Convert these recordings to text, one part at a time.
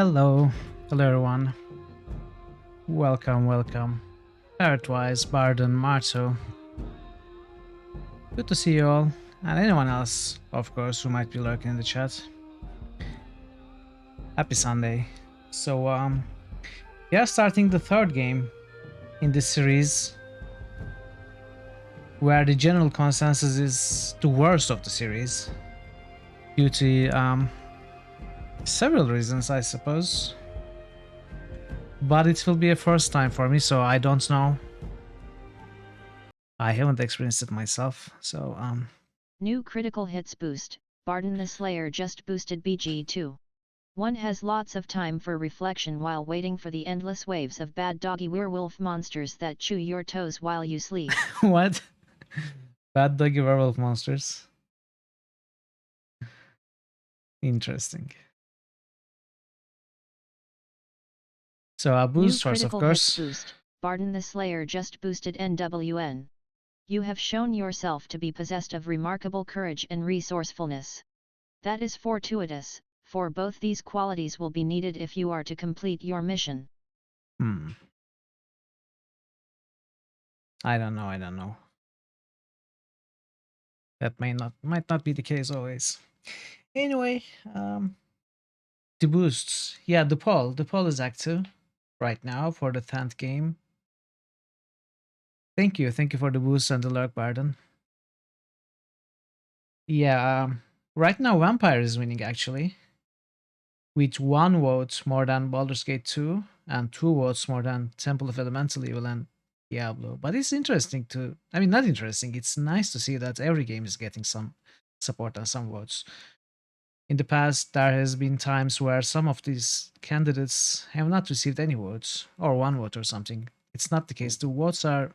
Hello, hello everyone. Welcome. Earthwise, Barden, Marto. Good to see you all, and anyone else, of course, who might be lurking in the chat. Happy Sunday. So, we are starting the third game in this series, where the general consensus is the worst of the series, due to several reasons, I suppose. But it will be a first time for me, so I don't know. I haven't experienced it myself, so New critical hits boost, Barden the Slayer just boosted BG2. One has lots of time for reflection while waiting for the endless waves of bad doggy werewolf monsters that chew your toes while you sleep. What? Bad doggy werewolf monsters. Interesting. So a New boost source, of critical hits course. boost, Barden the Slayer just boosted NWN. You have shown yourself to be possessed of remarkable courage and resourcefulness. That is fortuitous, for both these qualities will be needed if you are to complete your mission. I don't know. That might not be the case always. Anyway, the boosts. Yeah, the poll. The poll is active right now for the 10th game. Thank you for the boost and the lurk, Barden. Yeah, right now Vampire is winning actually, with 1 vote more than Baldur's Gate 2 and 2 votes more than Temple of Elemental Evil and Diablo. But it's interesting to, I mean, not interesting, it's nice to see that every game is getting some support and some votes. In the past, there has been times where some of these candidates have not received any votes, or 1 vote or something. It's not the case. The votes are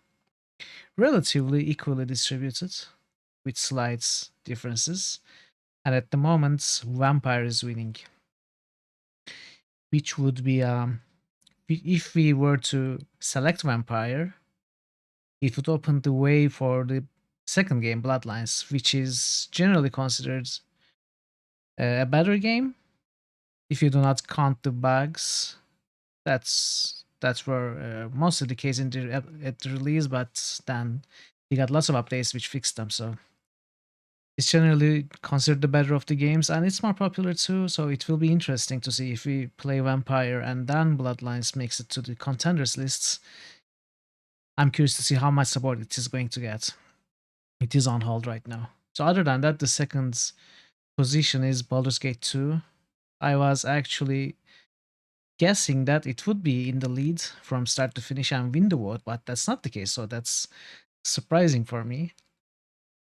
relatively equally distributed, with slight differences. And at the moment, Vampire is winning, which would be if we were to select Vampire, it would open the way for the second game, Bloodlines, which is generally considered a better game. If you do not count the bugs, that's were mostly the case at the release, but then you got lots of updates which fixed them. So it's generally considered the better of the games, and it's more popular too. So it will be interesting to see if we play Vampire and then Bloodlines makes it to the contenders lists. I'm curious to see how much support it is going to get. It is on hold right now. So other than that, the second position is Baldur's Gate 2. I was actually guessing that it would be in the lead from start to finish and win the vote, but that's not the case. So that's surprising for me.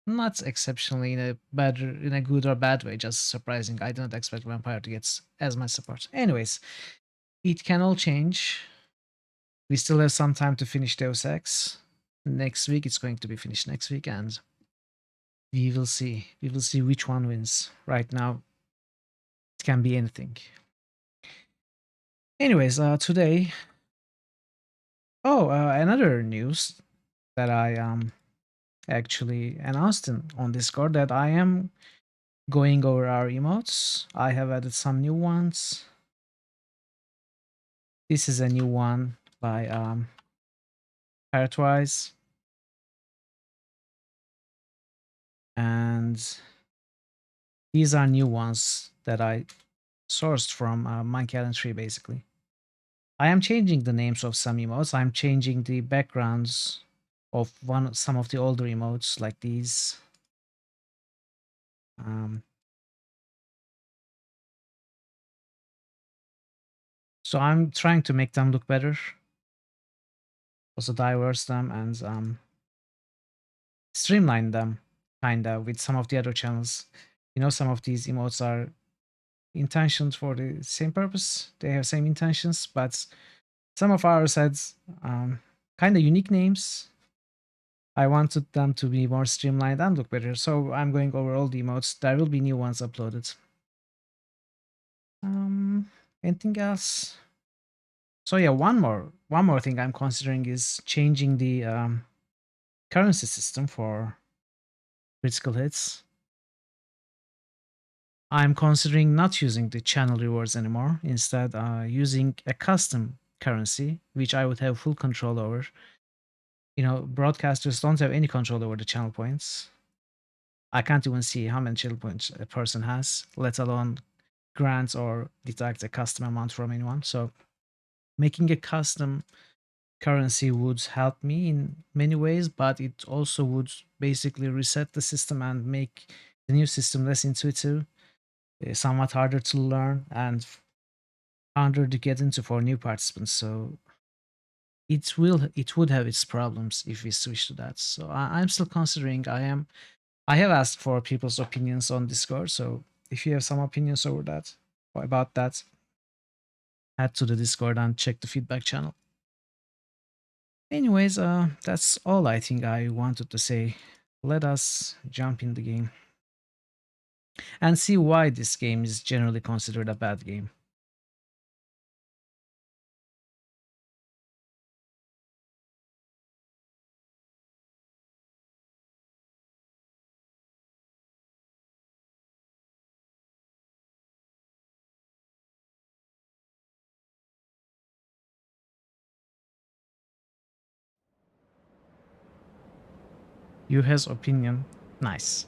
Not exceptionally in a good or bad way, just surprising. I didn't expect Vampire to get as much support. Anyways, it can all change. We still have some time to finish Deus Ex. Next week, it's going to be finished next week, and we will see. We will see which one wins. Right now, it can be anything. Anyways, today. Oh, another news that I actually announced on Discord, that I am going over our emotes. I have added some new ones. This is a new one by Paratwise. And these are new ones that I sourced from Monkey Island 3, basically. I am changing the names of some emotes. I'm changing the backgrounds of some of the older emotes, like these. So I'm trying to make them look better, also diverse them, and streamline them, kinda, with some of the other channels. You know, some of these emotes are intentioned for the same purpose. They have same intentions, but some of ours had kind of unique names. I wanted them to be more streamlined and look better, so I'm going over all the emotes. There will be new ones uploaded. Anything else? So yeah, one more thing I'm considering is changing the currency system for critical hits. I'm considering not using the channel rewards anymore. Instead, using a custom currency, which I would have full control over. Broadcasters don't have any control over the channel points. I can't even see how many channel points a person has, let alone grant or deduct a custom amount from anyone. So making a custom currency would help me in many ways, but it also would basically reset the system and make the new system less intuitive, somewhat harder to learn, and harder to get into for new participants. So it would have its problems if we switch to that. So I'm still considering. I have asked for people's opinions on Discord. So if you have some opinions over that or about that, head to the Discord and check the feedback channel. Anyways, that's all I think I wanted to say. Let us jump in the game and see why this game is generally considered a bad game. You has opinion. Nice.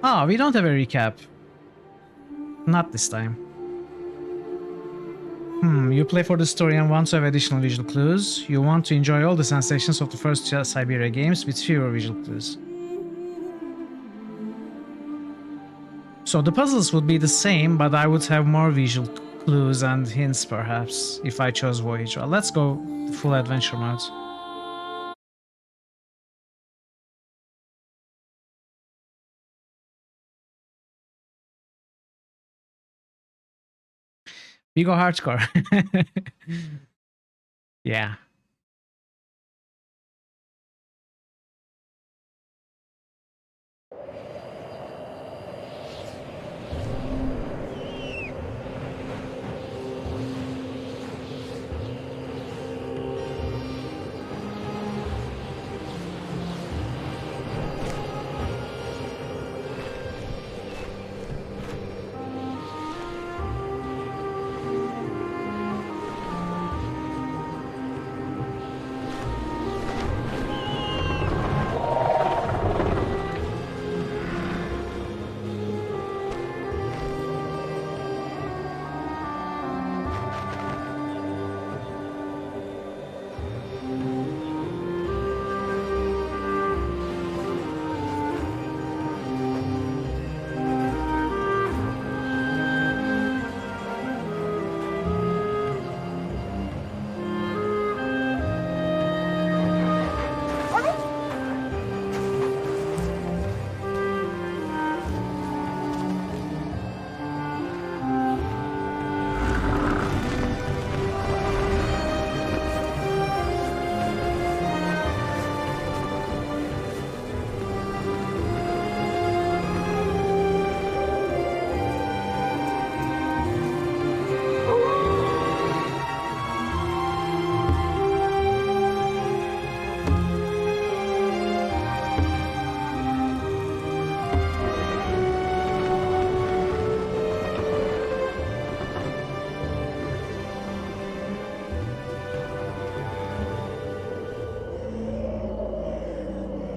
Ah, we don't have a recap. Not this time. You play for the story and want to have additional visual clues. You want to enjoy all the sensations of the first Syberia games with fewer visual clues. So the puzzles would be the same, but I would have more visual clues and hints perhaps if I chose Voyage. Well, let's go the full adventure mode. We go hardcore. Yeah.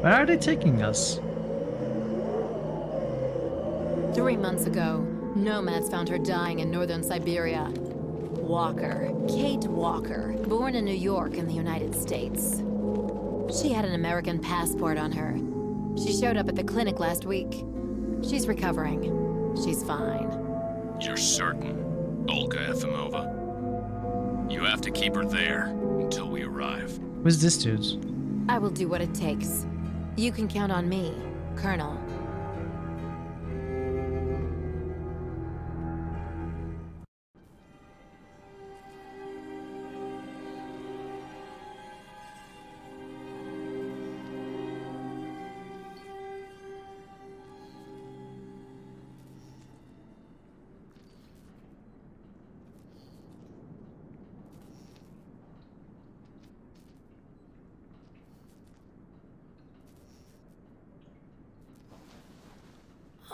Where are they taking us? 3 months ago, nomads found her dying in northern Siberia. Walker, Kate Walker, born in New York in the United States. She had an American passport on her. She showed up at the clinic last week. She's recovering. She's fine. You're certain, Olga Efimova? You have to keep her there until we arrive. Who's this dude? I will do what it takes. You can count on me, Colonel.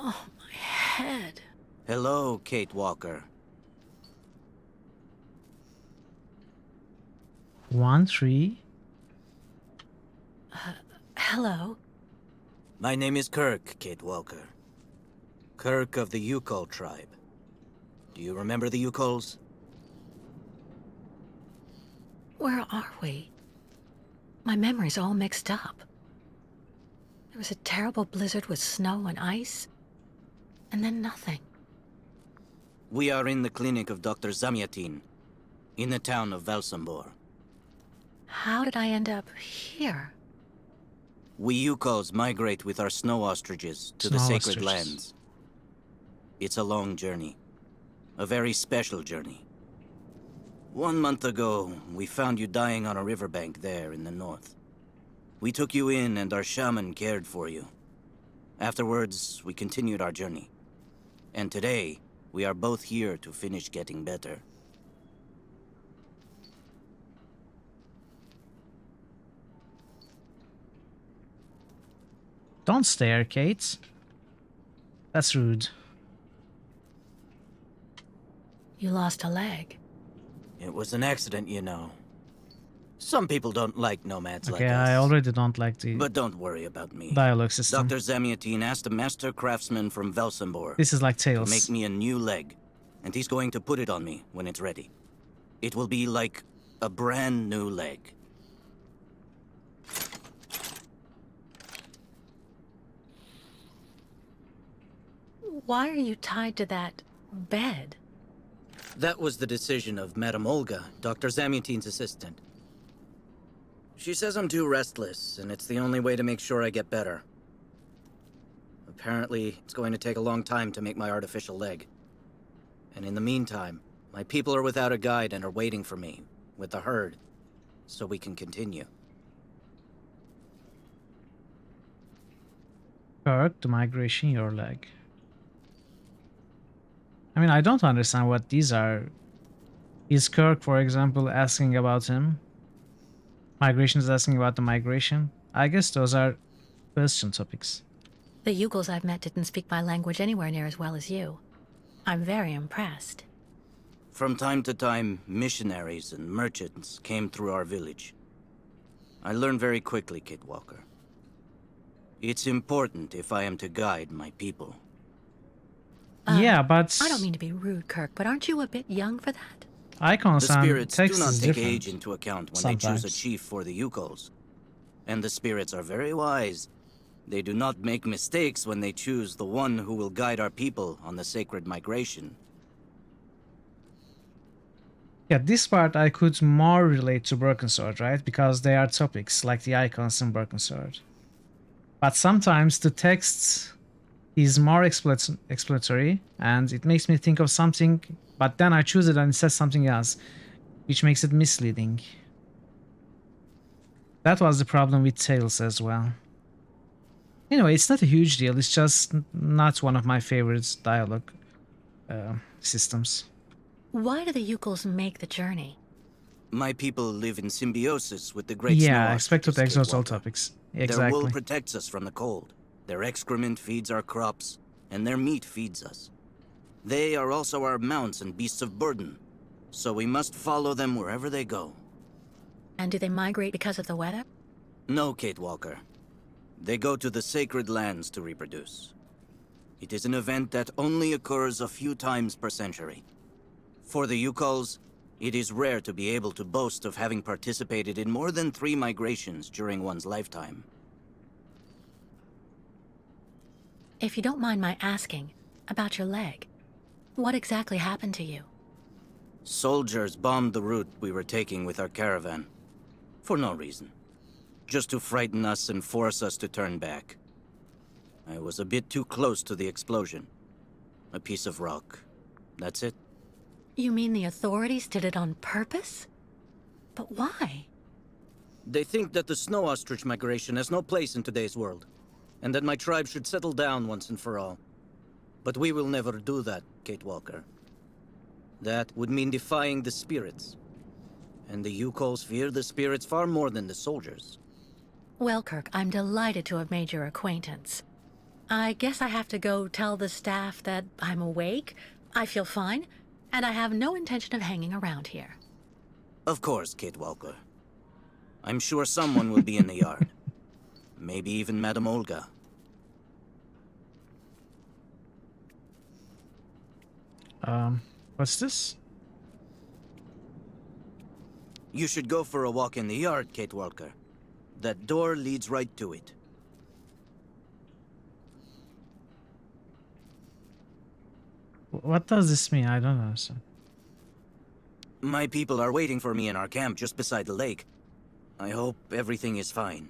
Oh, my head. Hello, Kate Walker. 1-3. Hello. My name is Kirk, Kate Walker. Kirk of the Yukol tribe. Do you remember the Yukols? Where are we? My memory's all mixed up. There was a terrible blizzard with snow and ice, and then nothing. We are in the clinic of Dr. Zamyatin, in the town of Valsambor. How did I end up here? We Yukols migrate with our snow ostriches to the Snow sacred ostriches. lands. It's a long journey. A very special journey. 1 month ago, we found you dying on a riverbank there in the north. We took you in and our shaman cared for you. Afterwards, we continued our journey. And today, we are both here to finish getting better. Don't stare, Kate. That's rude. You lost a leg. It was an accident, you know. Some people don't like nomads Okay, like us. I already don't like the But don't worry about me. dialogue system. Dr. Zamyatin asked a master craftsman from Valsambor This is like to Tales. make me a new leg, and he's going to put it on me when it's ready. It will be like a brand new leg. Why are you tied to that bed? That was the decision of Madame Olga, Dr. Zamyatin's assistant. She says I'm too restless, and it's the only way to make sure I get better. Apparently, it's going to take a long time to make my artificial leg. And in the meantime, my people are without a guide and are waiting for me, with the herd, so we can continue. Kirk, the migration, your leg. I mean, I don't understand what these are. Is Kirk, for example, asking about him? Migration is asking about the migration? I guess those are question topics. The Yugels I've met didn't speak my language anywhere near as well as you. I'm very impressed. From time to time, missionaries and merchants came through our village. I learned very quickly, Kid Walker. It's important if I am to guide my people. Yeah, but I don't mean to be rude, Kirk, but aren't you a bit young for that? icons The and spirits do text not is take different. age into account when they choose a sometimes. chief for the Yukols. And the spirits are very wise. They do not make mistakes when they choose the one who will guide our people on the sacred migration. Yeah, this part I could more relate to Broken Sword, right? Because they are topics like the icons in Broken Sword. But sometimes the text is more explanatory and it makes me think of something, but then I choose it and it says something else, which makes it misleading. That was the problem with Tales as well. Anyway, it's not a huge deal, it's just not one of my favorite dialogue systems. Why do the Yugels make the journey? My people live in symbiosis with the great snow Yeah, I expected to ostriches, Kid exhaust all Walker. topics. Their Exactly. wool protects us from the cold. Their excrement feeds our crops, and their meat feeds us. They are also our mounts and beasts of burden, so we must follow them wherever they go. And do they migrate because of the weather? No, Kate Walker. They go to the sacred lands to reproduce. It is an event that only occurs a few times per century. For the Yukols, it is rare to be able to boast of having participated in more than 3 migrations during one's lifetime. If you don't mind my asking, about your leg, what exactly happened to you? Soldiers bombed the route we were taking with our caravan. For no reason. Just to frighten us and force us to turn back. I was a bit too close to the explosion. A piece of rock. That's it. You mean the authorities did it on purpose? But why? They think that the snow ostrich migration has no place in today's world, and that my tribe should settle down once and for all. But we will never do that, Kate Walker. That would mean defying the spirits. And the Yukols fear the spirits far more than the soldiers. Well, Kirk, I'm delighted to have made your acquaintance. I guess I have to go tell the staff that I'm awake, I feel fine, and I have no intention of hanging around here. Of course, Kate Walker. I'm sure someone will be in the yard. Maybe even Madame Olga. What's this? You should go for a walk in the yard, Kate Walker. That door leads right to it. What does this mean? I don't know. My people are waiting for me in our camp just beside the lake. I hope everything is fine.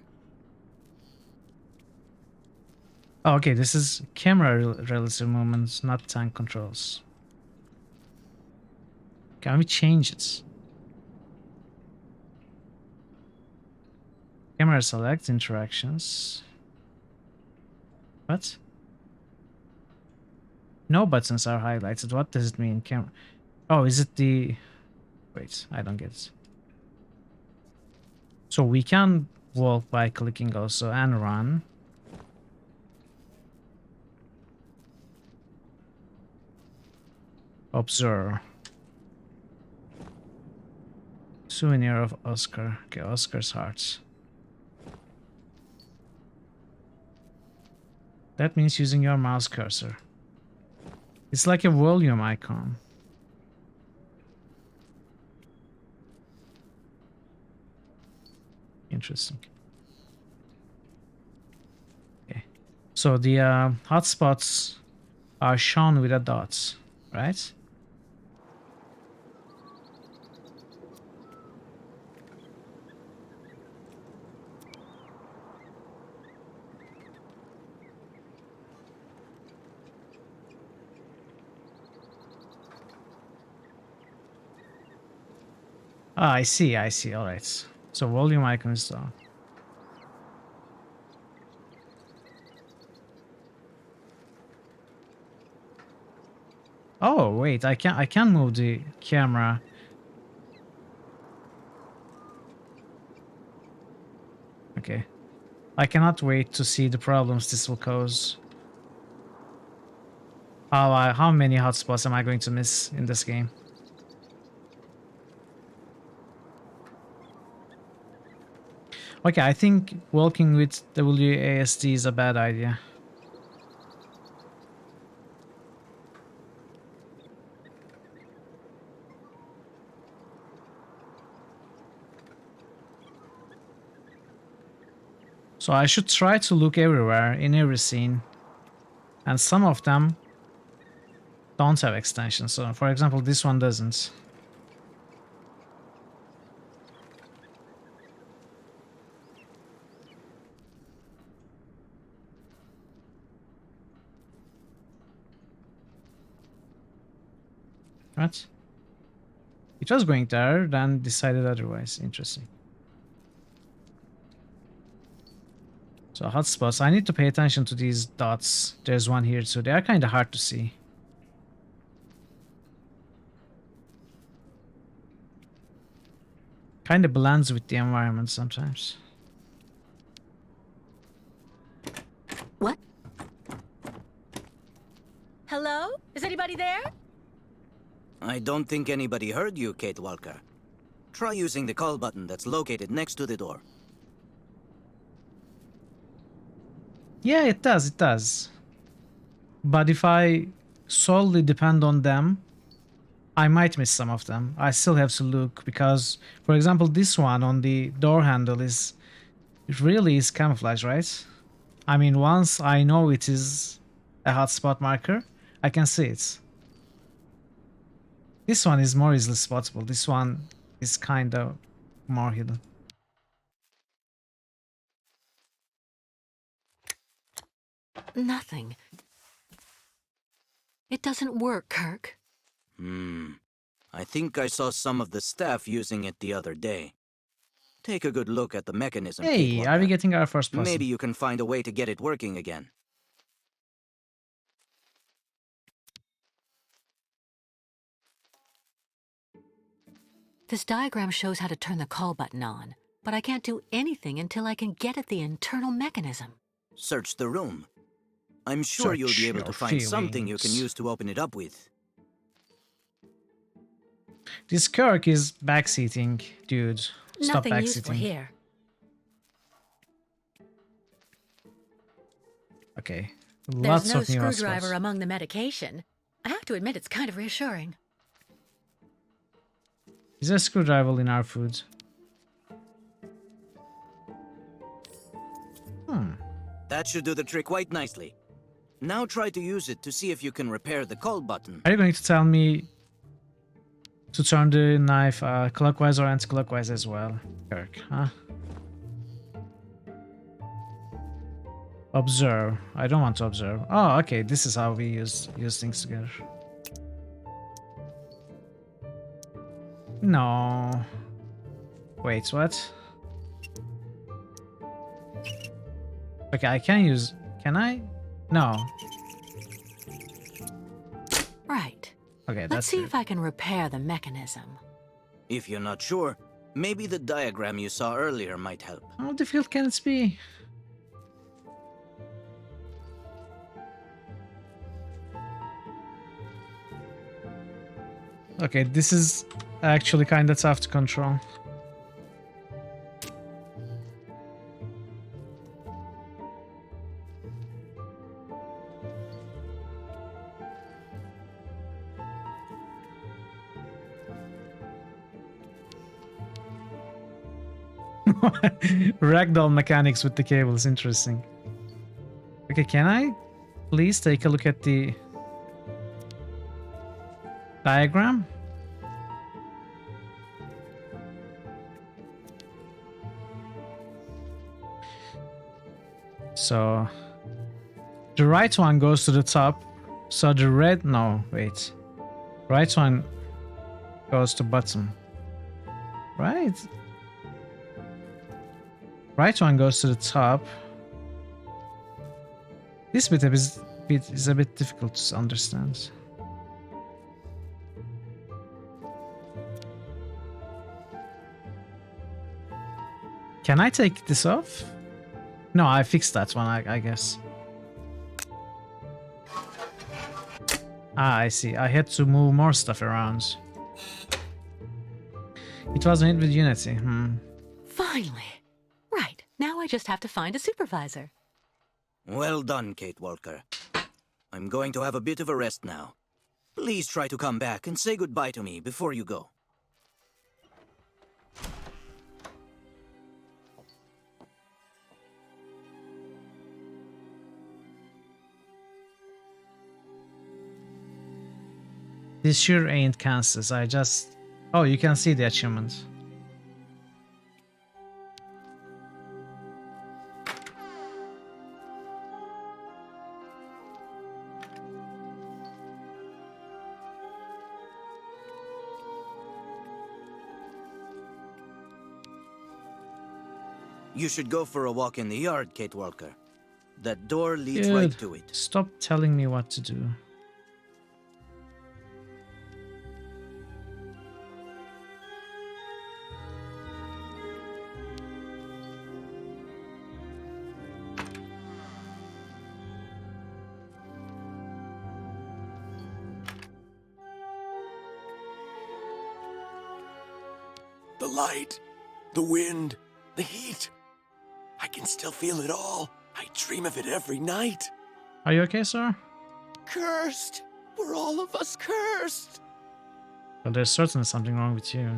Oh, okay, this is camera relative movements, not tank controls. Can we change it? Camera select interactions. What? No buttons are highlighted. What does it mean? Camera. Oh, is it the... Wait, I don't get it. So we can walk by clicking also and run. Observe. Souvenir of Oscar. Okay, Oscar's hearts. That means using your mouse cursor. It's like a volume icon. Interesting. Okay. So the hotspots are shown with the dots, right? Ah, I see, all right. So volume icon is down. Oh, wait, I can move the camera. Okay. I cannot wait to see the problems this will cause. How many hotspots am I going to miss in this game? Okay, I think walking with WASD is a bad idea. So I should try to look everywhere in every scene. And some of them don't have extensions. So for example, this one doesn't. What? It was going there, then decided otherwise. Interesting. So hotspots, I need to pay attention to these dots. There's one here too. They are kind of hard to see. Kind of blends with the environment sometimes. What? Hello? Is anybody there? I don't think anybody heard you, Kate Walker. Try using the call button that's located next to the door. Yeah, it does. But if I solely depend on them, I might miss some of them. I still have to look because, for example, this one on the door handle it really is camouflage, right? I mean, once I know it is a hotspot marker, I can see it. This one is more easily spottable. This one is kind of more hidden. Nothing. It doesn't work, Kirk. I think I saw some of the staff using it the other day. Take a good look at the mechanism, Kate Hey, Walker. are we getting our first puzzle? Maybe you can find a way to get it working again. This diagram shows how to turn the call button on, but I can't do anything until I can get at the internal mechanism. Search the room. I'm sure you'll Search be able your to find something you can feelings. use to open it up with. This Kirk is backseating, dude. Stop Nothing useful backseating. here. Okay. There's Lots no of new screwdriver hotspots. among the medication. I have to admit it's kind of reassuring. Is there a screwdriver in our food? That should do the trick quite nicely. Now try to use it to see if you can repair the call button. Are you going to tell me to turn the knife clockwise or anti-clockwise as well, Kirk? Huh? Observe. I don't want to observe. Oh, okay. This is how we use things together. No. Wait, what? Okay, I can use... Can I? No. Right. Okay, Let's that's see it. if I can repair the mechanism. If you're not sure, maybe the diagram you saw earlier might help. How difficult can it be? Okay, this is actually kind of tough to control. Ragdoll mechanics with the cables, interesting. Okay, can I please take a look at the diagram? So the right one goes to the top. So the red, no, wait. Right one goes to bottom. Right? Right one goes to the top. This bit is a bit difficult to understand. Can I take this off? No, I fixed that one, I guess. Ah, I see. I had to move more stuff around. It was made with Unity. Finally. Right. Now I just have to find a supervisor. Well done, Kate Walker. I'm going to have a bit of a rest now. Please try to come back and say goodbye to me before you go. This sure ain't Kansas. I just... Oh, you can see the achievement. You should go for a walk in the yard, Kate Walker. That door leads Dude, right to it. stop telling me what to do. The light, the wind, the heat. I can still feel it all. I dream of it every night. Are you okay, sir? Cursed! We're all of us cursed! Well, there's certainly something wrong with you.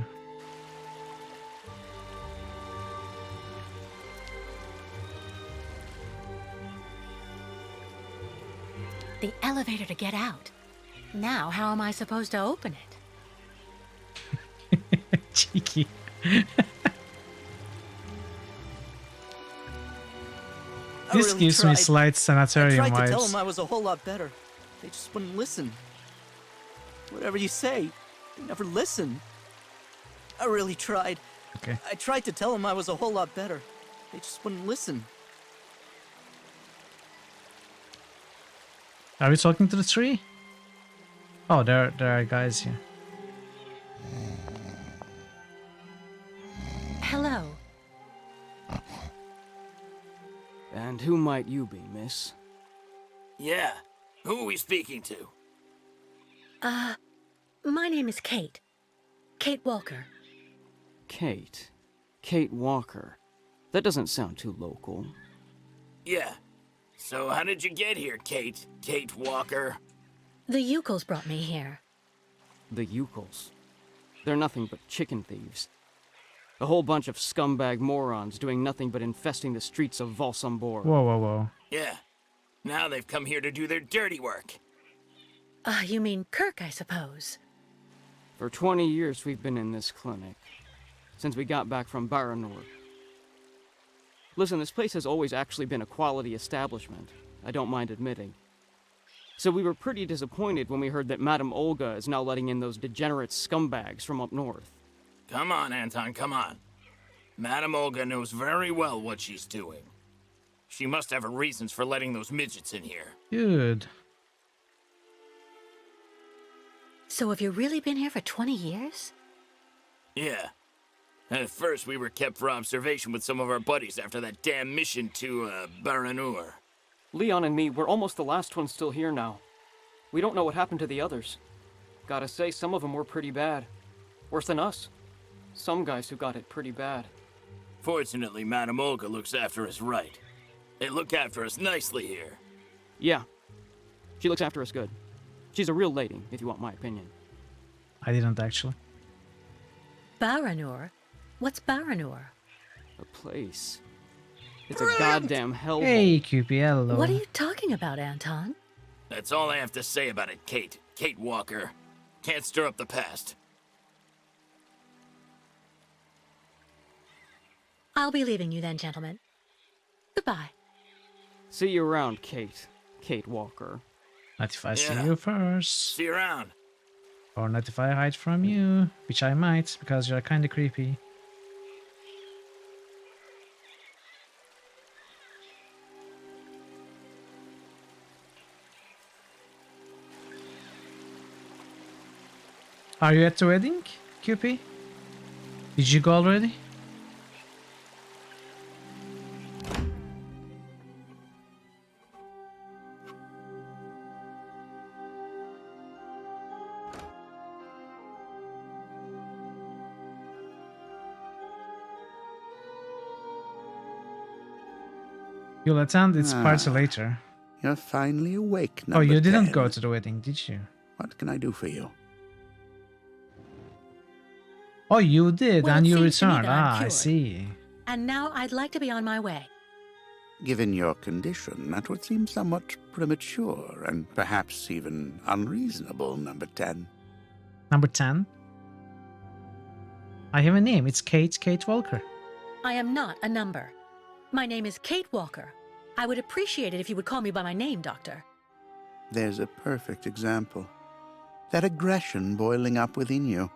The elevator to get out. Now, how am I supposed to open it? Cheeky. This gives me slight I sanitarium tried to tell vibes. them I was a whole lot better. They just wouldn't listen. Whatever you say, they never listen. I really tried. Okay. I tried to tell them I was a whole lot better. They just wouldn't listen. Are we talking to the tree? Oh, there are guys here. Hello. And who might you be, miss? Yeah. Who are we speaking to? My name is Kate. Kate Walker. Kate. Kate Walker. That doesn't sound too local. Yeah. So how did you get here, Kate? Kate Walker? The Yukos brought me here. The Yukos. They're nothing but chicken thieves. A whole bunch of scumbag morons doing nothing but infesting the streets of Valsambor. Whoa, whoa, whoa. Yeah. Now they've come here to do their dirty work. You mean Kirk, I suppose. For 20 years we've been in this clinic. Since we got back from Baranur. Listen, this place has always actually been a quality establishment. I don't mind admitting. So we were pretty disappointed when we heard that Madame Olga is now letting in those degenerate scumbags from up north. Come on, Anton, come on. Madame Olga knows very well what she's doing. She must have her reasons for letting those midgets in here. Good. So have you really been here for 20 years? Yeah. At first, we were kept for observation with some of our buddies after that damn mission to, Baranur. Leon and me, we're almost the last ones still here now. We don't know what happened to the others. Gotta say, some of them were pretty bad. Worse than us. Some guys who got it pretty bad. Fortunately, Madame Olga looks after us right. They look after us nicely here. Yeah. She looks after us good. She's a real lady, if you want my opinion. I didn't actually. Baranur? What's Baranur? A place. It's a goddamn hellhole. Hey, Cupid, hello. What are you talking about, Anton? That's all I have to say about it, Kate. Kate Walker. Can't stir up the past. I'll be leaving you then, gentlemen. Goodbye. See you around, Kate. Kate Walker. Not if I see Yeah. you first. See you around. Or not if I hide from you, which I might, because you're kinda creepy. Are you at the wedding, QP? Did you go already? You'll attend its party later. You're finally awake, Oh, number you didn't 10. go to the wedding, did you? What can I do for you? Oh, you did, Well, and it you seems to me returned. that I'm Ah, I cured. see. And now I'd like to be on my way. Given your condition, that would seem somewhat premature and perhaps even unreasonable, number 10. Number 10. I have a name. It's Kate Walker. I am not a number. My name is Kate Walker. I would appreciate it if you would call me by my name, Doctor. There's a perfect example. That aggression boiling up within you.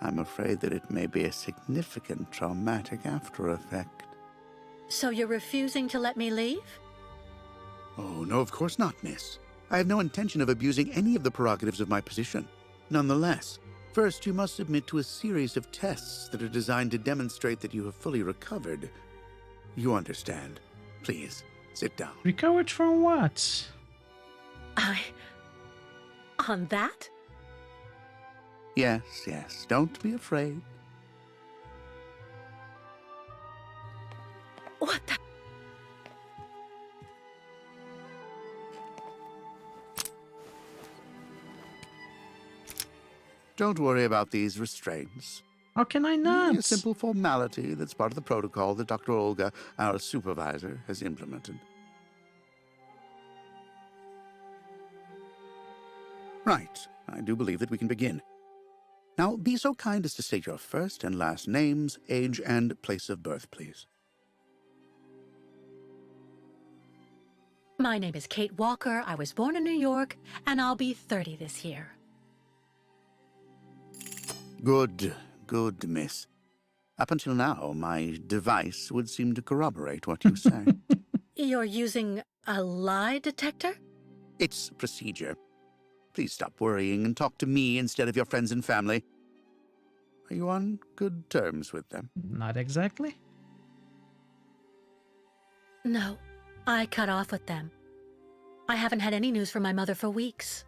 I'm afraid that it may be a significant traumatic after effect. So you're refusing to let me leave? Oh, no, of course not, miss. I have no intention of abusing any of the prerogatives of my position. Nonetheless, first you must submit to a series of tests that are designed to demonstrate that you have fully recovered. You understand. Please, sit down. Recovered from what? On that? Yes, don't be afraid. What the? Don't worry about these restraints. How can I Merely not? a simple formality that's part of the protocol that Dr. Olga, our supervisor, has implemented. Right. I do believe that we can begin. Now, be so kind as to state your first and last names, age, and place of birth, please. My name is Kate Walker. I was born in New York, and I'll be 30 this year. Good, miss. Up until now, my device would seem to corroborate what you say. You're using a lie detector? It's procedure. Please stop worrying and talk to me instead of your friends and family. Are you on good terms with them? Not exactly. No, I cut off with them. I haven't had any news from my mother for weeks.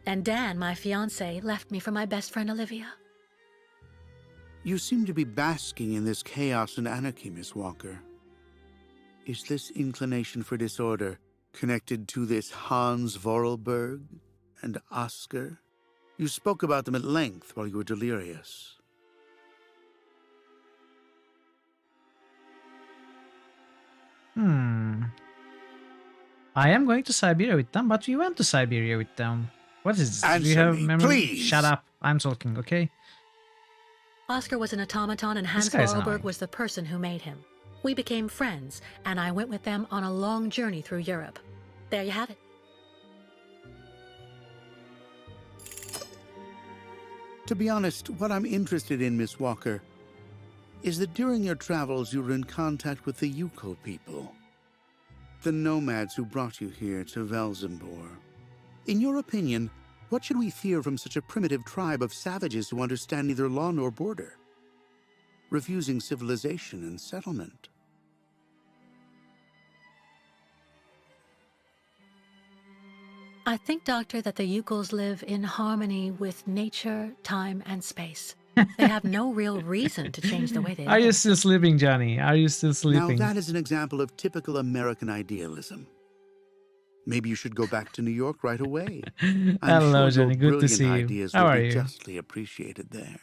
And Dan, my fiancé, left me for my best friend Olivia. You seem to be basking in this chaos and anarchy, Miss Walker. Is this inclination for disorder connected to this Hans Vorarlberg and Oscar? You spoke about them at length while you were delirious. I am going to Siberia with them, but we went to Siberia with them. What is this? Do you Answer have me, memory? please. Shut up. I'm talking, okay? Oscar was an automaton and Hans This guy's Vorarlberg annoying. was the person who made him. We became friends, and I went with them on a long journey through Europe. There you have it. To be honest, what I'm interested in, Miss Walker, is that during your travels you were in contact with the Yuko people, the nomads who brought you here to Velzembor. In your opinion, what should we fear from such a primitive tribe of savages who understand neither law nor border, refusing civilization and settlement? I think, Doctor, that the Yukos live in harmony with nature, time, and space. They have no real reason to change the way they Are you live. still sleeping, Johnny? Are you still Now sleeping? that is an example of typical American idealism. Maybe you should go back to New York right away. I'm Hello, sure Johnny. your Good to brilliant see you. ideas How will are be you? justly appreciated there.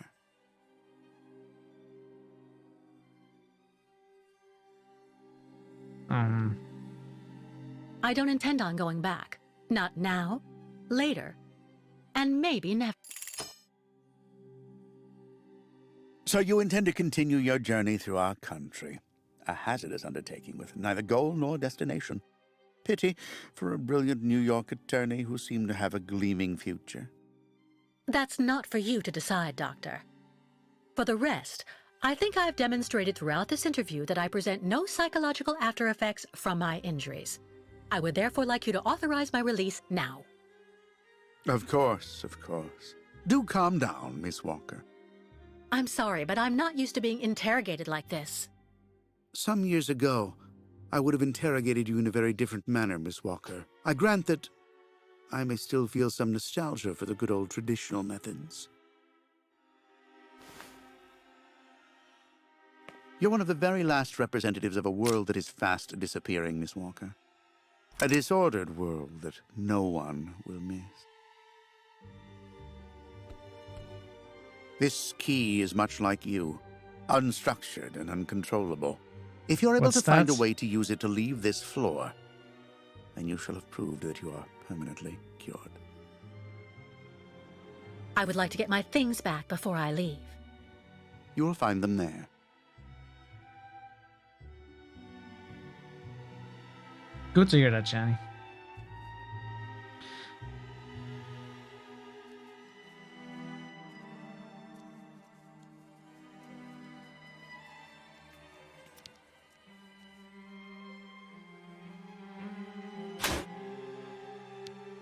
I don't intend on going back. Not now, later, and maybe never. So you intend to continue your journey through our country. A hazardous undertaking with neither goal nor destination. Pity for a brilliant New York attorney who seemed to have a gleaming future. That's not for you to decide, Doctor. For the rest, I think I've demonstrated throughout this interview that I present no psychological after effects from my injuries. I would therefore like you to authorize my release now. Of course, of course. Do calm down, Miss Walker. I'm sorry, but I'm not used to being interrogated like this. Some years ago, I would have interrogated you in a very different manner, Miss Walker. I grant that I may still feel some nostalgia for the good old traditional methods. You're one of the very last representatives of a world that is fast disappearing, Miss Walker. A disordered world that no one will miss. This key is much like you, unstructured and uncontrollable. If you're able What's to find a that? way to use it to leave this floor, then you shall have proved that you are permanently cured. I would like to get my things back before I leave. You will find them there. Good to hear that, Johnny.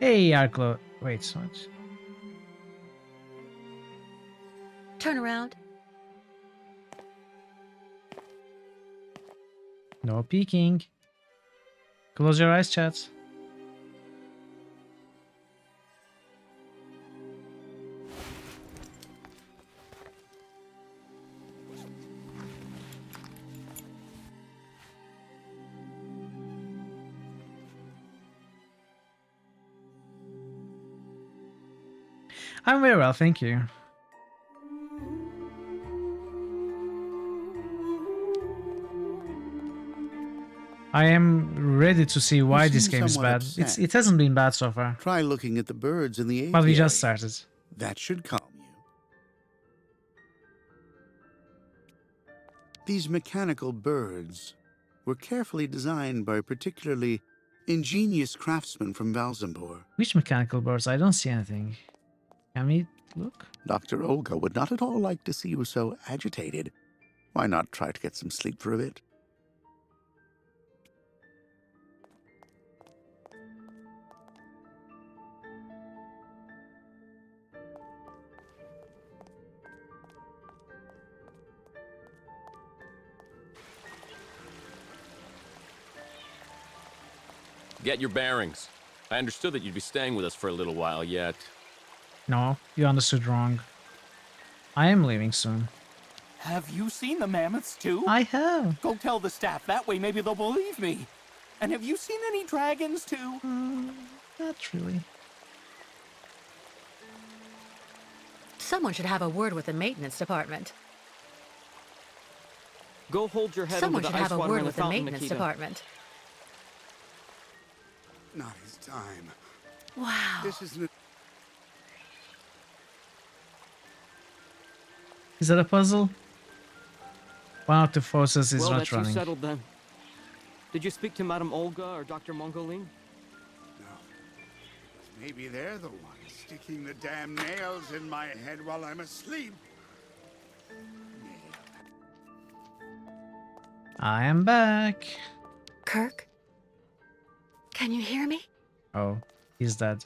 Hey, Arklo. Wait, what? Turn around. No peeking. Close your eyes, chat. I'm very well, thank you. I am ready to see why this seem game is somewhat bad. upset. It hasn't been bad so far, Try looking at the birds in the aviary. but we just started. That should calm you. These mechanical birds were carefully designed by a particularly ingenious craftsman from Velzembor. Which mechanical birds? I don't see anything. Can we look? Dr. Olga would not at all like to see you so agitated. Why not try to get some sleep for a bit? Get your bearings. I understood that you'd be staying with us for a little while yet. No, you understood wrong. I am leaving soon. Have you seen the mammoths too? I have. Go tell the staff, that way maybe they'll believe me. And have you seen any dragons too? Not really. Someone should have a word with the maintenance department. Go hold your head Someone under should the ice have a water word in the with the fountain, maintenance Nikita. department. Not his time. Wow. This isn't. Is that a puzzle? One of the forces is Well, not that's you running. settled then. Did you speak to Madame Olga or Dr. Mongoline? No. Maybe they're the ones sticking the damn nails in my head while I'm asleep. I am back. Kirk? Can you hear me? Oh, he's dead.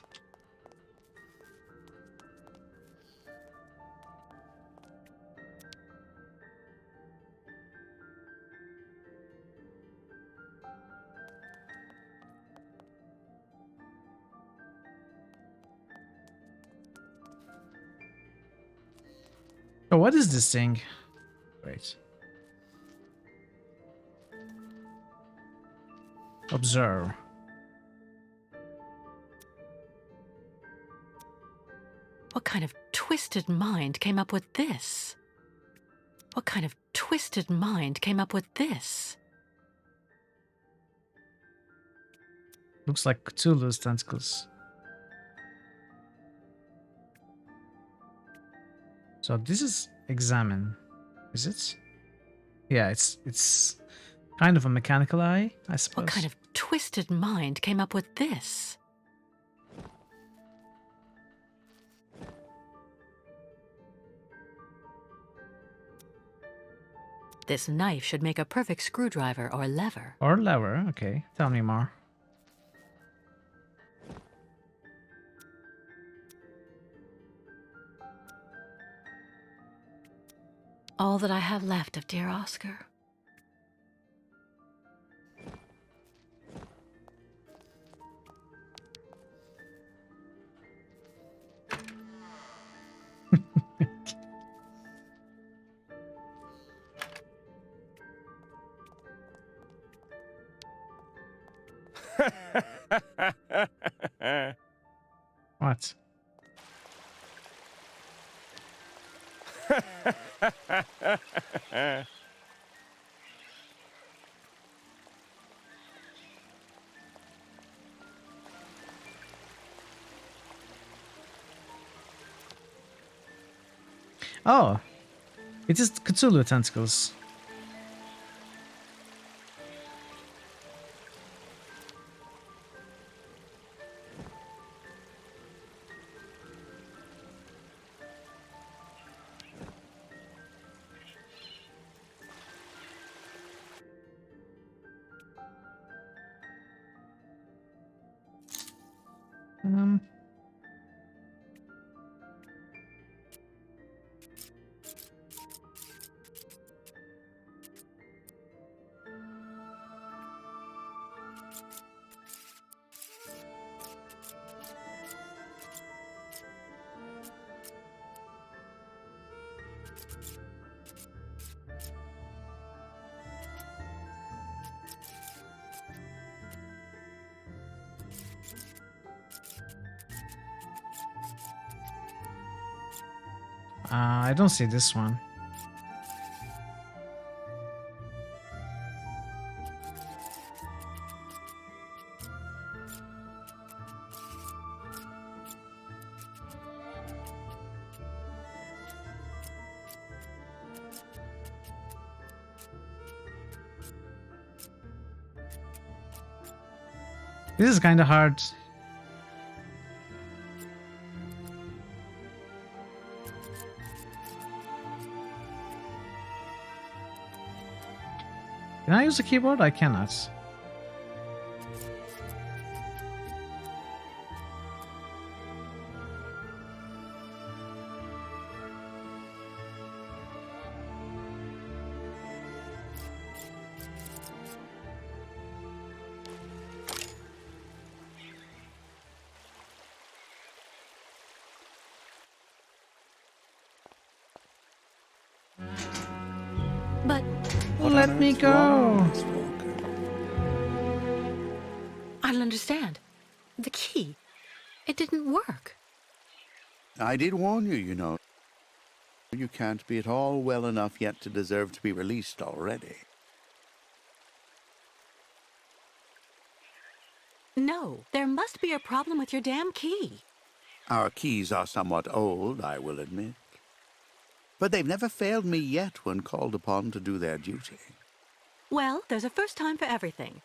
Oh, what is this thing? Wait. Observe. What kind of twisted mind came up with this? What kind of twisted mind came up with this? Looks like Cthulhu's tentacles. So this is examine. Is it? Yeah, it's kind of a mechanical eye, I suppose. What kind of twisted mind came up with this? This knife should make a perfect screwdriver or lever. Or lever, okay. Tell me more. All that I have left of dear Oscar. What? Oh, it is Cthulhu tentacles. Um. I don't see this one. This is kind of hard. Can I use the keyboard? I cannot. But What Let on me earth's wrong, go. Miss Walker? I don't understand. The key. It didn't work. I did warn you, you know. You can't be at all well enough yet to deserve to be released already. No, there must be a problem with your damn key. Our keys are somewhat old, I will admit. But they've never failed me yet when called upon to do their duty. Well, there's a first time for everything.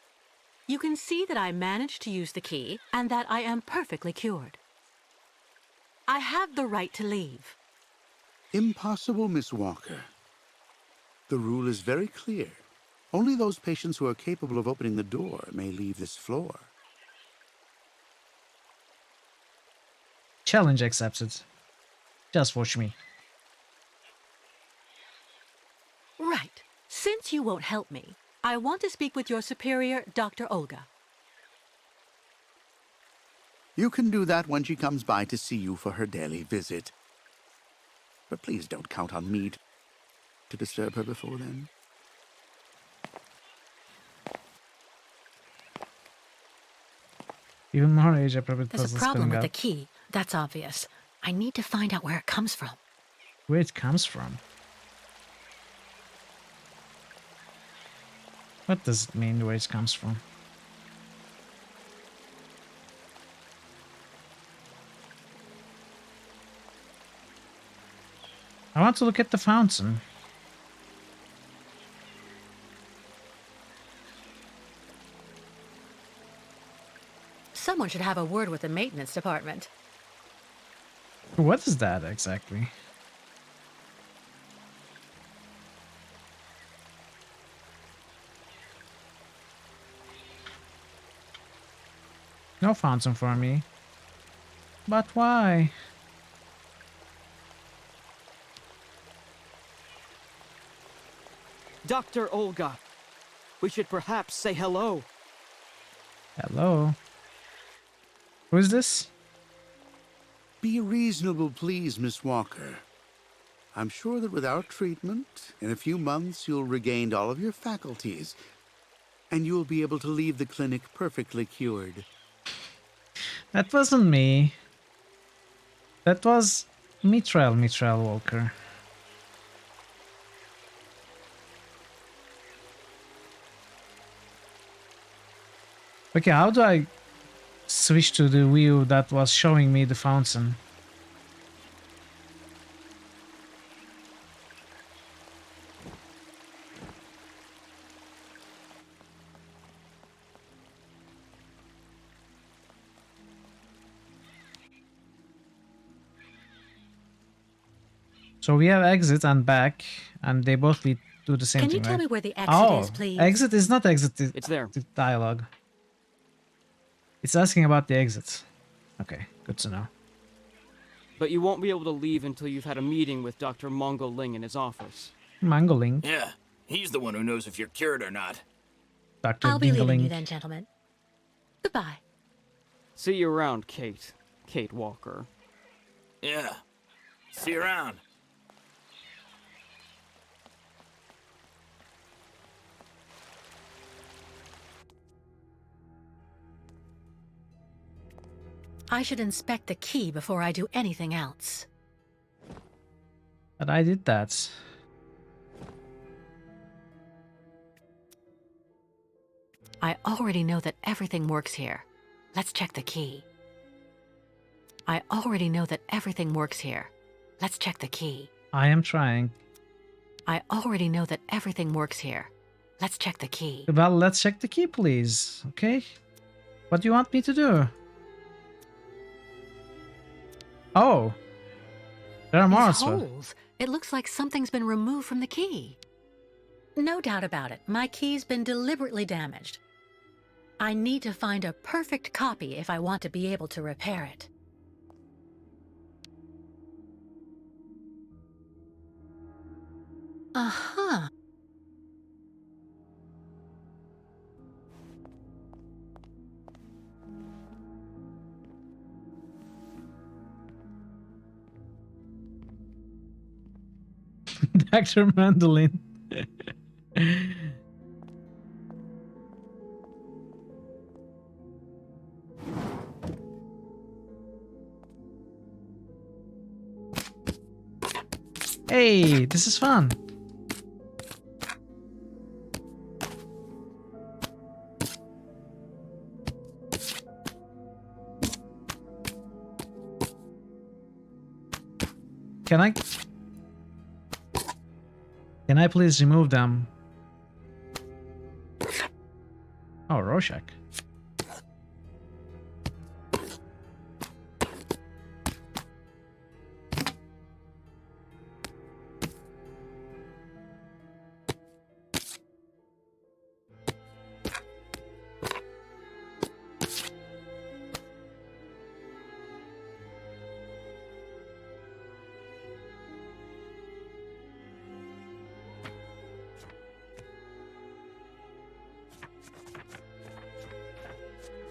You can see that I managed to use the key and that I am perfectly cured. I have the right to leave. Impossible, Miss Walker. The rule is very clear. Only those patients who are capable of opening the door may leave this floor. Challenge accepted. Just watch me. Right. Since you won't help me, I want to speak with your superior, Dr. Olga. You can do that when she comes by to see you for her daily visit. But please don't count on me to disturb her before then. Even more age-appropriate There's a puzzles problem coming with the up. key. That's obvious. I need to find out where it comes from. Where it comes from? What does it mean, where it comes from? I want to look at the fountain. Someone should have a word with the maintenance department. What is that exactly? No fountain for me. But why? Dr. Olga, we should perhaps say hello. Hello? Who is this? Be reasonable, please, Miss Walker. I'm sure that with our treatment, in a few months you'll regain all of your faculties, and you'll be able to leave the clinic perfectly cured. That wasn't me. That was Mitral Walker. Okay, how do I switch to the view that was showing me the fountain? So we have exit and back, and they both lead to the same Can thing, you tell right? me where the exit Oh, is, please? exit is not exit. It's there. The dialogue. It's asking about the exit. Okay, good to know. But you won't be able to leave until you've had a meeting with Dr. Mongo Ling in his office. Mangoling. Yeah, he's the one who knows if you're cured or not. Dr. I'll be leaving you Dingaling. then, gentlemen. Goodbye. See you around, Kate. Kate Walker. Yeah. See you around. I should inspect the key before I do anything else. But I did that. I already know that everything works here. Let's check the key. I already know that everything works here. Let's check the key. I am trying. I already know that everything works here. Let's check the key. Well, let's check the key, please. Okay? What do you want me to do? Oh. There are more These as well. holes. It looks like something's been removed from the key. No doubt about it. My key's been deliberately damaged. I need to find a perfect copy if I want to be able to repair it. Uh-huh. Dr. Mandolin. Hey, this is fun. Can I please remove them? Oh, Rorschach.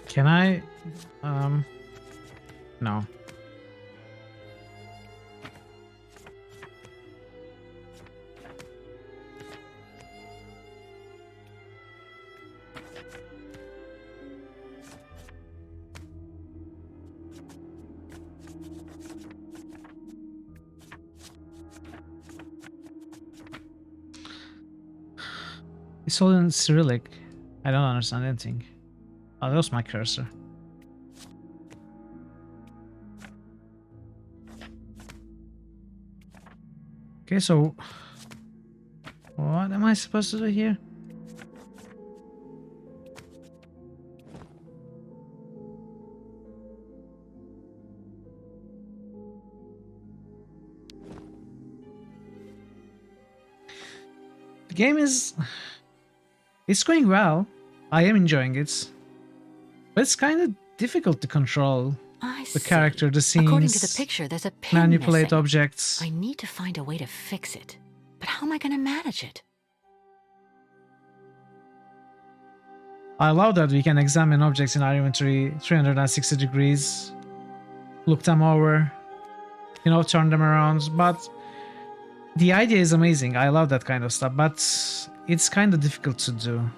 Can I? No. It's all in Cyrillic. I don't understand anything. Oh, that was my cursor. Okay, so what am I supposed to do here? The game is... It's going well. I am enjoying it. But it's kind of difficult to control the character, the scenes, According to the picture, there's a pin manipulate missing. objects. I need to find a way to fix it. But how am I going to manage it? I love that we can examine objects in our inventory 360 degrees, look them over, you know, turn them around. But the idea is amazing. I love that kind of stuff, but it's kind of difficult to do.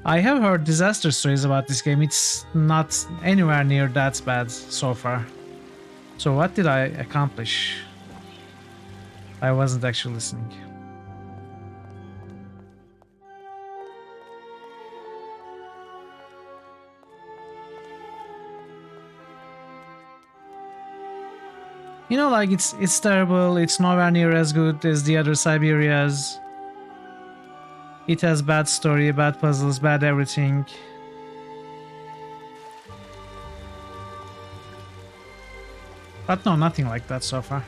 I have heard disaster stories about this game. It's not anywhere near that bad so far. So what did I accomplish? I wasn't actually listening. You know, like it's terrible. It's nowhere near as good as the other Siberias. It has bad story, bad puzzles, bad everything. But no, nothing like that so far.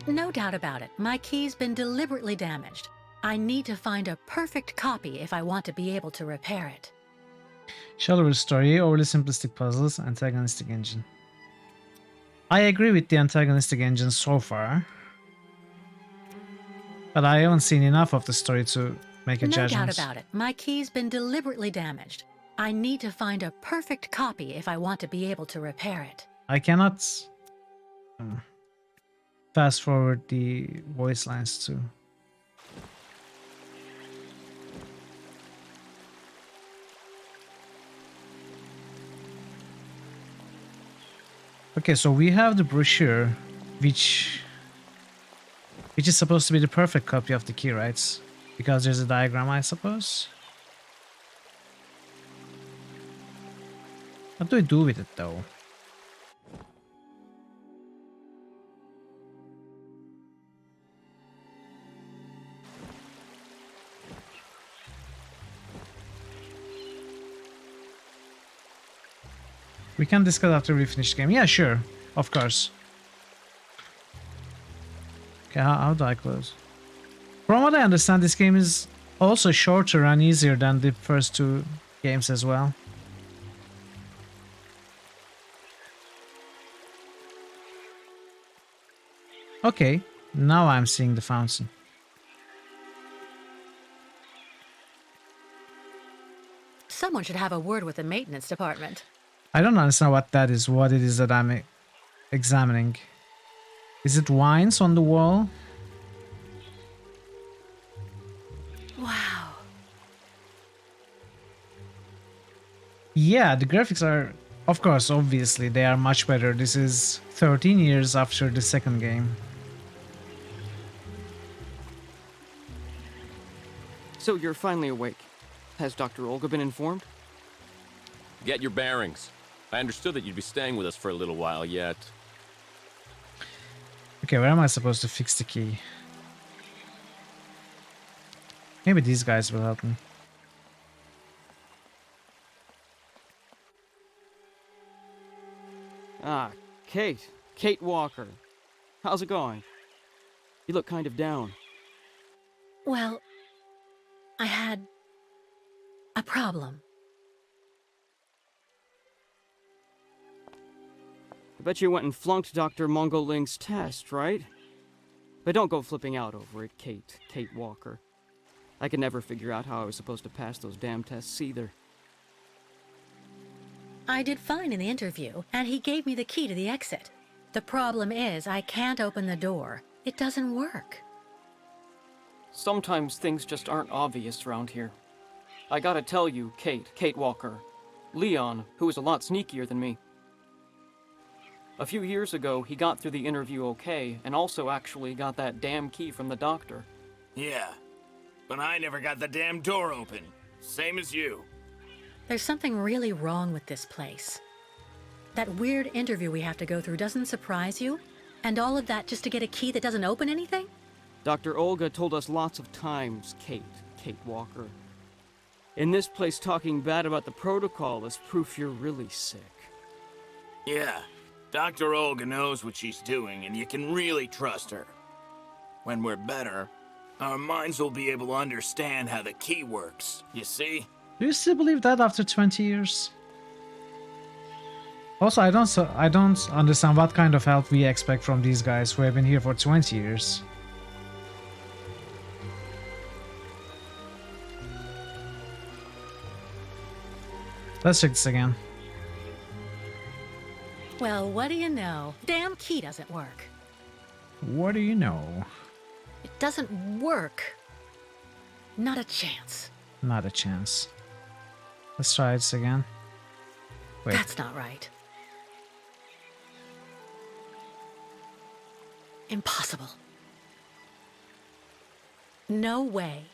No doubt about it. My key's been deliberately damaged. I need to find a perfect copy if I want to be able to repair it. Shallower story, overly simplistic puzzles, antagonistic engine. I agree with the antagonistic engine so far, but I haven't seen enough of the story to make a judgment. No doubt about it. My key's been deliberately damaged. I need to find a perfect copy if I want to be able to repair it. I cannot fast forward the voice lines too. Okay, so we have the brochure, which is supposed to be the perfect copy of the key, right? Because there's a diagram, I suppose. What do I do with it though? We can discuss after we finish the game. Yeah, sure. Of course. Okay, how do I close? From what I understand, this game is Also shorter and easier than the first two games as well. Okay, now I'm seeing the fountain. Someone should have a word with the maintenance department. I don't understand what that is, what it is that I'm examining. Is it wines on the wall? Wow. Yeah, the graphics are, of course, obviously, they are much better. This is 13 years after the second game. So you're finally awake. Has Dr. Olga been informed? Get your bearings. I understood that you'd be staying with us for a little while yet. Okay, where am I supposed to fix the key? Maybe these guys will help me. Ah, Kate. Kate Walker. How's it going? You look kind of down. Well, I had a problem. I bet you went and flunked Dr. Mongoling's test, right? But don't go flipping out over it, Kate. Kate Walker. I could never figure out how I was supposed to pass those damn tests either. I did fine in the interview, and he gave me the key to the exit. The problem is, I can't open the door. It doesn't work. Sometimes things just aren't obvious around here. I gotta tell you, Kate Walker. Leon, who is a lot sneakier than me. A few years ago, he got through the interview okay, and also actually got that damn key from the doctor. Yeah, but I never got the damn door open. Same as you. There's something really wrong with this place. That weird interview we have to go through doesn't surprise you? And all of that just to get a key that doesn't open anything? Dr. Olga told us lots of times, Kate Walker. In this place, talking bad about the protocol is proof you're really sick. Yeah, Dr. Olga knows what she's doing, and you can really trust her. When we're better, our minds will be able to understand how the key works, you see? Do you still believe that after 20 years? Also, I don't understand what kind of help we expect from these guys who have been here for 20 years. Let's check this again. Well, what do you know? Damn key doesn't work. What do you know? It doesn't work. Not a chance. Not a chance. Let's try this again. Wait. That's not right. Impossible. No way.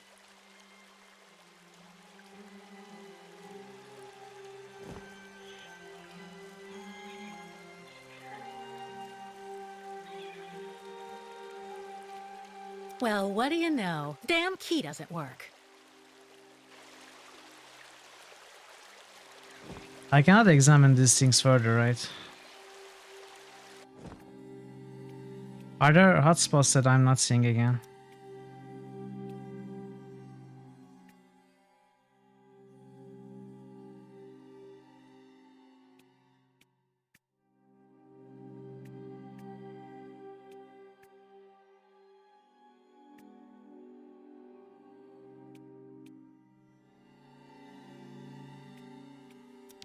Well, what do you know? Damn key doesn't work. I cannot examine these things further, right? Are there hotspots that I'm not seeing again?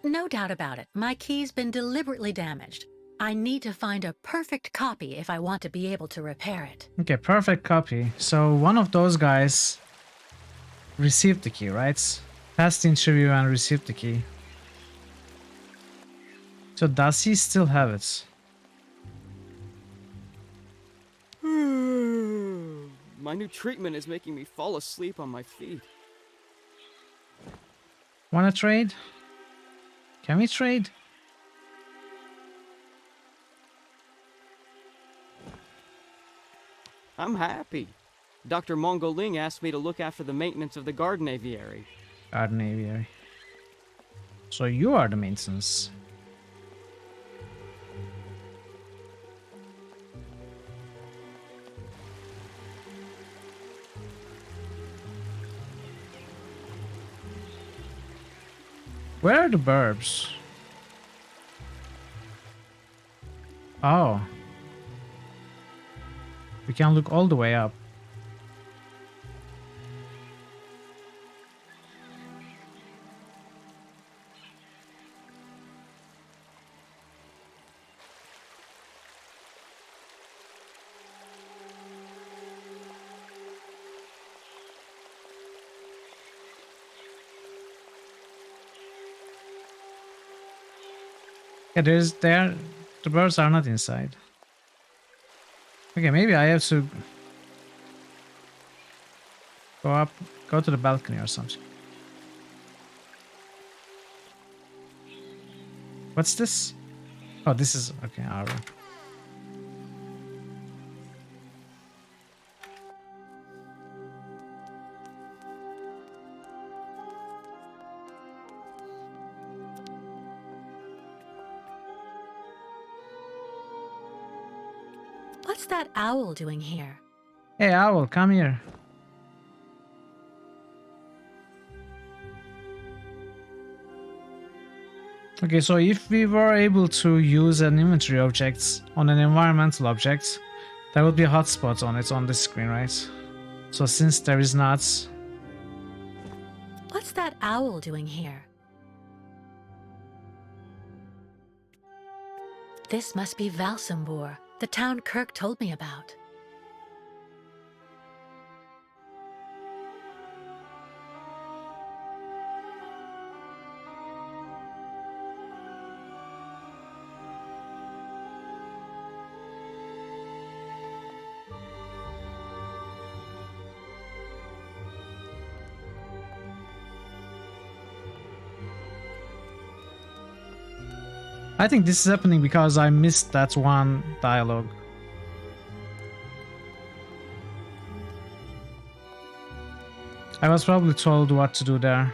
No doubt about it. My key's been deliberately damaged. I need to find a perfect copy if I want to be able to repair it. Okay, perfect copy. So one of those guys received the key, right? Passed the interview and received the key. So does he still have it? My new treatment is making me fall asleep on my feet. Wanna trade? Can we trade? I'm happy. Dr. Mongoling asked me to look after the maintenance of the garden aviary. Garden aviary. So you are the maintenance. Where are the burbs? Oh. We can look all the way up. Yeah, the birds are not inside. Okay, maybe I have to go to the balcony or something. What's this? Oh, this is okay. Our room. What's that owl doing here? Hey, owl, come here. Okay, so if we were able to use an inventory object on an environmental object, there would be a hotspot on it on the screen, right? So since there is not, What's that owl doing here? This must be Valsambor, the town Kirk told me about. I think this is happening because I missed that one dialogue. I was probably told what to do there.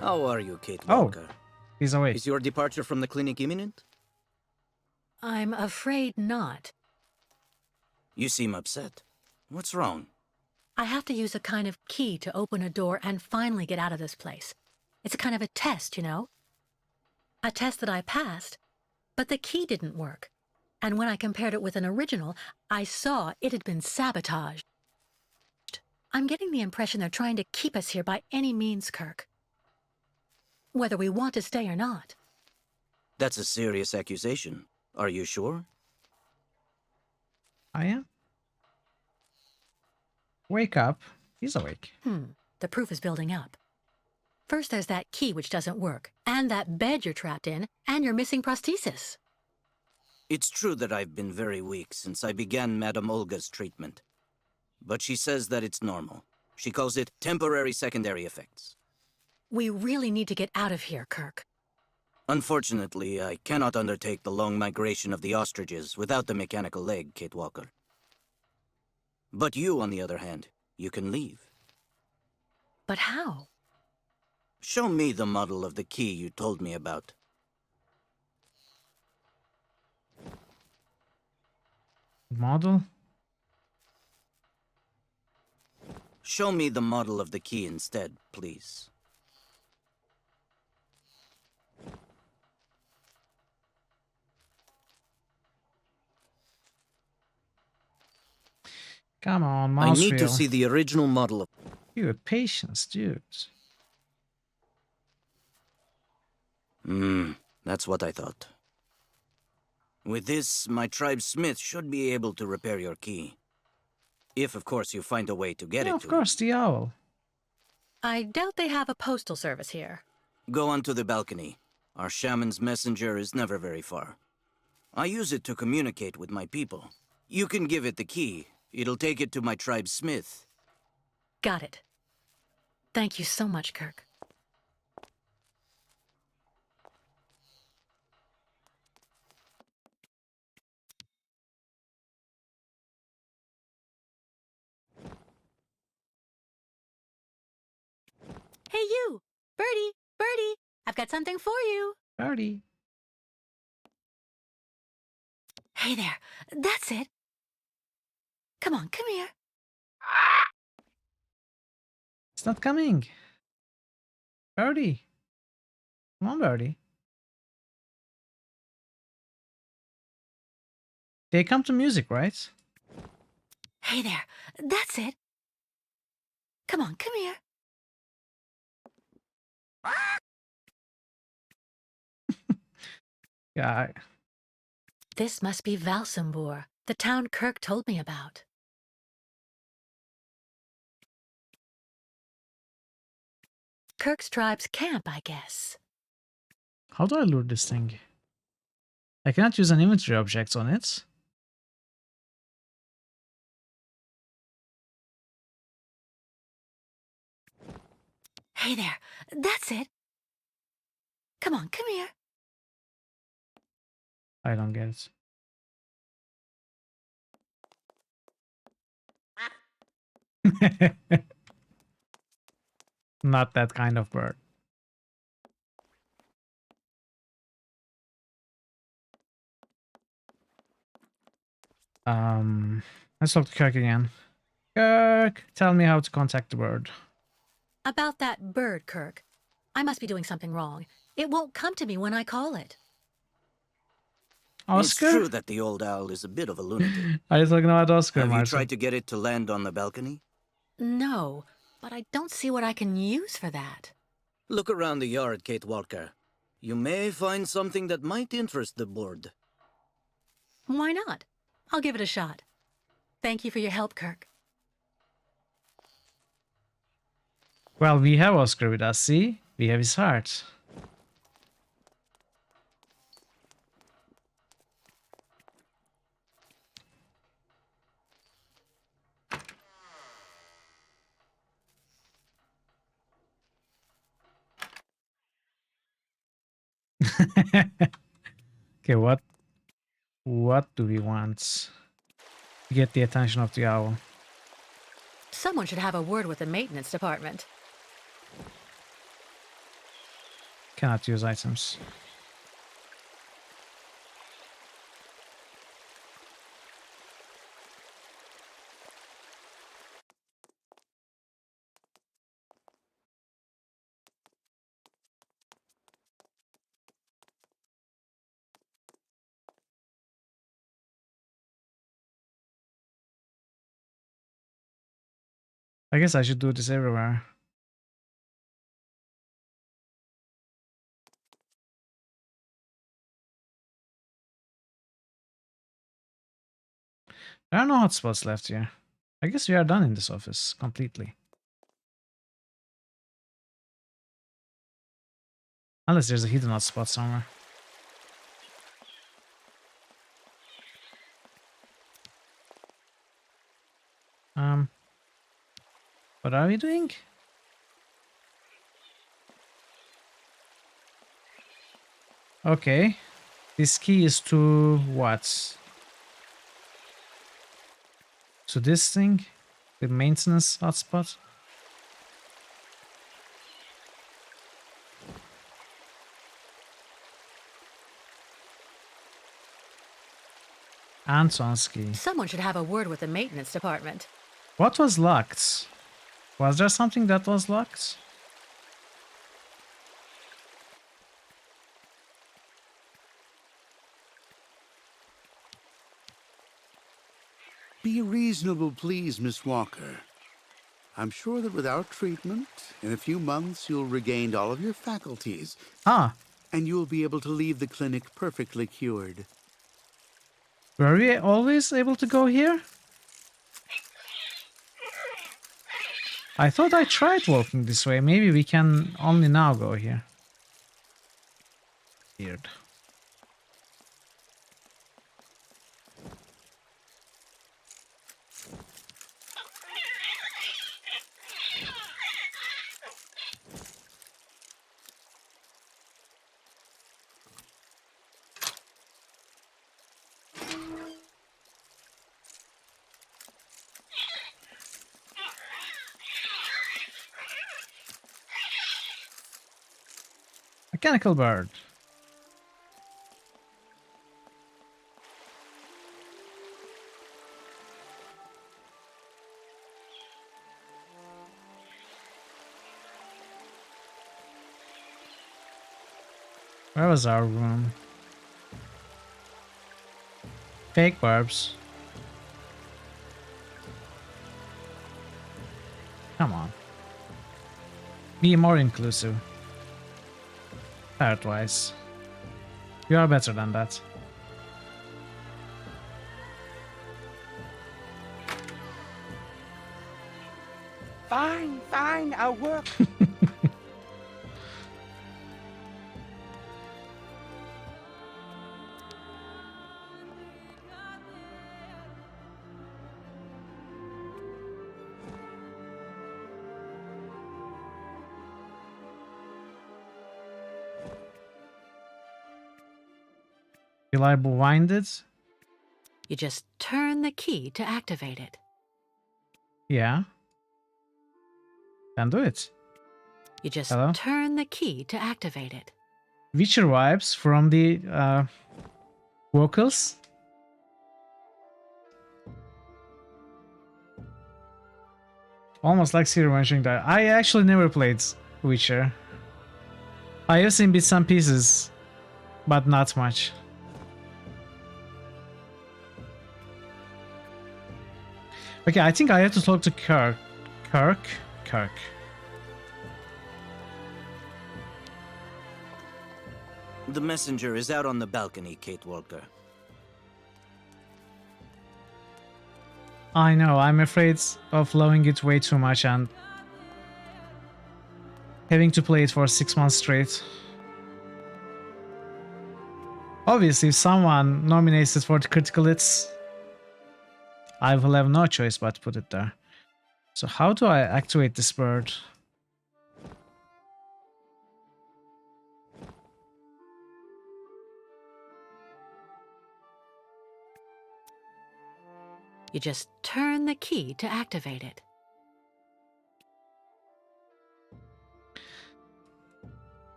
How are you, Kate Oh, Walker? he's awake. Is your departure from the clinic imminent? I'm afraid not. You seem upset. What's wrong? I have to use a kind of key to open a door and finally get out of this place. It's a kind of a test, you know? A test that I passed, but the key didn't work. And when I compared it with an original, I saw it had been sabotaged. I'm getting the impression they're trying to keep us here by any means, Kirk. Whether we want to stay or not. That's a serious accusation. Are you sure? I am. Wake up. He's awake. The proof is building up. First there's that key which doesn't work, and that bed you're trapped in, and your missing prosthesis. It's true that I've been very weak since I began Madame Olga's treatment. But she says that it's normal. She calls it temporary secondary effects. We really need to get out of here, Kirk. Unfortunately, I cannot undertake the long migration of the ostriches without the mechanical leg, Kate Walker. But you, on the other hand, you can leave. But how? Show me the model of the key you told me about. Model? Show me the model of the key instead, please. Come on, I mouse need to wheel. see the original model of... Dude, patience, dude. That's what I thought. With this, my tribe's smith should be able to repair your key. If, of course, you find a way to get Yeah, it of to course, the owl. I doubt they have a postal service here. him. Go onto the balcony. Our shaman's messenger is never very far. I use it to communicate with my people. You can give it the key. It'll take it to my tribe's smith. Got it. Thank you so much, Kirk. Hey, you! Birdie! Birdie! I've got something for you! Birdie. Hey there! That's it! Come on, come here! It's not coming. Birdie. Come on, Birdie. They come to music, right? Hey there. That's it. Come on, come here. Yeah. This must be Valsambor, the town Kirk told me about. Kirk's tribe's camp, I guess. How do I lure this thing? I cannot use an inventory object on it. Hey there. That's it. Come on, come here. I don't get it. Not that kind of bird. Let's talk to Kirk again. Kirk, tell me how to contact the bird. About that bird, Kirk. I must be doing something wrong. It won't come to me when I call it. It's Oscar? true that the old owl is a bit of a lunatic. Are you talking about Oscar, Have you Martin? tried to get it to land on the balcony? No, but I don't see what I can use for that. Look around the yard, Kate Walker. You may find something that might interest the board. Why not? I'll give it a shot. Thank you for your help, Kirk. Well, we have Oscar with us, see? We have his heart. Okay, what do we want to get the attention of the owl? Someone should have a word with the maintenance department. Cannot use items. I guess I should do this everywhere. There are no hotspots left here. I guess we are done in this office completely. Unless there's a hidden hotspot somewhere. What are we doing? Okay. This key is to what? To this thing? The maintenance hotspot? Anton's key. Someone should have a word with the maintenance department. What was locked? Was there something that was locked? Be reasonable, please, Miss Walker. I'm sure that with our treatment, in a few months you'll regain all of your faculties. Ah, And you'll be able to leave the clinic perfectly cured. were we always able to go here? I thought I tried walking this way. Maybe we can only now go here. Weird. Mechanical bird. Where was our room? Fake barbs. Come on. Be more inclusive. Parrot-wise. You are better than that. Fine, fine, I'll work. Will I wind it? You just turn the key to activate it. Yeah. Then do it. You just Hello? turn the key to activate it. Witcher vibes from the vocals. Almost like Siri mentioning that. I actually never played Witcher. I have seen bits and pieces, but not much. Okay, I think I have to talk to Kirk. Kirk. The messenger is out on the balcony, Kate Walker. I know, I'm afraid of loving it way too much and having to play it for 6 months straight. Obviously, if someone nominates it for the critical hits, I will have no choice but to put it there. So how do I activate this bird? You just turn the key to activate it.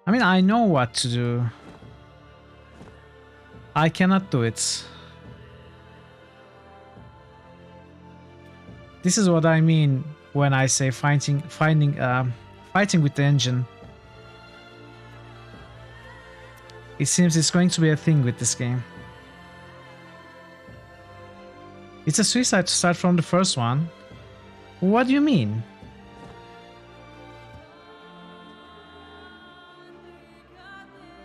I mean, I know what to do. I cannot do it. This is what I mean when I say fighting with the engine. It seems it's going to be a thing with this game. It's a suicide to start from the first one. What do you mean?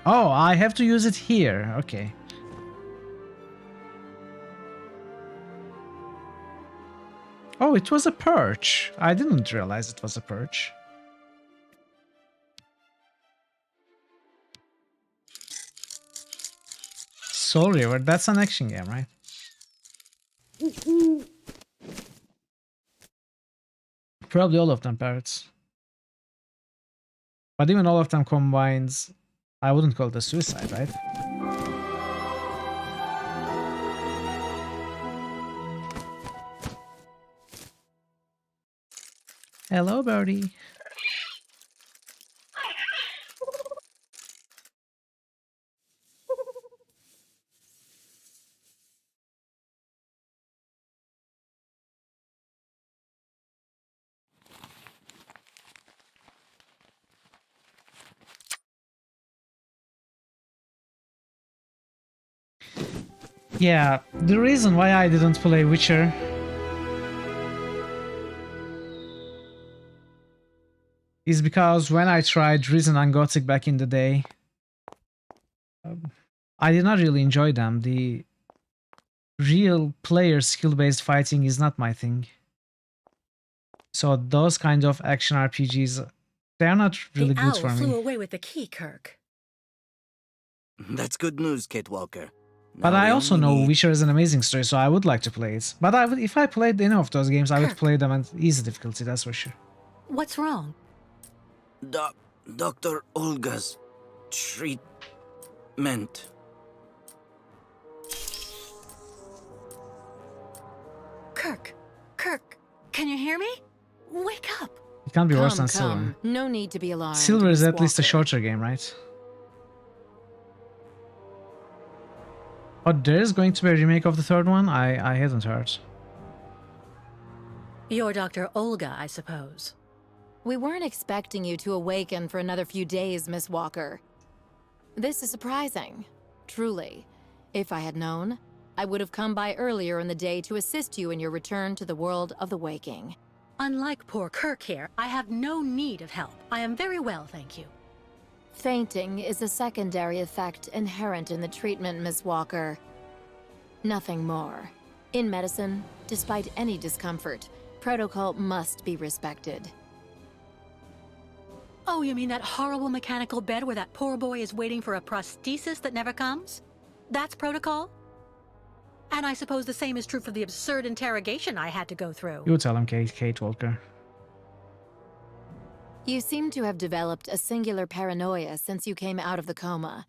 Oh, I have to use it here. Okay. Oh, it was a perch. I didn't realize it was a perch. Soul River, that's an action game, right? Probably all of them parrots. But even all of them combined, I wouldn't call it a suicide, right? Hello, birdie. Yeah, the reason why I didn't play Witcher is because when I tried Risen and Gothic back in the day, I did not really enjoy them. The real player skill-based fighting is not my thing. So those kind of action RPGs, they're not really The good owl for flew me. away with the key, Kirk. That's good news, Kate Walker. But Now I we also only know need- Witcher is an amazing story, so I would like to play it. But I would, if I played any of those games, I would Kirk. play them at easy difficulty, that's for sure. What's wrong? Dr. Olga's treatment. Kirk, can you hear me? Wake up. It can't be worse Come, than Silver. come. No need to be alarmed. Silver is Miss at least a Walker. shorter game, right? Oh, there is going to be a remake of the third one? I hadn't heard. You're Dr. Olga, I suppose. We weren't expecting you to awaken for another few days, Miss Walker. This is surprising. Truly. If I had known, I would have come by earlier in the day to assist you in your return to the world of the waking. Unlike poor Kirk here, I have no need of help. I am very well, thank you. Fainting is a secondary effect inherent in the treatment, Miss Walker. Nothing more. In medicine, despite any discomfort, protocol must be respected. Oh, you mean that horrible mechanical bed where that poor boy is waiting for a prosthesis that never comes? That's protocol? And I suppose the same is true for the absurd interrogation I had to go through. You tell him, Kate Walker. You seem to have developed a singular paranoia since you came out of the coma.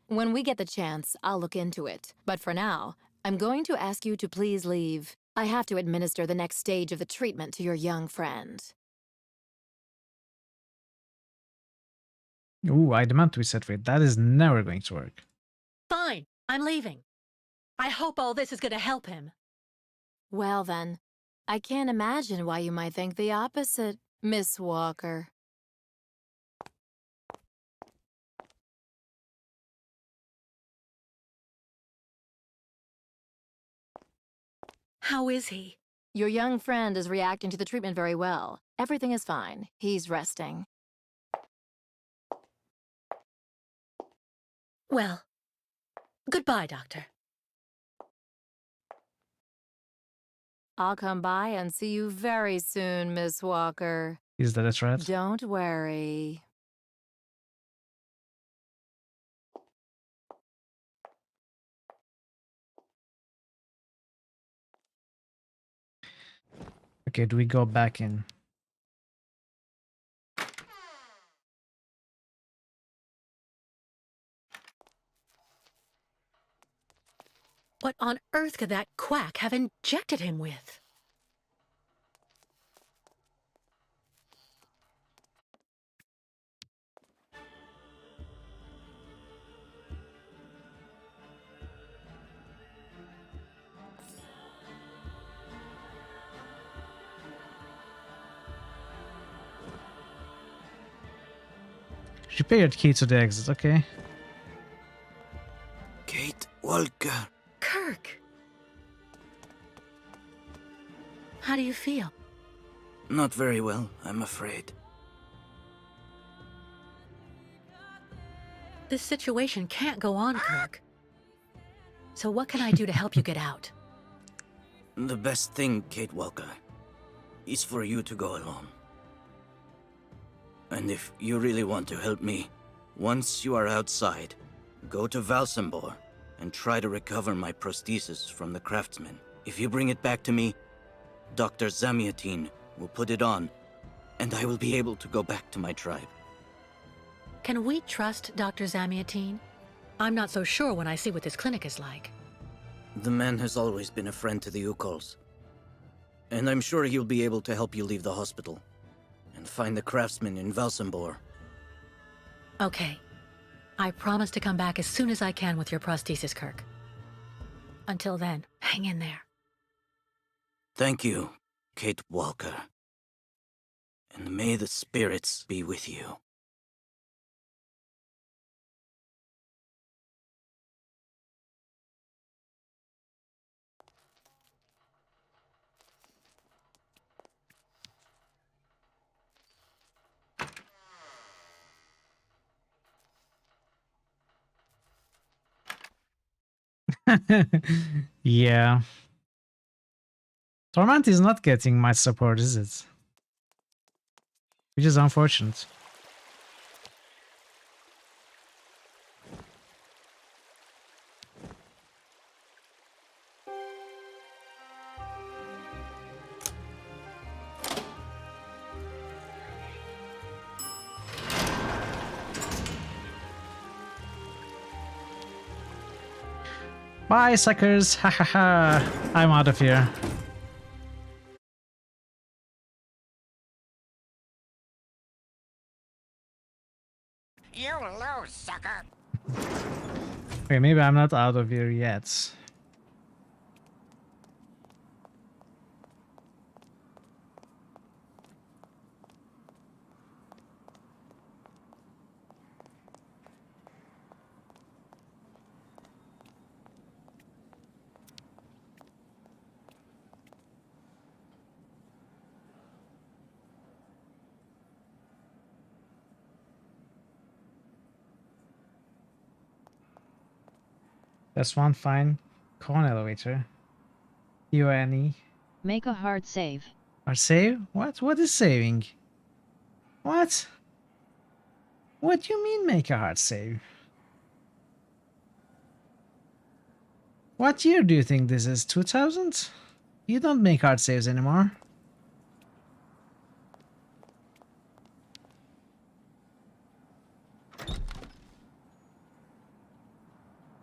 When we get the chance, I'll look into it. But for now, I'm going to ask you to please leave. I have to administer the next stage of the treatment to your young friend. Ooh, I demand to be set free. That is never going to work. Fine, I'm leaving. I hope all this is going to help him. Well then, I can't imagine why you might think the opposite, Miss Walker. How is he? Your young friend is reacting to the treatment very well. Everything is fine. He's resting. Well, goodbye, Doctor. I'll come by and see you very soon, Miss Walker. Is that a threat? Don't worry. Okay, do we go back in? What on earth could that quack have injected him with? She paid key to the exit, okay. Kate Walker. Kirk! How do you feel? Not very well, I'm afraid. This situation can't go on, Kirk. So what can I do to help you get out? The best thing, Kate Walker, is for you to go alone. And if you really want to help me, once you are outside, go to Valsambor and try to recover my prosthesis from the craftsman. If you bring it back to me, Dr. Zamiatin will put it on, and I will be able to go back to my tribe. Can we trust Dr. Zamiatin? I'm not so sure when I see what this clinic is like. The man has always been a friend to the Ukols, and I'm sure he'll be able to help you leave the hospital and find the craftsman in Valsambor. Okay. I promise to come back as soon as I can with your prosthesis, Kirk. Until then, hang in there. Thank you, Kate Walker. And may the spirits be with you. Yeah. Torment is not getting much support, is it? Which is unfortunate. Bye, suckers! Ha ha ha! I'm out of here. You lose, sucker. Okay, maybe I'm not out of here yet. That's one fine cone elevator. UNE. Make a hard save. Or save? What? What is saving? What? What do you mean make a hard save? What year do you think this is? 2000? You don't make hard saves anymore.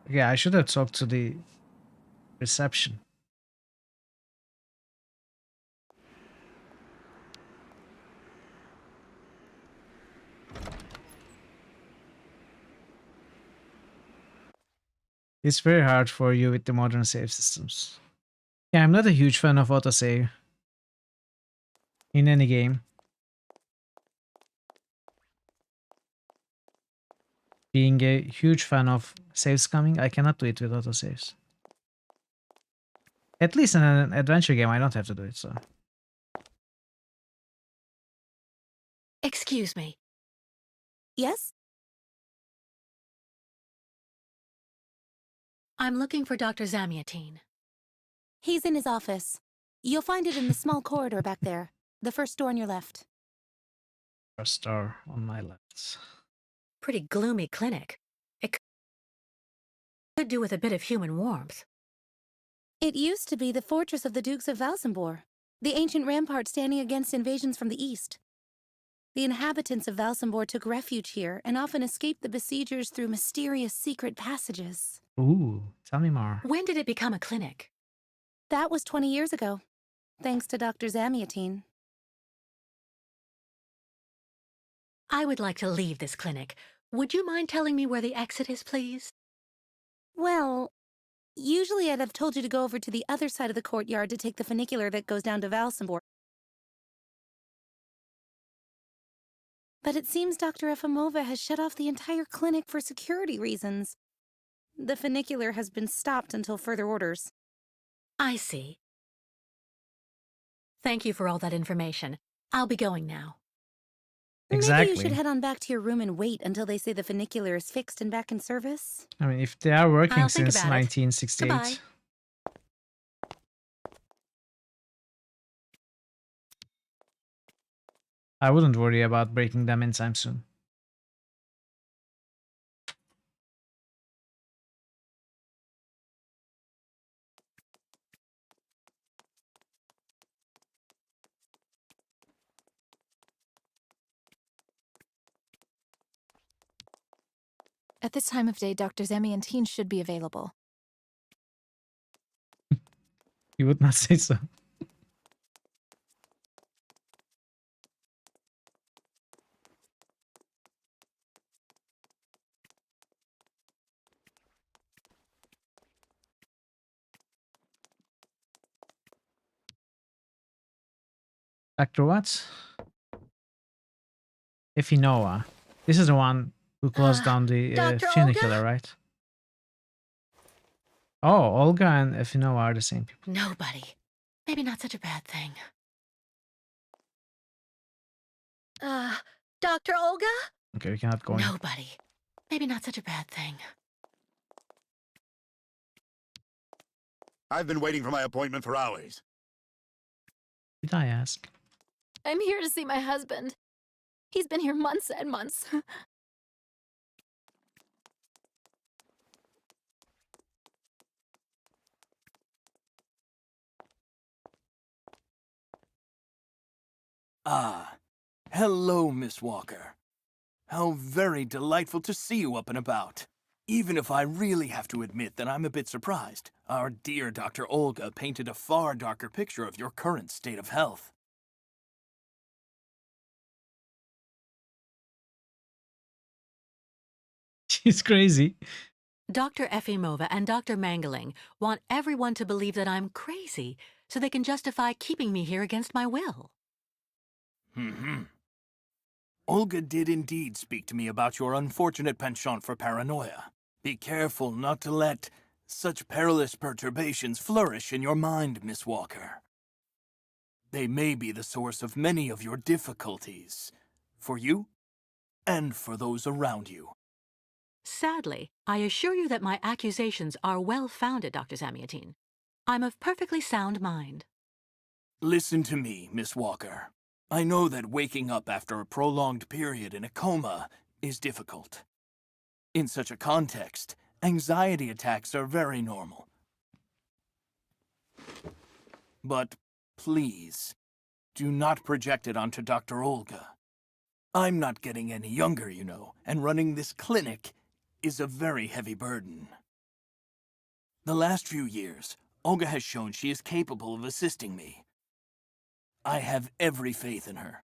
Yeah, I should have talked to the reception. It's very hard for you with the modern save systems. Yeah, I'm not a huge fan of autosave in any game. Being a huge fan of saves coming, I cannot do it with autosaves. At least in an adventure game, I don't have to do it, so. Excuse me. Yes? I'm looking for Dr. Zamiatine. He's in his office. You'll find it in the small corridor back there. The first door on your left. First star on my left. Pretty gloomy clinic. It could do with a bit of human warmth. It used to be the fortress of the Dukes of Valsambor, the ancient rampart standing against invasions from the east. The inhabitants of Valsambor took refuge here and often escaped the besiegers through mysterious secret passages. Ooh, tell me more. When did it become a clinic? That was 20 years ago, thanks to Dr. Zamiatine. I would like to leave this clinic. Would you mind telling me where the exit is, please? Well, usually I'd have told you to go over to the other side of the courtyard to take the funicular that goes down to Valsambor. But it seems Dr. Efimova has shut off the entire clinic for security reasons. The funicular has been stopped until further orders. I see. Thank you for all that information. I'll be going now. Exactly. Maybe you should head on back to your room and wait until they say the funicular is fixed and back in service. I mean, if they are working I'll think since about it. 1968, Goodbye. I wouldn't worry about breaking them anytime soon. At this time of day, Dr. Zamiantine should be available. You would not say so. Dr. what? Efinoa. This is the one who closed down the Dr. funicular, Olga? right? Oh, Olga and Efinoa are the same people. Nobody. Maybe not such a bad thing. Dr. Olga? Okay, we cannot go in. Nobody. Maybe not such a bad thing. I've been waiting for my appointment for hours. Did I ask? I'm here to see my husband. He's been here months and months. Ah, hello, Miss Walker. How very delightful to see you up and about. Even if I really have to admit that I'm a bit surprised, our dear Dr. Olga painted a far darker picture of your current state of health. She's crazy. Dr. Efimova and Dr. Mangling want everyone to believe that I'm crazy so they can justify keeping me here against my will. Olga did indeed speak to me about your unfortunate penchant for paranoia. Be careful not to let such perilous perturbations flourish in your mind, Miss Walker. They may be the source of many of your difficulties, for you and for those around you. Sadly, I assure you that my accusations are well-founded, Dr. Zamiatine. I'm of perfectly sound mind. Listen to me, Miss Walker. I know that waking up after a prolonged period in a coma is difficult. In such a context, anxiety attacks are very normal. But please, do not project it onto Dr. Olga. I'm not getting any younger, you know, and running this clinic is a very heavy burden. The last few years, Olga has shown she is capable of assisting me. I have every faith in her.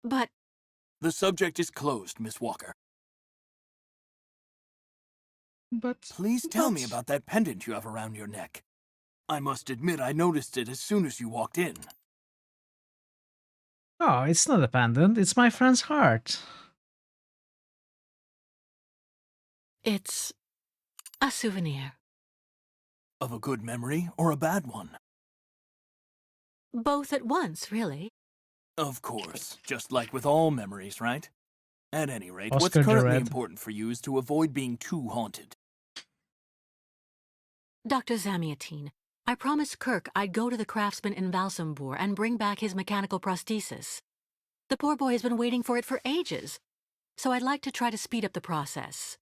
But... The subject is closed, Miss Walker. But Please tell me about that pendant you have around your neck. I must admit I noticed it as soon as you walked in. Oh, it's not a pendant. It's my friend's heart. it's a souvenir. Of a good memory or a bad one? Both at once, really. Of course, just like with all memories, right? At any rate, what's Oscar currently Jared. important for you is to avoid being too haunted. Dr. Zamiatine, I promised Kirk I'd go to the craftsman in Valsambor and bring back his mechanical prosthesis. The poor boy has been waiting for it for ages, so I'd like to try to speed up the process.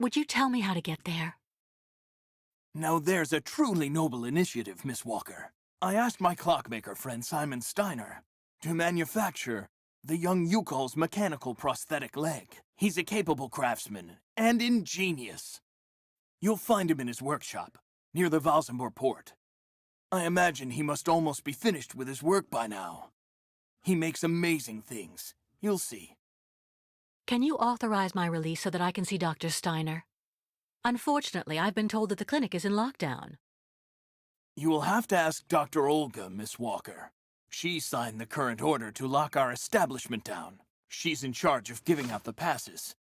Would you tell me how to get there? Now there's a truly noble initiative, Miss Walker. I asked my clockmaker friend Simon Steiner to manufacture the young Yukal's mechanical prosthetic leg. He's a capable craftsman and ingenious. You'll find him in his workshop, near the Valsambor port. I imagine he must almost be finished with his work by now. He makes amazing things. You'll see. Can you authorize my release so that I can see Dr. Steiner? Unfortunately, I've been told that the clinic is in lockdown. You will have to ask Dr. Olga, Miss Walker. She signed the current order to lock our establishment down. She's in charge of giving out the passes.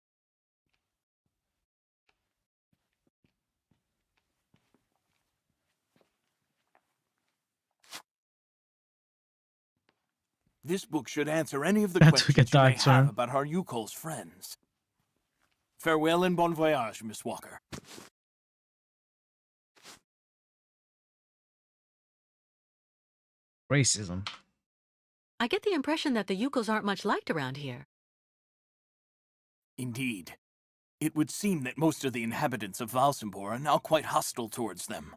This book should answer any of the That took a questions you may dark turn. have about Haruko's friends. Farewell and bon voyage, Miss Walker. Racism. I get the impression that the Yukos aren't much liked around here. Indeed. It would seem that most of the inhabitants of Valsambor are now quite hostile towards them.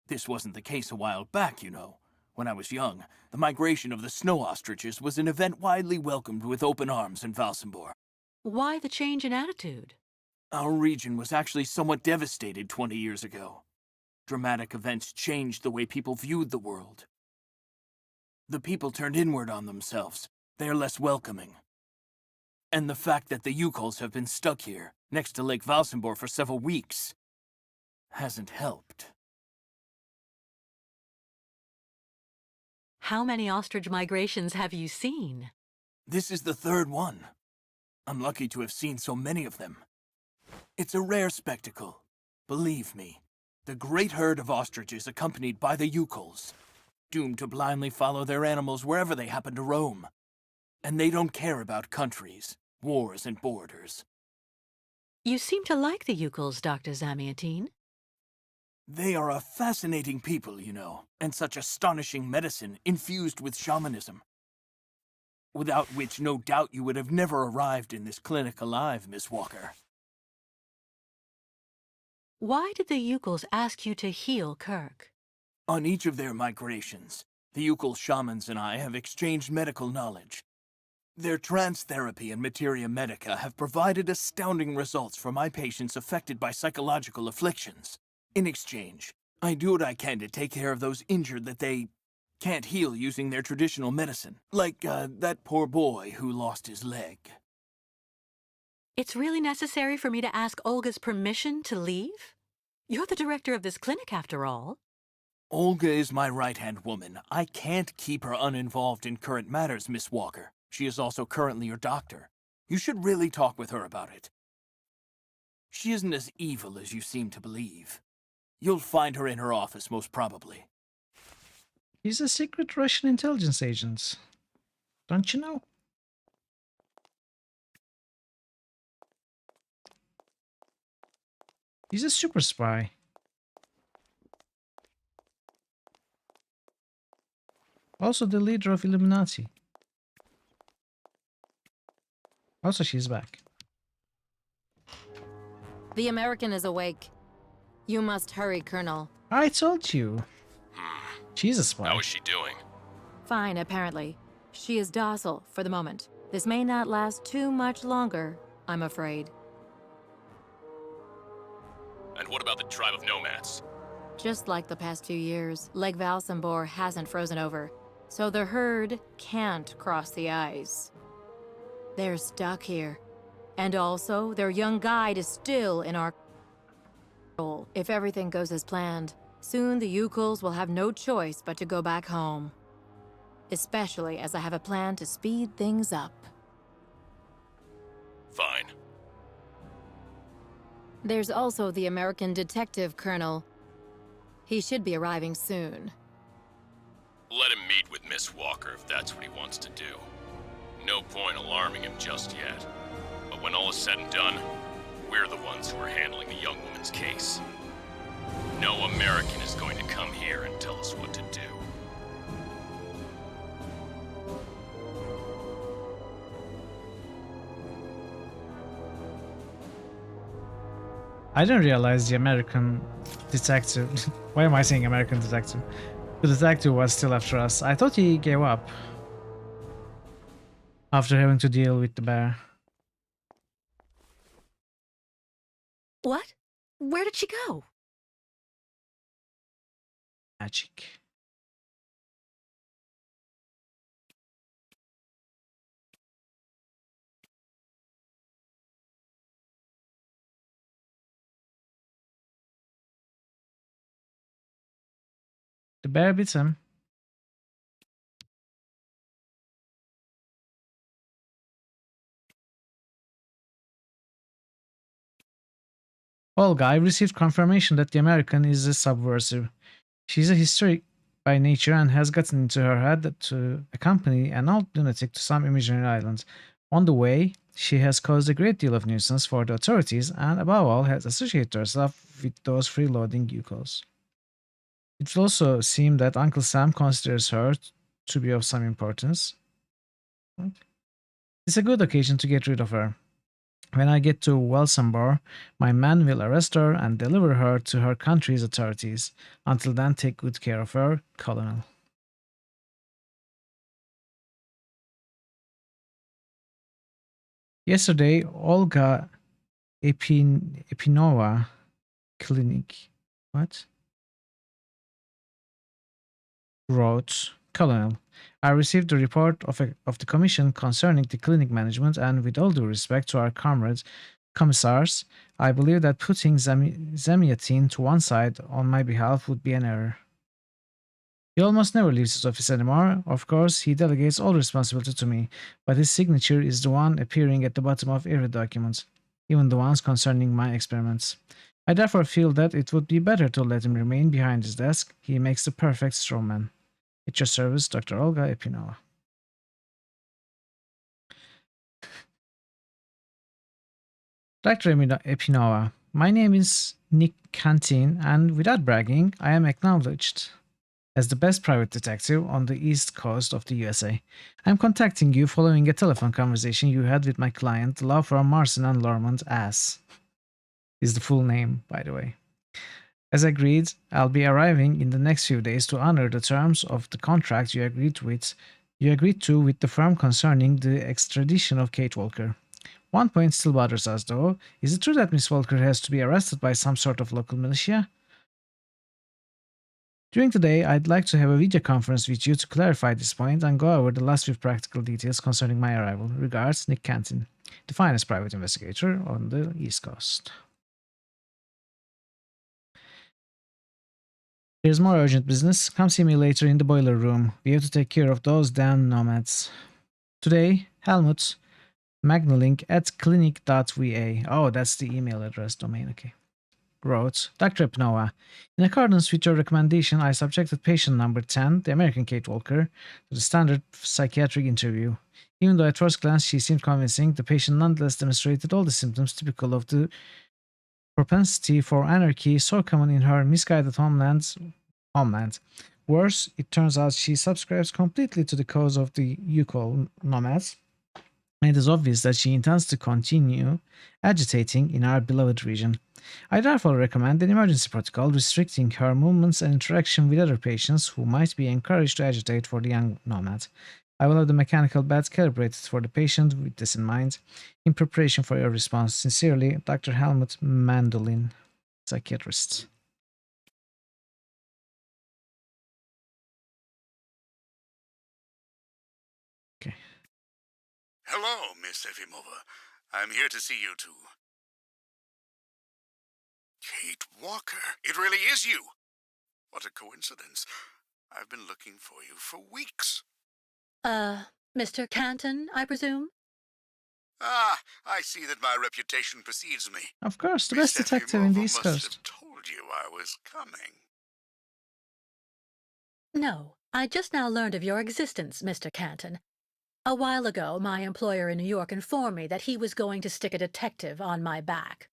This wasn't the case a while back, you know. When I was young, the migration of the snow ostriches was an event widely welcomed with open arms in Valsambor. Why the change in attitude? Our region was actually somewhat devastated 20 years ago. Dramatic events changed the way people viewed the world. The people turned inward on themselves. They are less welcoming. And the fact that the Yukols have been stuck here, next to Lake Valsambor for several weeks, hasn't helped. How many ostrich migrations have you seen? This is the third one. I'm lucky to have seen so many of them. It's a rare spectacle. Believe me, the great herd of ostriches accompanied by the Yukols, doomed to blindly follow their animals wherever they happen to roam. And they don't care about countries, wars, and borders. You seem to like the Yukols, Dr. Zamiatine. They are a fascinating people, you know, and such astonishing medicine infused with shamanism. Without which, no doubt, you would have never arrived in this clinic alive, Miss Walker. Why did the Yukols ask you to heal Kirk? On each of their migrations, the Yukol shamans and I have exchanged medical knowledge. Their trance therapy and materia medica have provided astounding results for my patients affected by psychological afflictions. In exchange, I do what I can to take care of those injured that they can't heal using their traditional medicine, like that poor boy who lost his leg. It's really necessary for me to ask Olga's permission to leave? You're the director of this clinic, after all. Olga is my right-hand woman. I can't keep her uninvolved in current matters, Miss Walker. She is also currently your doctor. You should really talk with her about it. She isn't as evil as you seem to believe. You'll find her in her office, most probably. He's a secret Russian intelligence agent. Don't you know? He's a super spy. Also the leader of Illuminati. Also, she's back. The American is awake. You must hurry, Colonel. I told you. She's a spy. How is she doing? Fine, apparently. She is docile for the moment. This may not last too much longer, I'm afraid. And what about the tribe of nomads? Just like the past few years, Lake Valsambor hasn't frozen over, so the herd can't cross the ice. They're stuck here. And also, their young guide is still in our control. If everything goes as planned, soon the Yukuls will have no choice but to go back home. Especially as I have a plan to speed things up. Fine. There's also the American detective, Colonel. He should be arriving soon. Let him meet with Miss Walker if that's what he wants to do. No point alarming him just yet. But when all is said and done, we're the ones who are handling the young woman's case. No American is going to come here and tell us what to do. I didn't realize the American detective. Why am I saying American detective? The detective was still after us. I thought he gave up after having to deal with the bear. What? Where did she go? Magic. The bear beats him. Olga, I received confirmation that the American is a subversive. She's a hysteric by nature and has gotten into her head to accompany an old lunatic to some imaginary island. On the way, she has caused a great deal of nuisance for the authorities and, above all, has associated herself with those freeloading Yukos. It will also seem that Uncle Sam considers her to be of some importance. It's a good occasion to get rid of her. When I get to Welsambor, my man will arrest her and deliver her to her country's authorities. Until then, take good care of her, Colonel. Yesterday, Olga Epinova Clinic. What? Wrote, Colonel, I received the report of the commission concerning the clinic management, and with all due respect to our comrades, commissars, I believe that putting Zamiatin to one side on my behalf would be an error. He almost never leaves his office anymore. Of course, he delegates all responsibility to me, but his signature is the one appearing at the bottom of every document, even the ones concerning my experiments. I therefore feel that it would be better to let him remain behind his desk. He makes the perfect strawman. At your service, Dr. Olga Epinova. Dr. Epinova, my name is Nick Cantin, and without bragging, I am acknowledged as the best private detective on the east coast of the USA. I'm contacting you following a telephone conversation you had with my client, the law firm Marson and Lormond AS. Is the full name, by the way. As agreed, I'll be arriving in the next few days to honor the terms of the contract you agreed to with the firm concerning the extradition of Kate Walker. One point still bothers us, though. Is it true that Miss Walker has to be arrested by some sort of local militia? During the day, I'd like to have a video conference with you to clarify this point and go over the last few practical details concerning my arrival. Regards, Nick Cantin, the finest private investigator on the East Coast. There's more urgent business. Come see me later in the boiler room. We have to take care of those damn nomads. Today, Helmut Magnalink at clinic.va. Oh, that's the email address domain. Okay. Wrote, Dr. Epinova, in accordance with your recommendation, I subjected patient number 10, the American Kate Walker, to the standard psychiatric interview. Even though at first glance she seemed convincing, the patient nonetheless demonstrated all the symptoms typical of the propensity for anarchy so common in her misguided homeland. Worse, it turns out she subscribes completely to the cause of the Yukon nomads, and it is obvious that she intends to continue agitating in our beloved region. I therefore recommend an emergency protocol restricting her movements and interaction with other patients who might be encouraged to agitate for the young nomad. I will have the mechanical bed calibrated for the patient with this in mind. In preparation for your response, sincerely, Dr. Helmut Mandolin, psychiatrist. Okay. Hello, Miss Efimova. I'm here to see you too. Kate Walker. It really is you. What a coincidence. I've been looking for you for weeks. Mr. Canton, I presume? Ah, I see that my reputation precedes me. Of course, the Miss best detective in the Efimova East must Coast. have told you I was coming. No, I just now learned of your existence, Mr. Canton. A while ago, my employer in New York informed me that he was going to stick a detective on my back.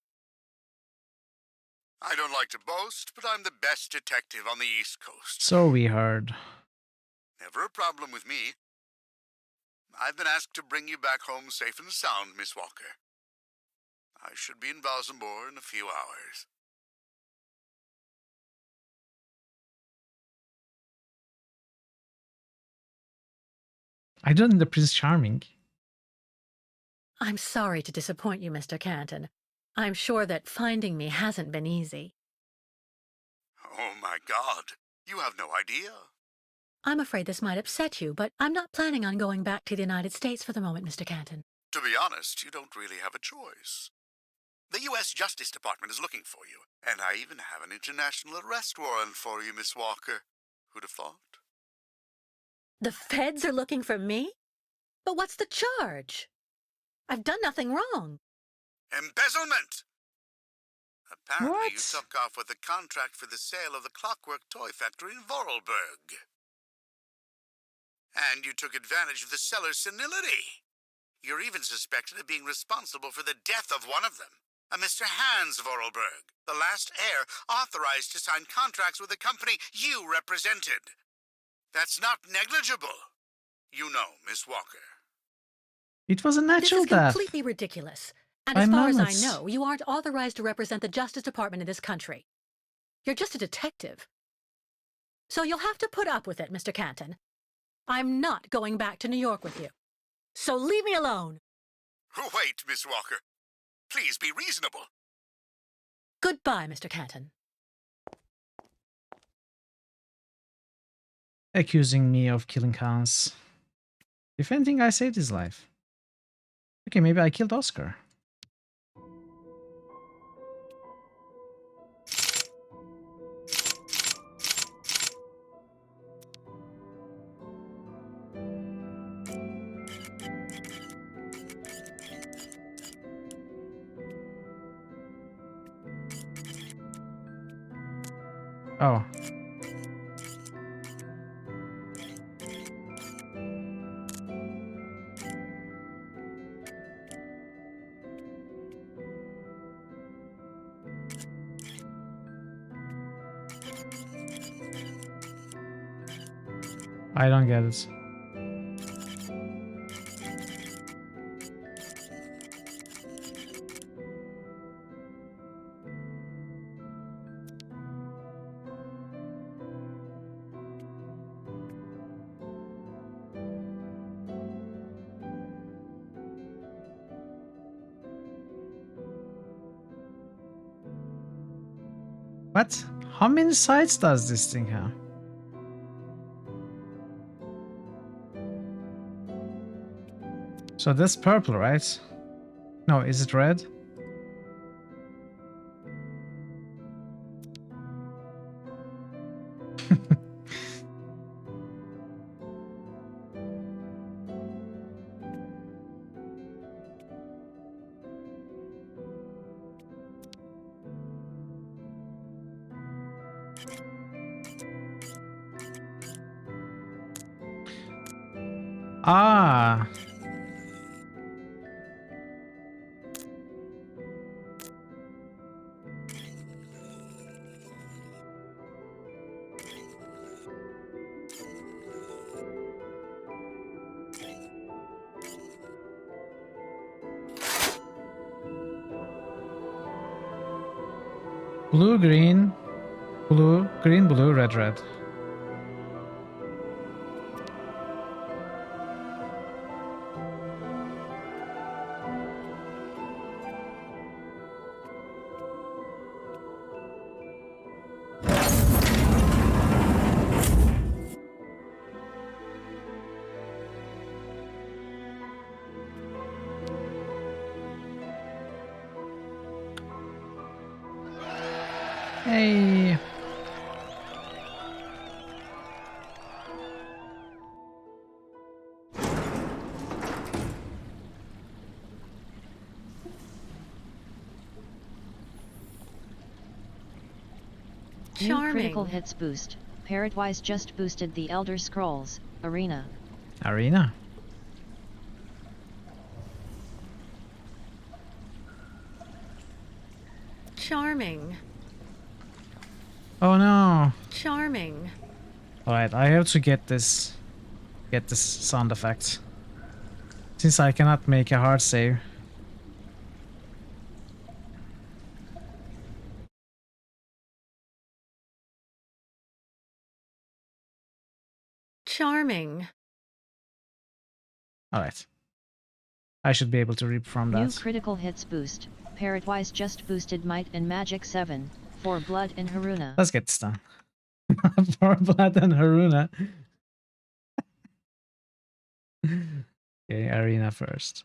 I don't like to boast, but I'm the best detective on the East Coast. So we heard. Never a problem with me. I've been asked to bring you back home safe and sound, Miss Walker. I should be in Balsambor in a few hours. I don't need the Prince Charming. I'm sorry to disappoint you, Mr. Canton. I'm sure that finding me hasn't been easy. Oh my God, you have no idea. I'm afraid this might upset you, but I'm not planning on going back to the United States for the moment, Mr. Canton. To be honest, you don't really have a choice. The U.S. Justice Department is looking for you, and I even have an international arrest warrant for you, Miss Walker. Who'd have thought? The feds are looking for me? But what's the charge? I've done nothing wrong. Embezzlement! Apparently you What? took off with a contract for the sale of the Clockwork Toy Factory in Vorarlberg. And you took advantage of the seller's senility. You're even suspected of being responsible for the death of one of them, a Mr. Hans Vorarlberg, the last heir authorized to sign contracts with the company you represented. That's not negligible. You know, Miss Walker. It was a This natural is death. completely ridiculous. And By as far as I mammoths. know, you aren't authorized to represent the Justice Department in this country. You're just a detective. So you'll have to put up with it, Mr. Canton. I'm not going back to New York with you. So leave me alone. Wait, Miss Walker. Please be reasonable. Goodbye, Mr. Canton. Accusing me of killing Hans. If anything, I saved his life. Okay, maybe I killed Oscar. Oh. I don't get it. What? How many sides does this thing have? So that's purple, right? No, is it red? Ah. Blue, green, blue, green, blue, red, red. Hey. New critical Charming. hits boost. Parrotwise just boosted the Elder Scrolls Arena. Arena. Charming. Oh no. Charming. Alright, I have to get this sound effect. Since I cannot make a hard save. Charming. Alright. I should be able to reap from New that. critical hits boost. Parrotwise just boosted Might and Magic 7 for Blood and Haruna. Let's get this done. For Blood and Haruna. Okay, Arena first.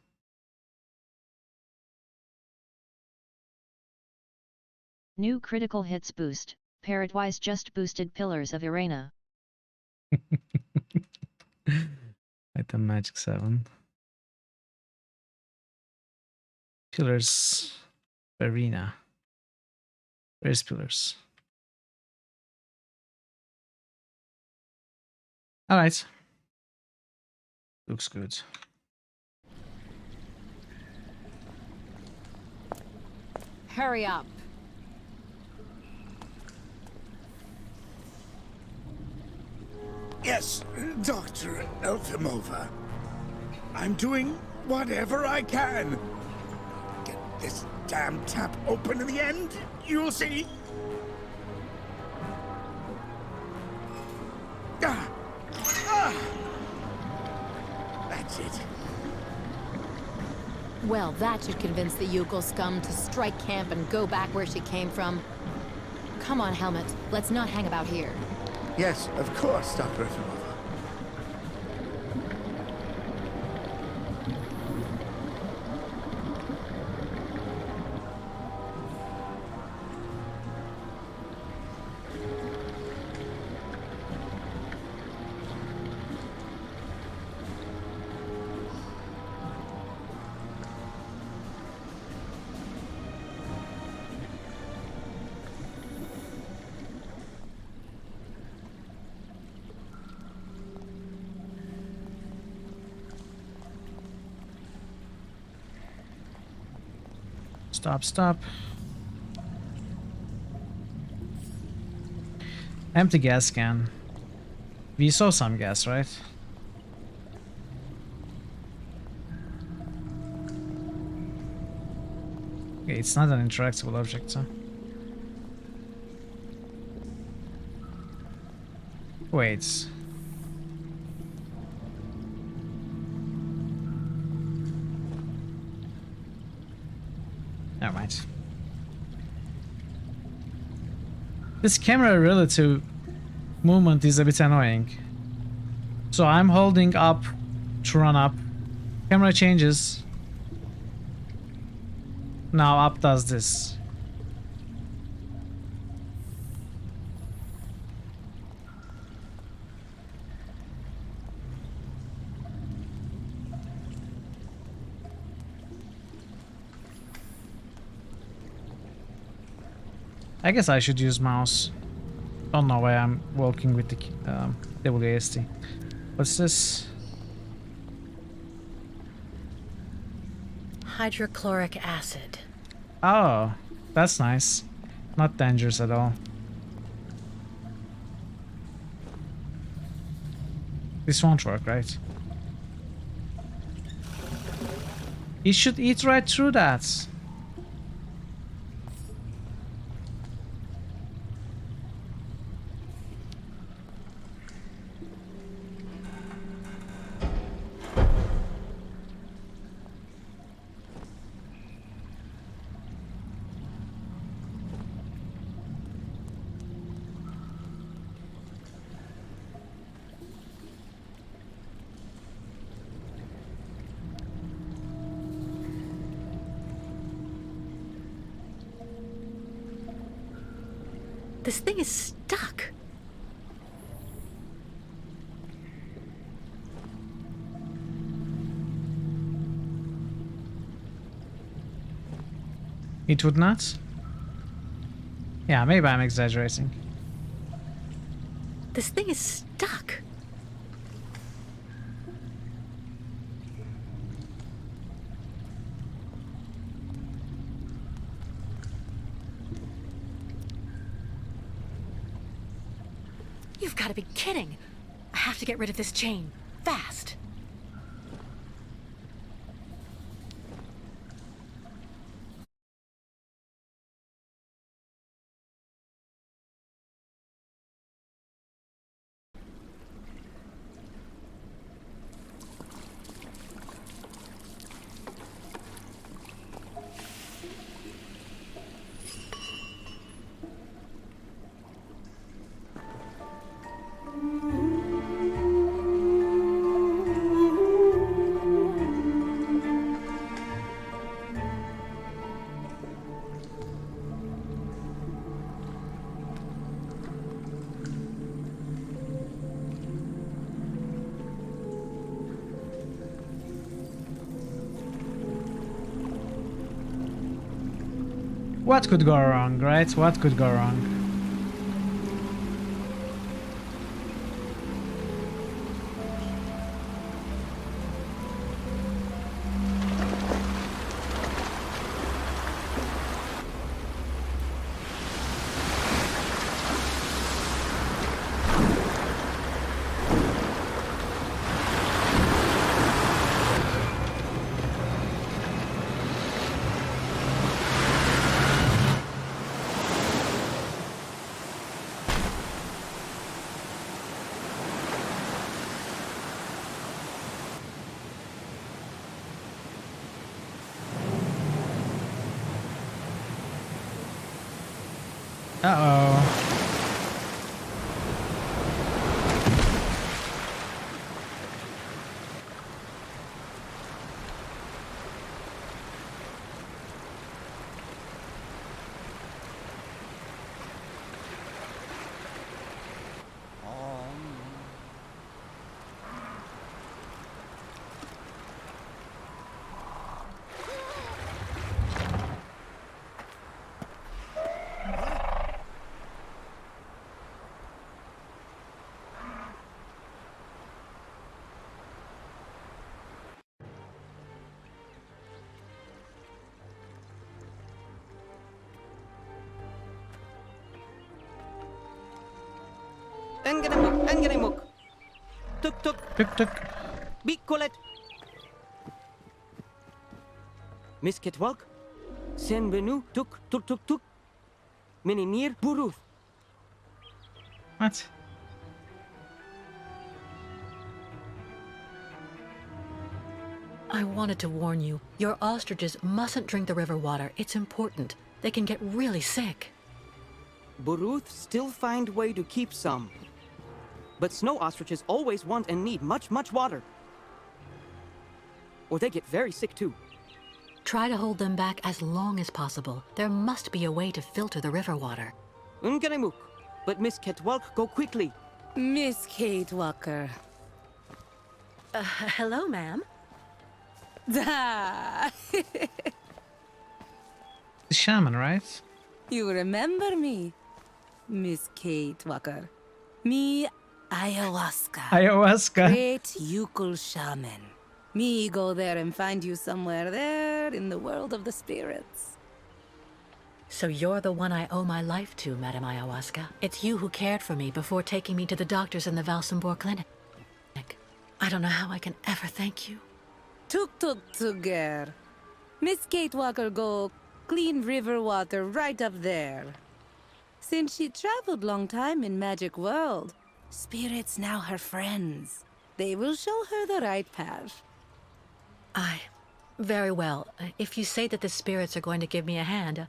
New critical hits boost. Parrotwise just boosted Pillars of Arena. Item Magic 7. Pillars Arena. Where's Pillars? Alright. Looks good. Hurry up. Yes, Dr. Elfimova. I'm doing whatever I can. Get this damn tap open in the end, you'll see. Ah! Ah! That's it. Well, that should convince the Yukel scum to strike camp and go back where she came from. Come on, Helmet. Let's not hang about here. Yes, of course, Dr. Elfimova. Stop, stop. Empty gas can. We saw some gas, right? Okay, it's not an interactable object, huh? Wait. Never mind. This camera relative movement is a bit annoying. So I'm holding up to run up. Camera changes. Now up does this. I guess I should use mouse. Don't know why I'm walking with the WASD. What's this? Hydrochloric acid. Oh, that's nice. Not dangerous at all. This won't work, right? It should eat right through that. This thing is stuck. It would not? Yeah, maybe I'm exaggerating. This thing is stuck. You've got to be kidding. I have to get rid of this chain. Fast. What could go wrong, right? What could go wrong? Uh-oh. Engenemuk. Tuk tuk. Tuk tuk. Bikolet. Miss Ketwalk. Senvenu tuk tuk tuk tuk. Meninir Buruth. What? I wanted to warn you. Your ostriches mustn't drink the river water. It's important. They can get really sick. Buruth still find way to keep some. But snow ostriches always want and need much, much water. Or they get very sick too. Try to hold them back as long as possible. There must be a way to filter the river water. Unganemuk. But Miss Ketwalk, go quickly. Miss Kate Walker. Hello, ma'am. Da! The shaman, right? You remember me, Miss Kate Walker. Me, ayahuasca. Ayahuasca. Great Yukul shaman. Me go there and find you somewhere there in the world of the spirits. So you're the one I owe my life to, Madame Ayahuasca. It's you who cared for me before taking me to the doctors in the Valsambor clinic. I don't know how I can ever thank you. Tuk tuk tuger. Miss Kate Walker go clean river water right up there. Since she traveled long time in magic world, spirits now her friends. They will show her the right path. Very well. If you say that the spirits are going to give me a hand,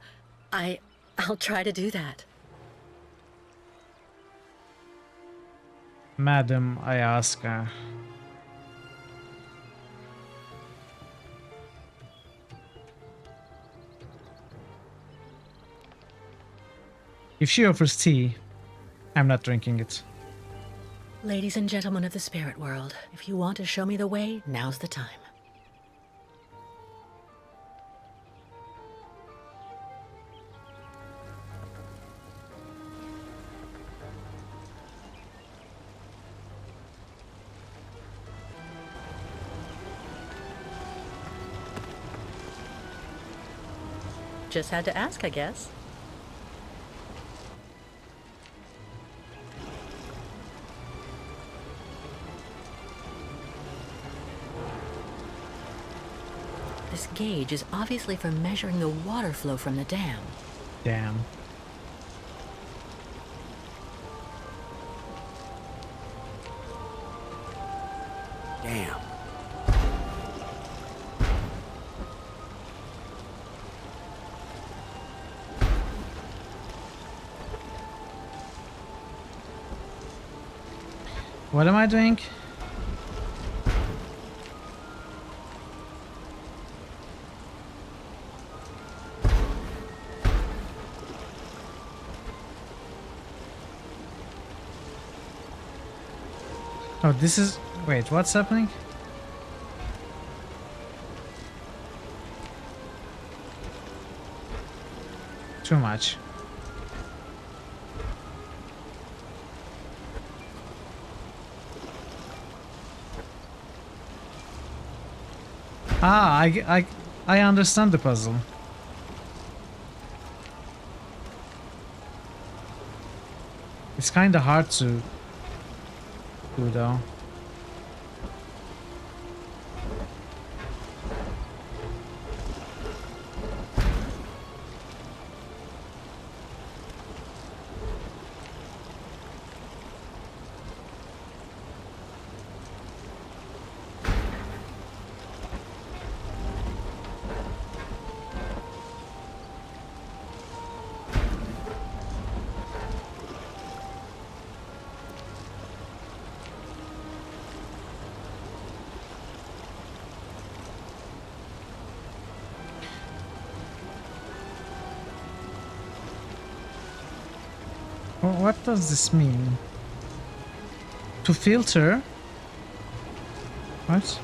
I'll try to do that. Madam Ayahuasca. If she offers tea, I'm not drinking it. Ladies and gentlemen of the spirit world, if you want to show me the way, now's the time. Just had to ask, I guess. This gauge is obviously for measuring the water flow from the dam. Damn. Damn. What am I doing? Oh, this is... Wait, what's happening? Too much. Ah, I understand the puzzle. It's kind of hard to do though. What does this mean? To filter? What?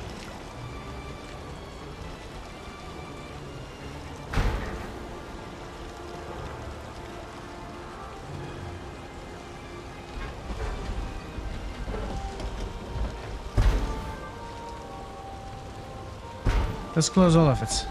Let's close all of it.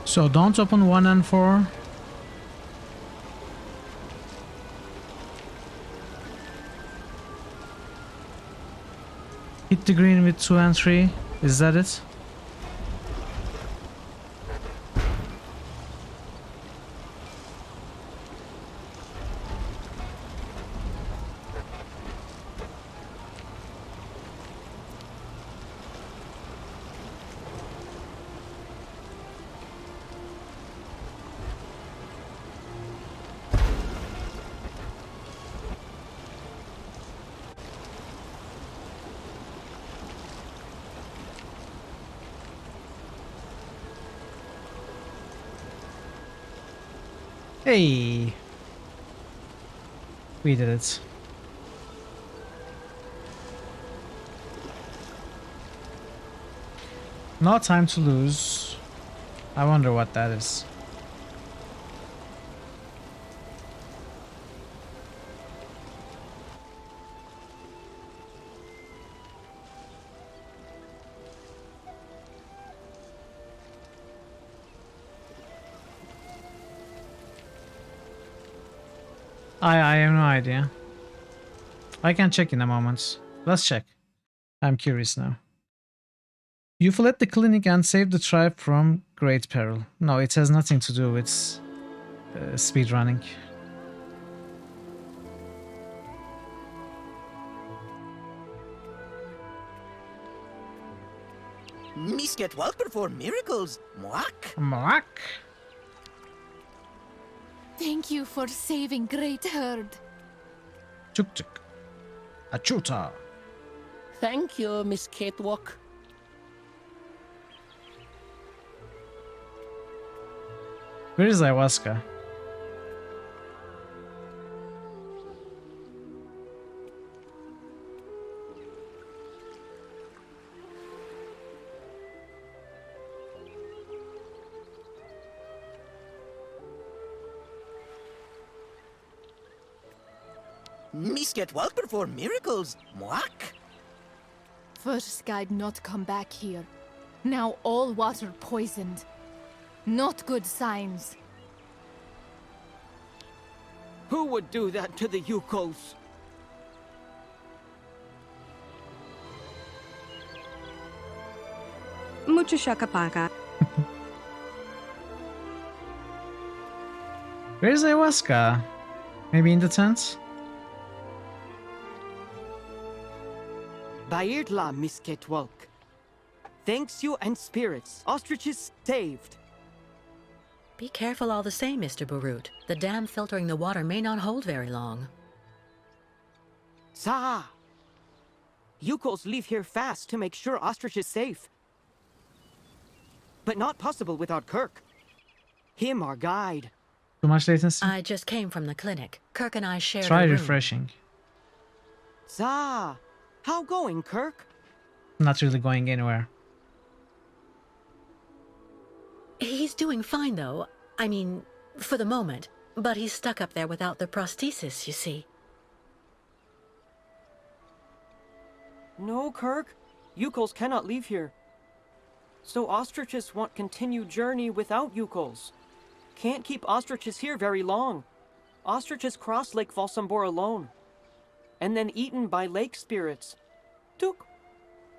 So don't open 1 and 4. Hit the green with 2 and 3. Is that it? Hey, we did it. No time to lose. I wonder what that is. I have no idea. I can check in a moment. Let's check. I'm curious now. You fled the clinic and saved the tribe from great peril. No, it has nothing to do with speedrunning. Miss Ketwalk perform miracles. Mwak. Mwak. Thank you for saving Great Herd. Tuk tuk. Achuta. Thank you, Miss Catwalk. Where is ayahuasca? Miss Ketwalk perform miracles. Mwak. First guide not come back here. Now all water poisoned. Not good signs. Who would do that to the Yukos? Mucho shakapaka. Where's ayahuasca? Maybe in the tent? Bairla, Miss Ketwalk. Thanks you and spirits. Ostriches saved. Be careful all the same, Mr. Barut. The dam filtering the water may not hold very long. Sa! Yukos leave here fast to make sure Ostrich is safe. But not possible without Kirk. Him our guide. Too much latency? I just came from the clinic. Kirk and I shared Try a room. refreshing. Sa! How going, Kirk? Not really going anywhere. He's doing fine, though. I mean, for the moment. But he's stuck up there without the prosthesis, you see. No, Kirk. Yukos cannot leave here. So ostriches want continued journey without Yukos. Can't keep ostriches here very long. Ostriches cross Lake Valsambor alone. And then eaten by lake spirits. Tuk.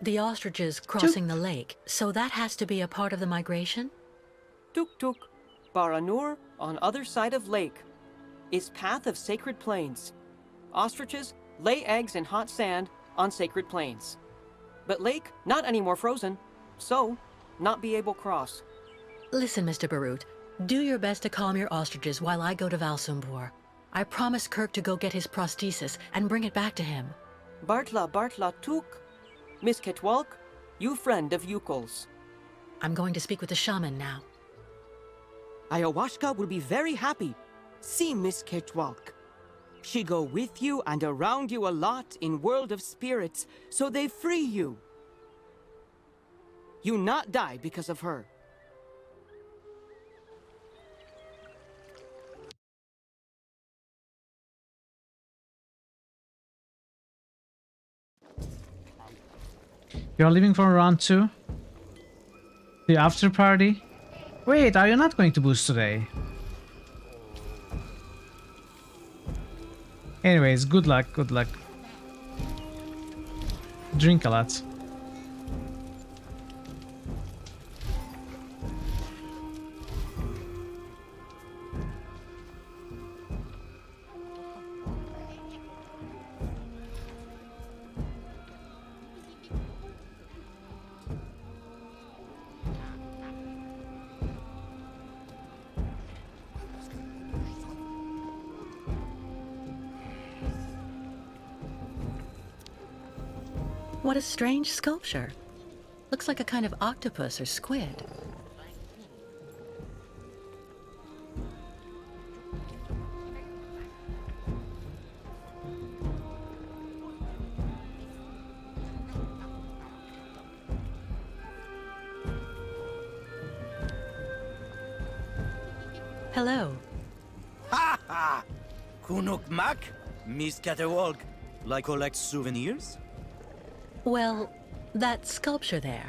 The ostriches crossing the lake, so that has to be a part of the migration? Tuk Tuk. Baranur, on other side of lake, is path of sacred plains. Ostriches lay eggs in hot sand on sacred plains. But lake, not anymore frozen, so not be able cross. Listen, Mr. Barut, do your best to calm your ostriches while I go to Valsambor. I promised Kirk to go get his prosthesis and bring it back to him. Bartla Tuk. Miss Ketwalk, you friend of Yukol's. I'm going to speak with the shaman now. Ayahuasca will be very happy. See Miss Ketwalk. She go with you and around you a lot in world of spirits, so they free you. You not die because of her. You're leaving for round 2? The after party? Wait, are you not going to boost today? Anyways, good luck, good luck. Drink a lot. What a strange sculpture. Looks like a kind of octopus or squid. Hello. Ha ha! Kunuk Mak, Miss Catwalk. Like collect souvenirs? Well, that sculpture there.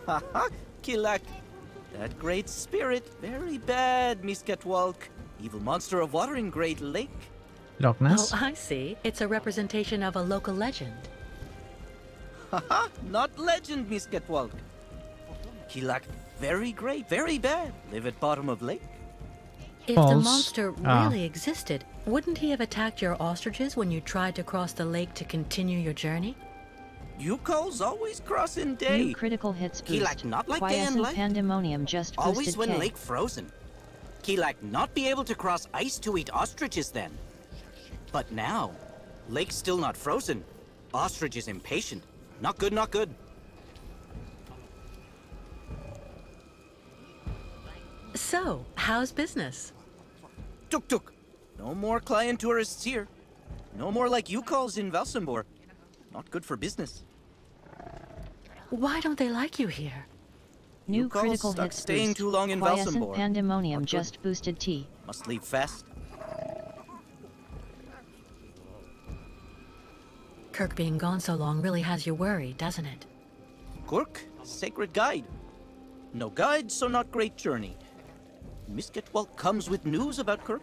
Haha, Kilak. That great spirit, very bad, Miss Catwalk. Evil monster of water in Great Lake. Loch Ness? Oh, I see. It's a representation of a local legend. Haha, not legend, Miss Catwalk. Kilak, very great, very bad. Live at bottom of lake. If False. the monster Ah. really existed, wouldn't he have attacked your ostriches when you tried to cross the lake to continue your journey? You calls always crossing day. New critical hits He boost. like not like day and Quiescent light. pandemonium just Always boosted when K. lake frozen. He like not be able to cross ice to eat ostriches then. But now, lake's still not frozen. Ostrich is impatient. Not good, not good. So, how's business? Tuk tuk. No more client tourists here. No more like you calls in Valsambor. Not good for business. Why don't they like you here? New You calls critical stuck hits staying boost. too long in Quiescent Valsambor. pandemonium Not good. just boosted T. Must leave fast. Kirk being gone so long really has you worried, doesn't it? Kurk, sacred guide. No guide, so not great journey. Miss Getwell comes with news about Kirk.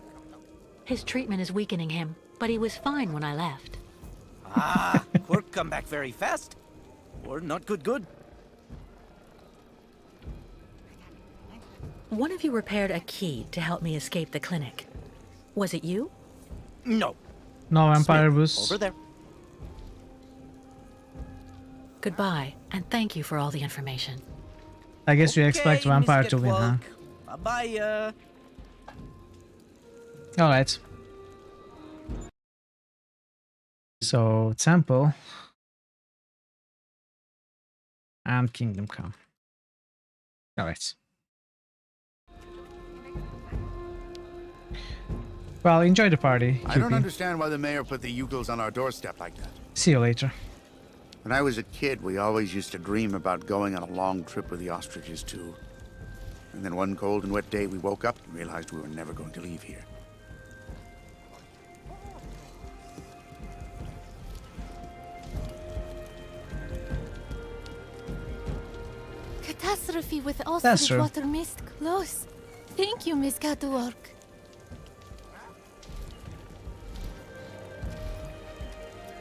His treatment is weakening him, but he was fine when I left. Ah, Kurk come back very fast. Or not good. One of you repaired a key to help me escape the clinic. Was it you? No. No vampire Smith, boost. over there. Goodbye, and thank you for all the information. I guess you expect Okay, vampire Miss to win, huh? Getwell. Bye. Alright. So, Temple and Kingdom Come. Alright. Well, enjoy the party. I don't QP. understand why the mayor put the Yukels on our doorstep like that. See you later. When I was a kid, we always used to dream about going on a long trip with the ostriches, too. And then one cold and wet day, we woke up and realized we were never going to leave here. Catastrophe with That's ostrich true. water mist close. Thank you, Miss Catwork.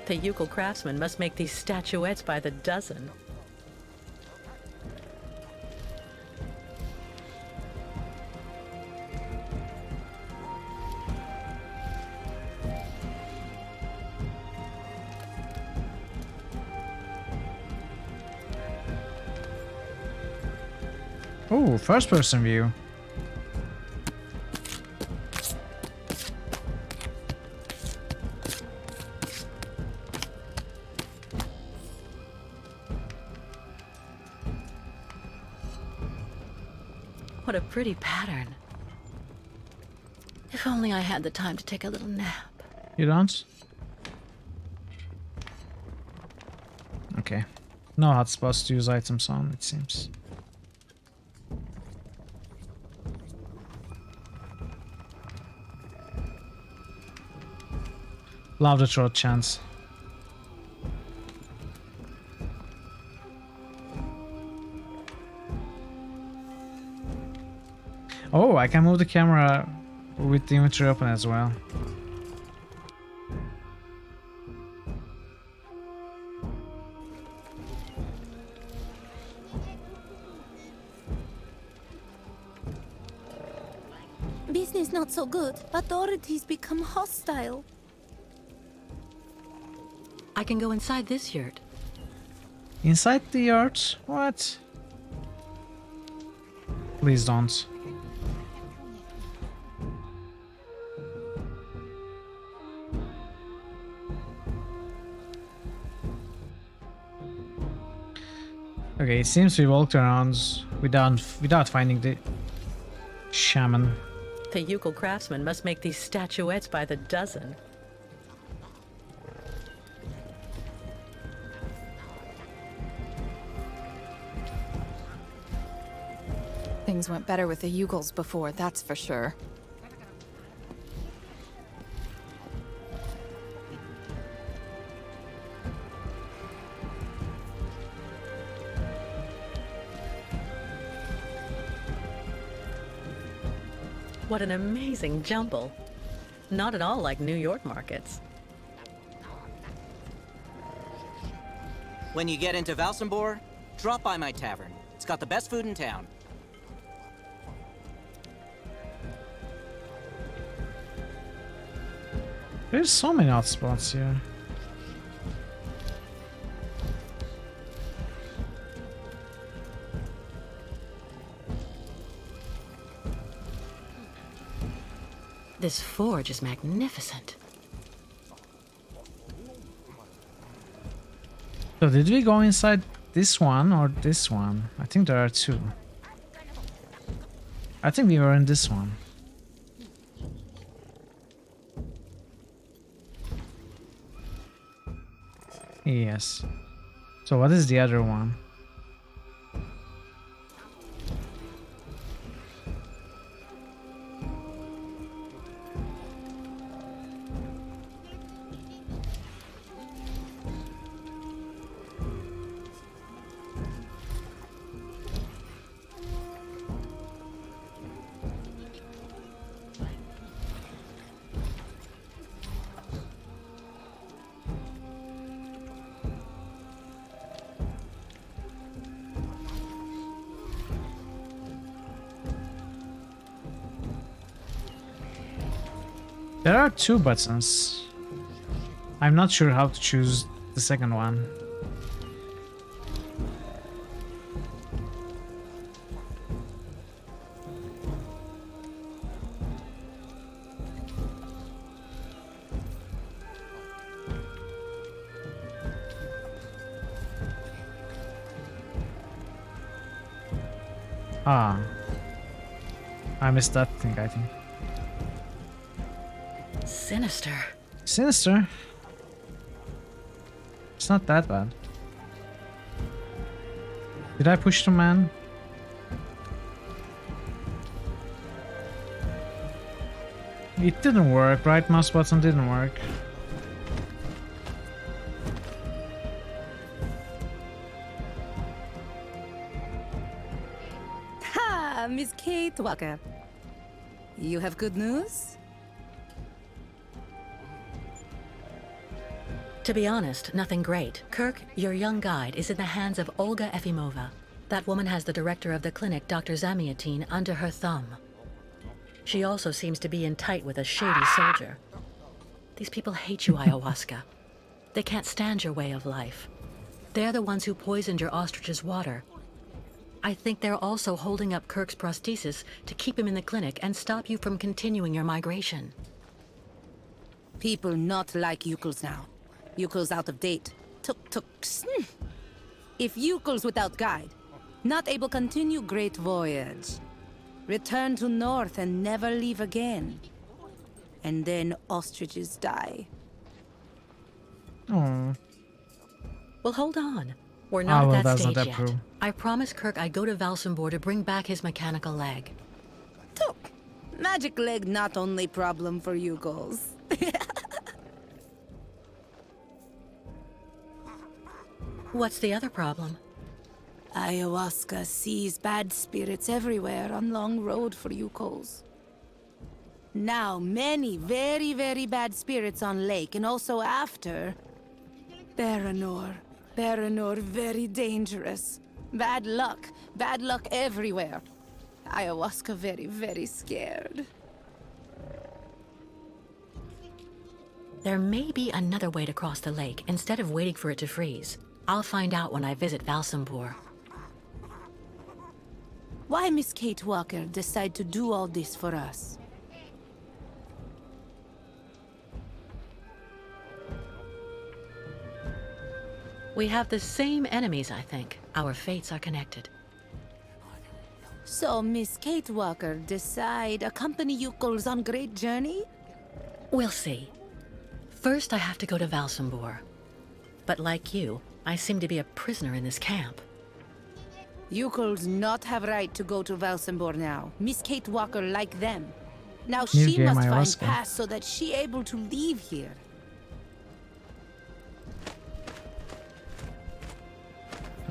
The Yukel craftsmen must make these statuettes by the dozen. Oh, first person view. What a pretty pattern. If only I had the time to take a little nap. You don't? Okay. No hotspots to use items on, it seems. Love the throat chance. Oh, I can move the camera with the inventory open as well. Business not so good. Authorities become hostile. I can go inside this yurt. Inside the yard? What? Please don't. Okay, it seems we walked around without finding the shaman. The Yukel craftsmen must make these statuettes by the dozen. Things went better with the Yugels before, that's for sure. What an amazing jumble. Not at all like New York markets. When you get into Valsambor, drop by my tavern. It's got the best food in town. There's so many hotspots here. This forge is magnificent. So did we go inside this one or this one? I think there are two. I think we were in this one. Yes. So what is the other one? There are two buttons. I'm not sure how to choose the second one. Ah. I missed that thing, I think. Sinister. Sinister? It's not that bad. Did I push the man? It didn't work, right? Mouse button didn't work. Ha! Miss Kate Walker. You have good news? To be honest, nothing great. Kirk, your young guide is in the hands of Olga Efimova. That woman has the director of the clinic, Dr. Zamiatin, under her thumb. She also seems to be in tight with a shady soldier. These people hate you, Ayahuasca. They can't stand your way of life. They're the ones who poisoned your ostrich's water. I think they're also holding up Kirk's prosthesis to keep him in the clinic and stop you from continuing your migration. People not like Yukels now. Yukels out of date. Tuk-tuks. If Yukels without guide, not able continue great voyage. Return to north and never leave again. And then ostriches die. Oh. Well, hold on. We're not well, at that that's stage not yet. true. I promised Kirk I'd go to Valsambor to bring back his mechanical leg. Tuk! Magic leg not only problem for Yukels. What's the other problem? Ayahuasca sees bad spirits everywhere on long road for Yukos. Now, many very, very bad spirits on lake, and also after. Baranor. Baranor very dangerous. Bad luck everywhere. Ayahuasca very, very scared. There may be another way to cross the lake instead of waiting for it to freeze. I'll find out when I visit Valsambor. Why Miss Kate Walker decide to do all this for us? We have the same enemies, I think. Our fates are connected. So Miss Kate Walker decide accompany Yukels on great journey? We'll see. First, I have to go to Valsambor. But like you, I seem to be a prisoner in this camp. Yukels not have right to go to Valsambor now. Miss Kate Walker like them. Now New she game, must find Ayahuasca. pass so that she able to leave here.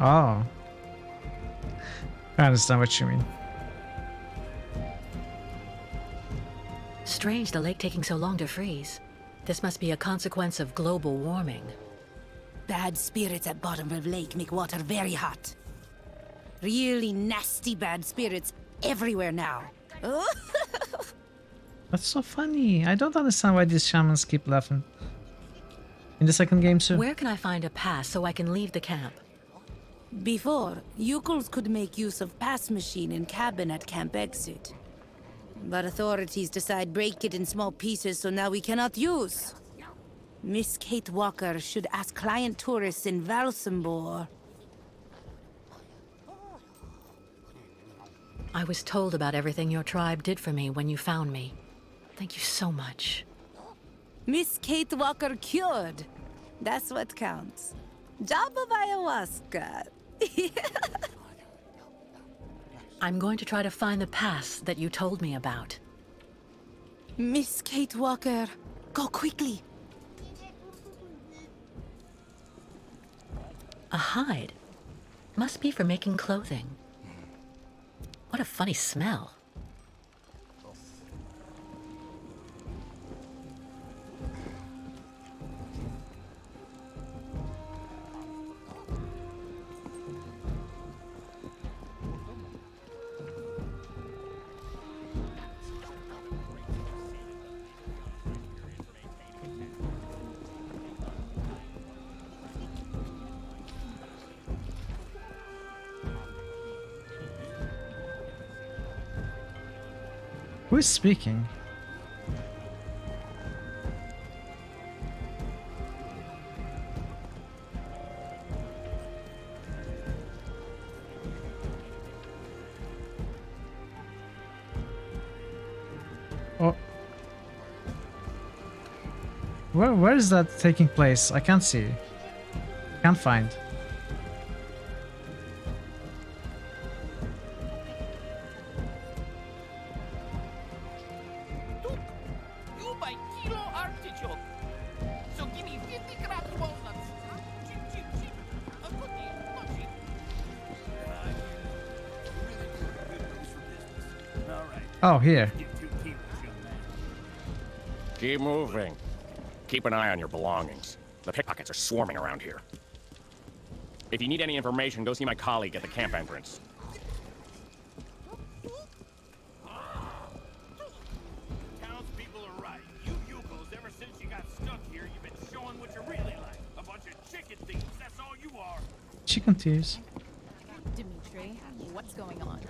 Oh. I understand what you mean. Strange the lake taking so long to freeze. This must be a consequence of global warming. Bad spirits at bottom of lake make water very hot. Really nasty bad spirits everywhere now. That's so funny. I don't understand why these shamans keep laughing. In the second game too. Where can I find a pass so I can leave the camp? Before, Yukels could make use of pass machine in cabin at camp exit. But authorities decide break it in small pieces, so now we cannot use. Miss Kate Walker should ask client tourists in Valsambor. I was told about everything your tribe did for me when you found me. Thank you so much. Miss Kate Walker cured. That's what counts. Job of ayahuasca. I'm going to try to find the pass that you told me about. Miss Kate Walker, go quickly. A hide. Must be for making clothing. What a funny smell. Who is speaking? Oh. Where is that taking place? I can't see. Can't find. You buy kilo artichoke. So give me 50 grams walnuts. Cheap, cheap, cheap. A cookie, not cheap. All right. Oh, here. Get 2 kilos, young man. Keep moving. Keep an eye on your belongings. The pickpockets are swarming around here. If you need any information, go see my colleague at the camp entrance. Townspeople are right. You yokels, ever since you got stuck here, you've been showing what you're really like. A bunch of chicken thieves, that's all you are. Chicken thieves. Dimitri, what's going on?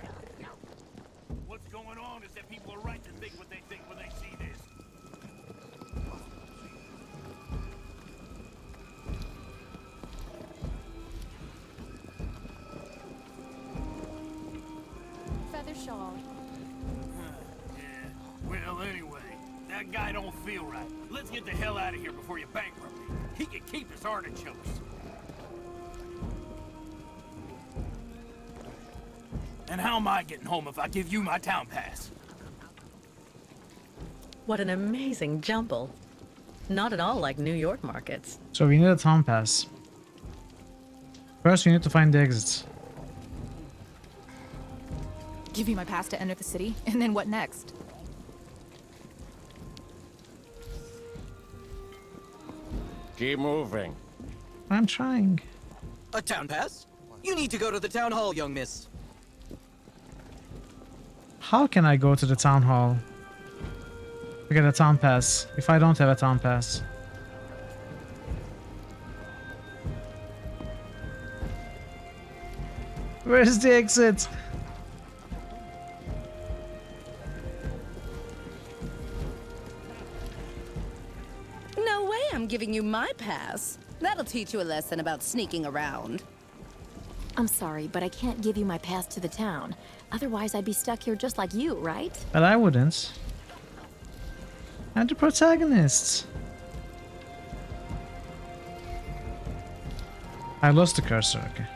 What's going on is that people are right to think what they think when they see this. Feather shawl. Yeah. Well, anyway, that guy don't feel right. Let's get the hell out of here before you bankrupt me. He can keep his artichokes. And how am I getting home if I give you my town pass? What an amazing jumble. Not at all like New York markets. So we need a town pass. First, we need to find the exits. Give you my pass to enter the city, and then what next? Keep moving. I'm trying. A town pass? You need to go to the town hall, young miss. How can I go to the town hall to get a town pass if I don't have a town pass? Where's the exit? No way I'm giving you my pass. That'll teach you a lesson about sneaking around. I'm sorry, but I can't give you my pass to the town. Otherwise, I'd be stuck here just like you, right? But I wouldn't. I'm the protagonist. I lost the cursor, okay.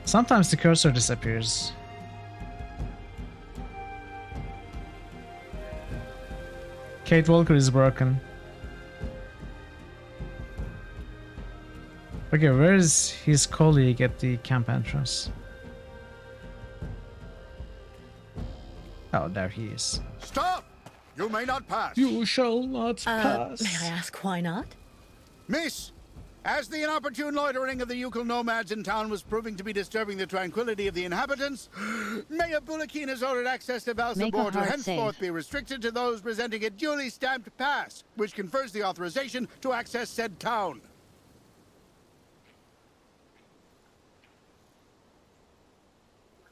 Sometimes the cursor disappears. Kate Walker is broken. Okay, where is his colleague at the camp entrance? Oh, there he is. Stop! You may not pass. You shall not pass. May I ask why not? Miss, as the inopportune loitering of the Yukon nomads in town was proving to be disturbing the tranquility of the inhabitants, Mayor Bulakin has ordered access to Valsambor to henceforth be restricted to those presenting a duly stamped pass, which confers the authorization to access said town.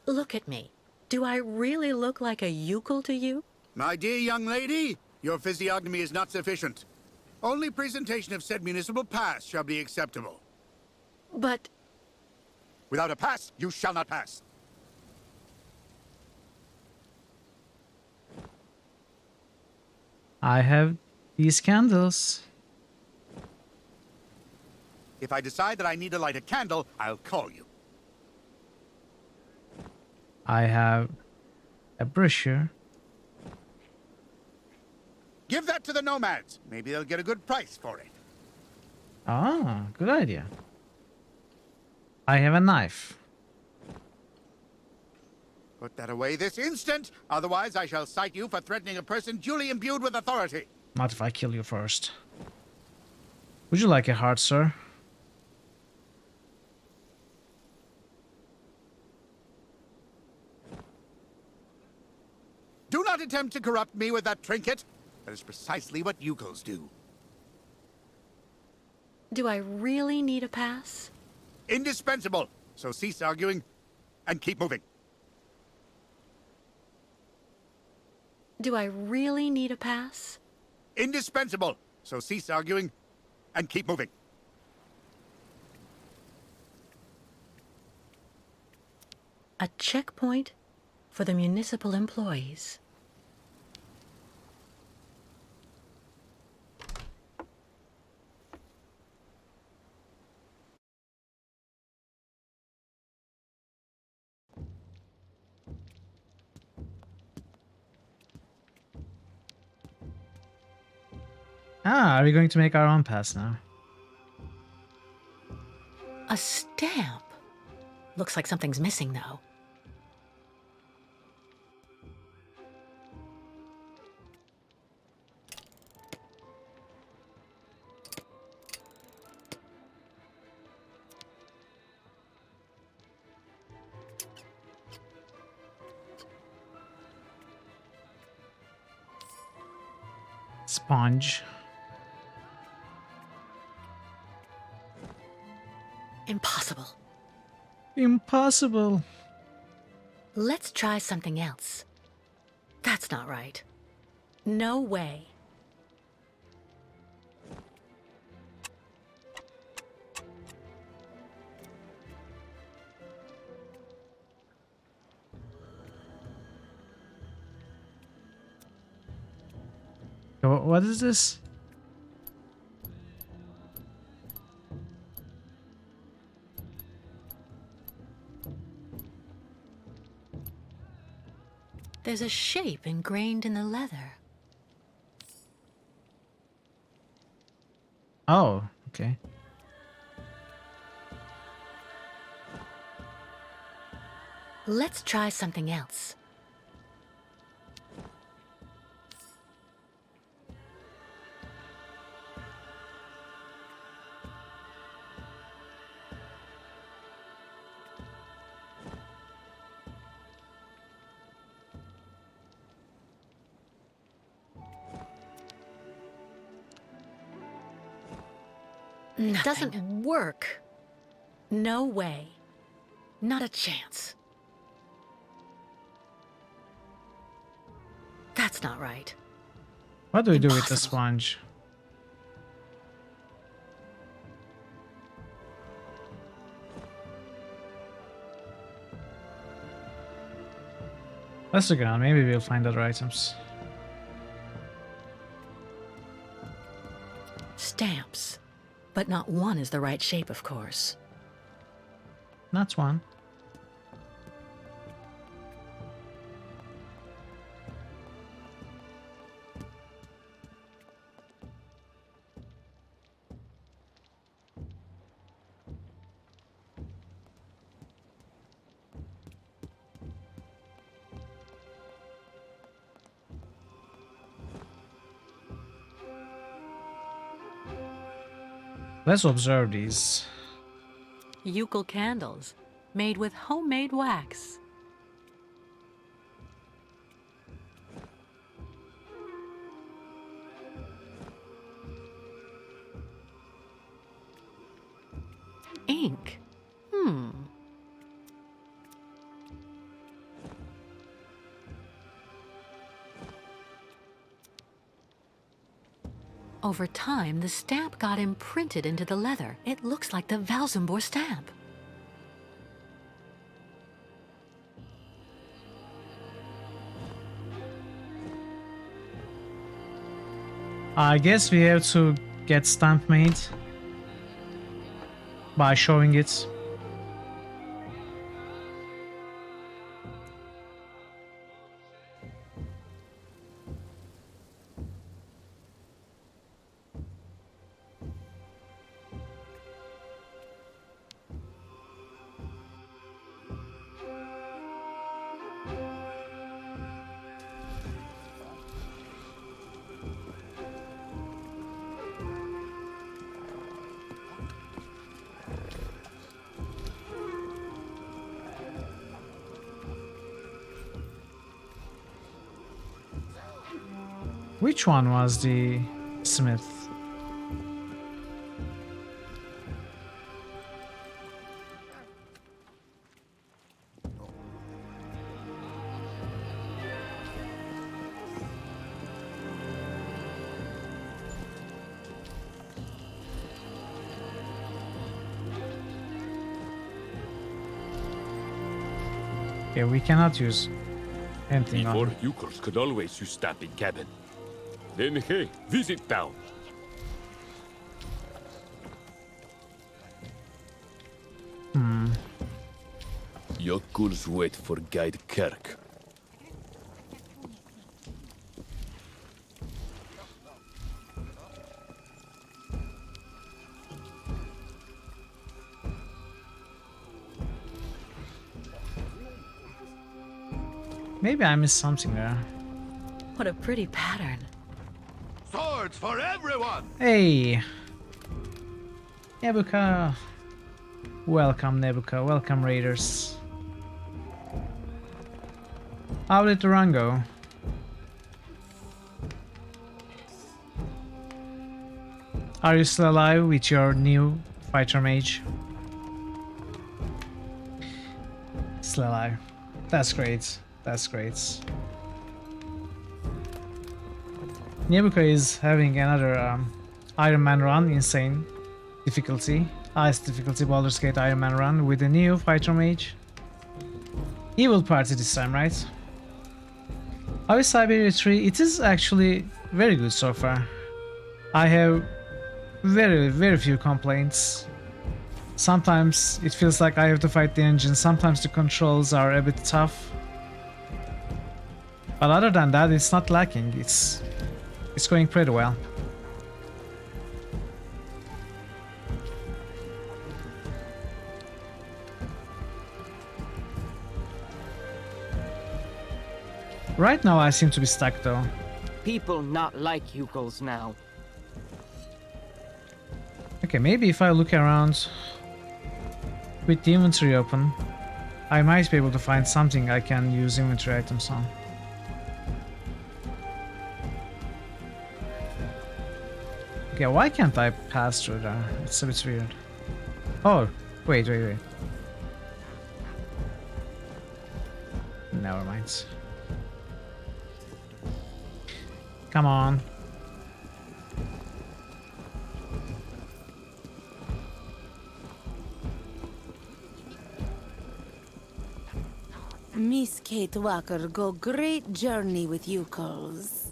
Look at me. Do I really look like a yokel to you? My dear young lady, your physiognomy is not sufficient. Only presentation of said municipal pass shall be acceptable. But Without a pass, you shall not pass. I have these candles. If I decide that I need to light a candle, I'll call you. I have a brochure. Give that to the nomads. Maybe they'll get a good price for it. Ah, good idea. I have a knife. Put that away this instant, otherwise I shall cite you for threatening a person duly imbued with authority. Not if I kill you first. Would you like a heart, sir? Do not attempt to corrupt me with that trinket. That is precisely what yukos do. do I really need a pass? Indispensable. So cease arguing and keep moving. Do I really need a pass? Indispensable. So cease arguing and keep moving. A checkpoint for the municipal employees. Ah, are we going to make our own pass now? A stamp. Looks like something's missing, though. Sponge. Impossible. Impossible. Let's try something else. That's not right. No way. What is this? There's a shape ingrained in the leather. Oh, okay. Let's try something else. Nothing. Doesn't work. No way. Not a chance. That's not right. What do we do with the Impossible. sponge? Let's look around. Maybe we'll find other items. Stamps. But not one is the right shape, of course. That's one. Let's observe these. Eucal candles, made with homemade wax. Ink. Over time, the stamp got imprinted into the leather. It looks like the Valzembor stamp. I guess we have to get stamp made by showing it. Which one was the smith? Okay, we cannot use anything on Before, it. Yukos could always use stamping cabin. Then, hey, visit town. Yokels wait for Guide Kirk. Maybe I missed something there. What a pretty pattern. Swords for everyone! Hey! Nebuka! Welcome, Nebuka. Welcome, Raiders. How did the run go? Are you still alive with your new fighter mage? Still alive. That's great. That's great. Nebuka is having another Iron Man run, insane difficulty. Highest difficulty Baldur's Gate Iron Man run with a new fighter mage. Evil party this time, right? How is Syberia 3? It is actually very good so far. I have very few complaints. Sometimes it feels like I have to fight the engine, sometimes the controls are a bit tough. But other than that, it's not lacking. It's going pretty well. Right now I seem to be stuck though. People not like Yukos now. Okay, maybe if I look around with the inventory open, I might be able to find something I can use inventory items on. Okay, why can't I pass through there? It's a bit weird. Oh, wait. Never mind. Come on. Miss Kate Walker go great journey with Yukos.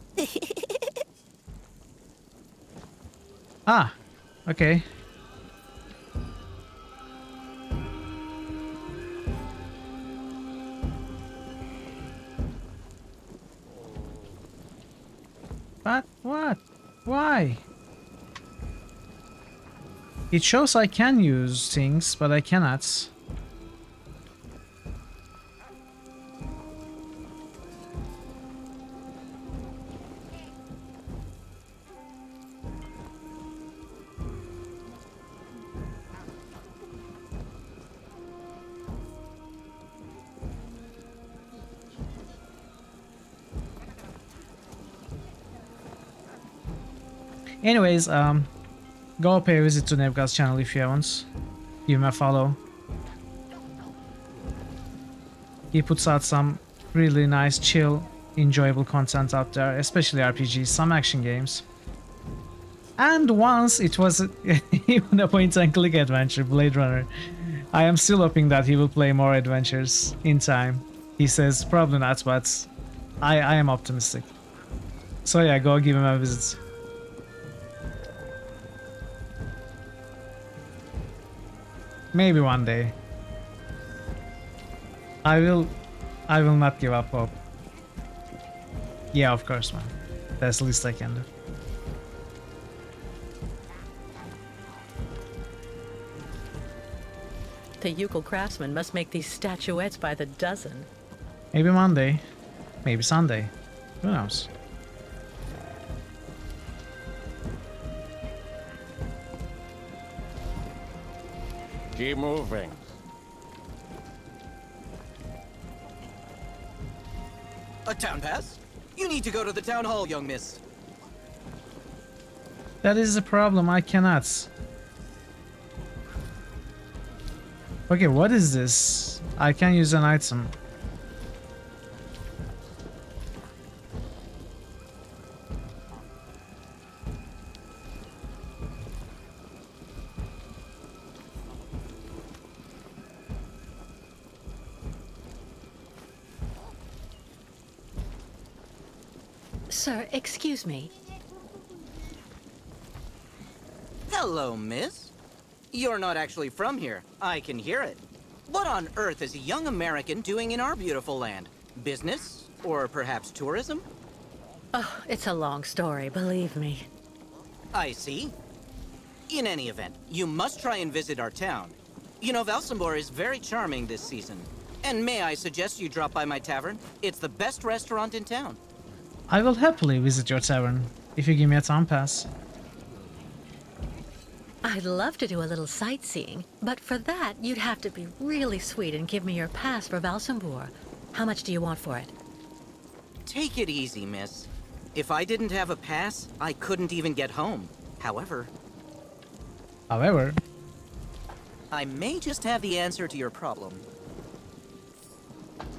Ah, okay. But what? Why? It shows I can use things, but I cannot. Anyways, go pay a visit to Nevgad's channel if you haven't. Give him a follow. He puts out some really nice, chill, enjoyable content out there, especially RPGs, some action games. And once it was even a point-and-click adventure, Blade Runner. I am still hoping that he will play more adventures in time. He says probably not, but I am optimistic. So yeah, go give him a visit. Maybe one day. I will not give up hope. Yeah, of course, man. That's the least I can do. The Yukon craftsmen must make these statuettes by the dozen. Maybe Monday. Maybe Sunday. Who knows? Keep moving. A town pass? You need to go to the town hall, young miss. That is the problem, I cannot. Okay, what is this? I can use an item. Sir, excuse me. Hello, miss. You're not actually from here. I can hear it. What on earth is a young American doing in our beautiful land? Business? Or perhaps tourism? Oh, it's a long story, believe me. I see. In any event, you must try and visit our town. You know, Valsambor is very charming this season. And may I suggest you drop by my tavern? It's the best restaurant in town. I will happily visit your tavern if you give me a town pass. I'd love to do a little sightseeing, but for that, you'd have to be really sweet and give me your pass for Valsambor. How much do you want for it? Take it easy, miss. If I didn't have a pass, I couldn't even get home. However, I may just have the answer to your problem.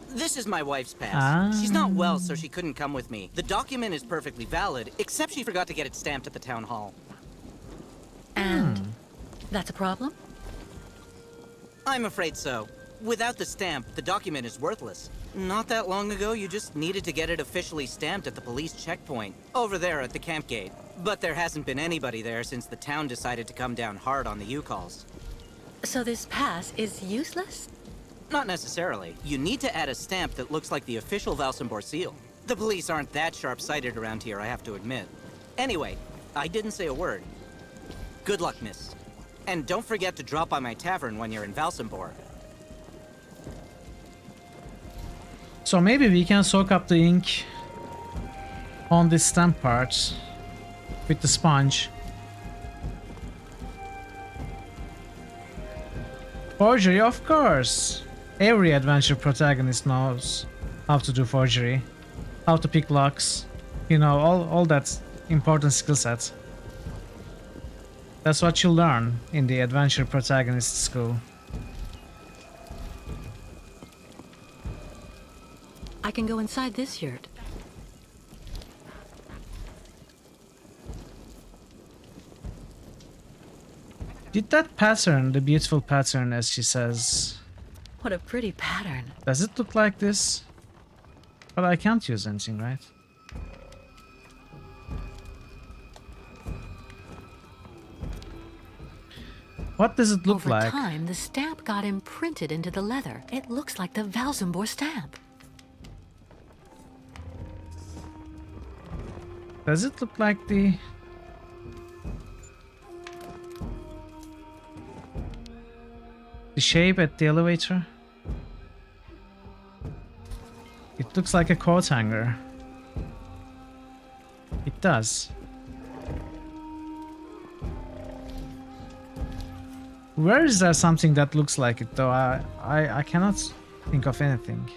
This is my wife's pass. She's not well, so she couldn't come with me. The document is perfectly valid, except she forgot to get it stamped at the town hall. And that's a problem? I'm afraid so. Without the stamp, the document is worthless. Not that long ago, you just needed to get it officially stamped at the police checkpoint, over there at the camp gate. But there hasn't been anybody there since the town decided to come down hard on the U-calls. So this pass is useless? Not necessarily. You need to add a stamp that looks like the official Valsambor seal. The police aren't that sharp-sighted around here, I have to admit. Anyway, I didn't say a word. Good luck, miss. And don't forget to drop by my tavern when you're in Valsambor. So maybe we can soak up the ink on this stamp part with the sponge. Forgery, of course. Every adventure protagonist knows how to do forgery, how to pick locks, you know, all that important skill set. That's what you learn in the adventure protagonist school. I can go inside this yurt. Did that pattern, the beautiful pattern as she says, What a pretty pattern. does it look like this? But I can't use anything, right? What does it look like? Over time, the stamp got imprinted into the leather. It looks like the Valsambor stamp. Does it look like the... shape at the elevator? It looks like a coat hanger. It does. Where is there something that looks like it though? I cannot think of anything.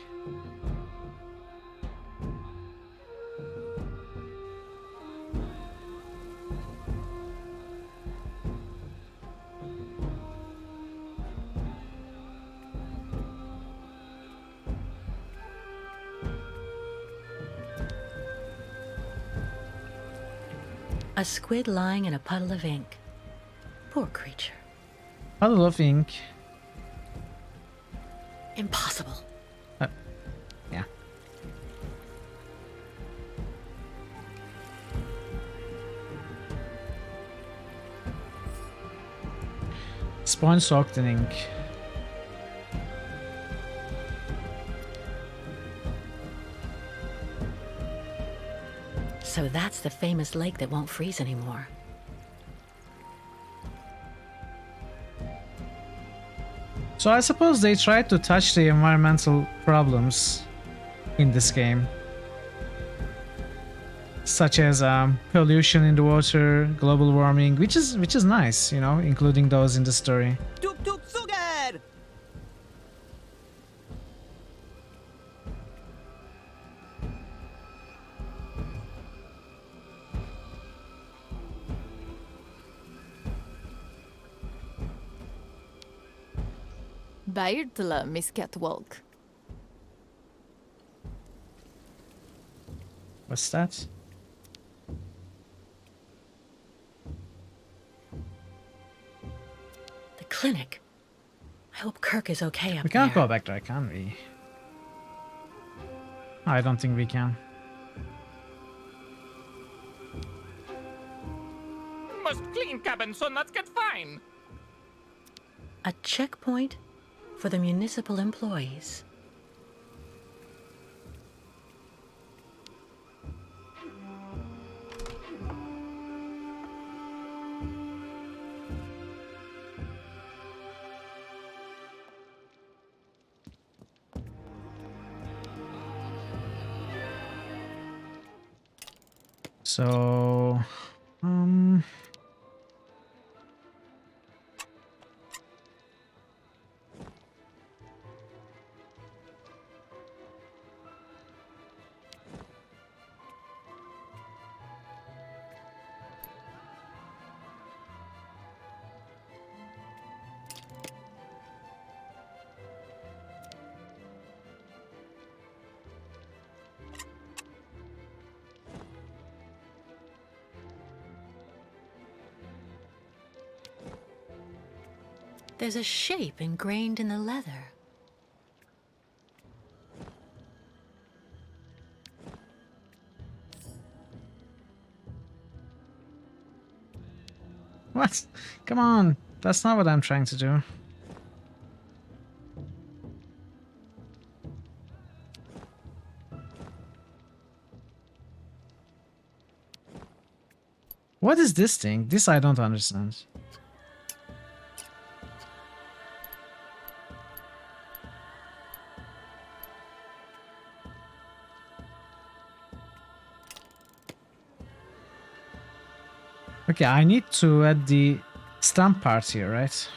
A squid lying in a puddle of ink. Poor creature. Puddle of ink. Impossible. Yeah. Sponge soaked in ink. So that's the famous lake that won't freeze anymore. So I suppose they tried to touch the environmental problems in this game, such as pollution in the water, global warming, which is nice, you know, including those in the story. Tuk tuk sugar! Bairtla, Miss Catwalk. What's that? The clinic. I hope Kirk is okay up We can't there. go back there, can we? I don't think we can. Must clean cabin so not get fine. A checkpoint for the municipal employees. So, There's a shape ingrained in the leather. what? Come on, that's not what I'm trying to do. What is this thing? This I don't understand. Okay, I need to add the stamp part here, right?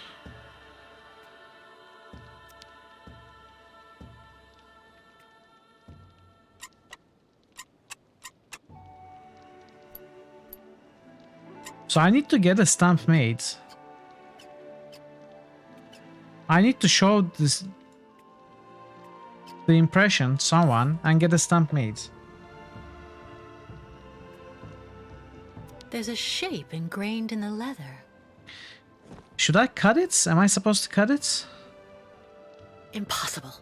So I need to get a stamp made. I need to show this the impression to someone and get a stamp made. There's a shape ingrained in the leather. Should I cut it? Am I supposed to cut it? Impossible.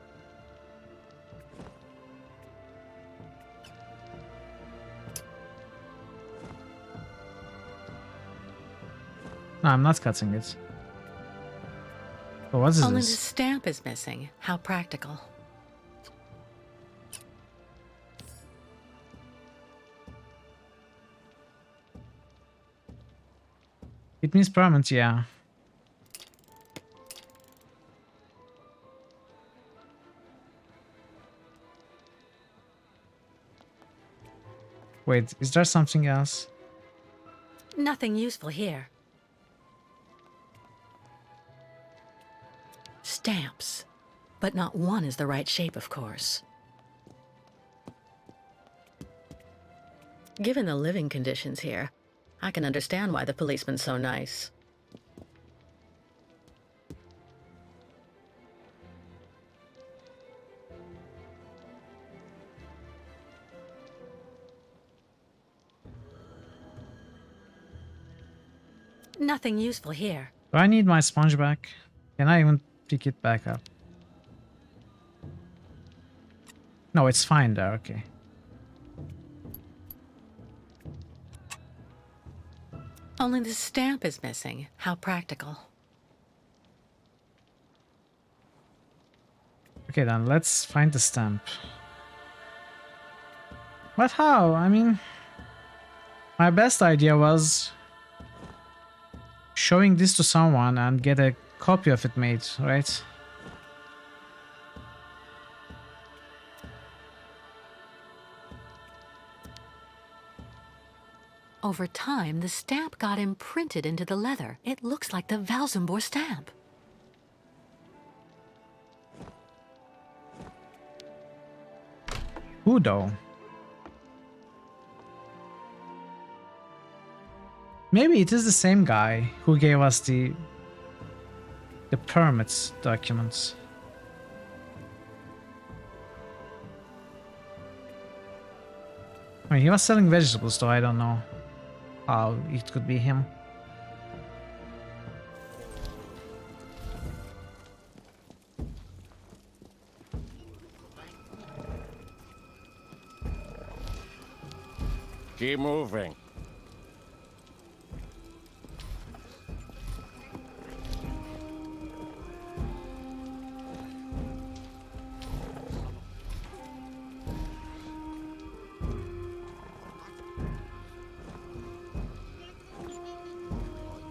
No, I'm not cutting it. Oh, what is Only this? the stamp is missing. How practical. It means permanent, yeah. Wait, is there something else? Nothing useful here. Stamps. But not one is the right shape, of course. Given the living conditions here, I can understand why the policeman's so nice. Nothing useful here. Do I need my sponge back? Can I even pick it back up? No, it's fine there, okay. Only the stamp is missing. How practical. Okay then, let's find the stamp. But how? I mean, my best idea was showing this to someone and get a copy of it made, right? Over time, the stamp got imprinted into the leather. It looks like the Valzembor stamp. Who though? Maybe it is the same guy who gave us the permits documents. I mean, he was selling vegetables, so I don't know how it could be him. Keep moving.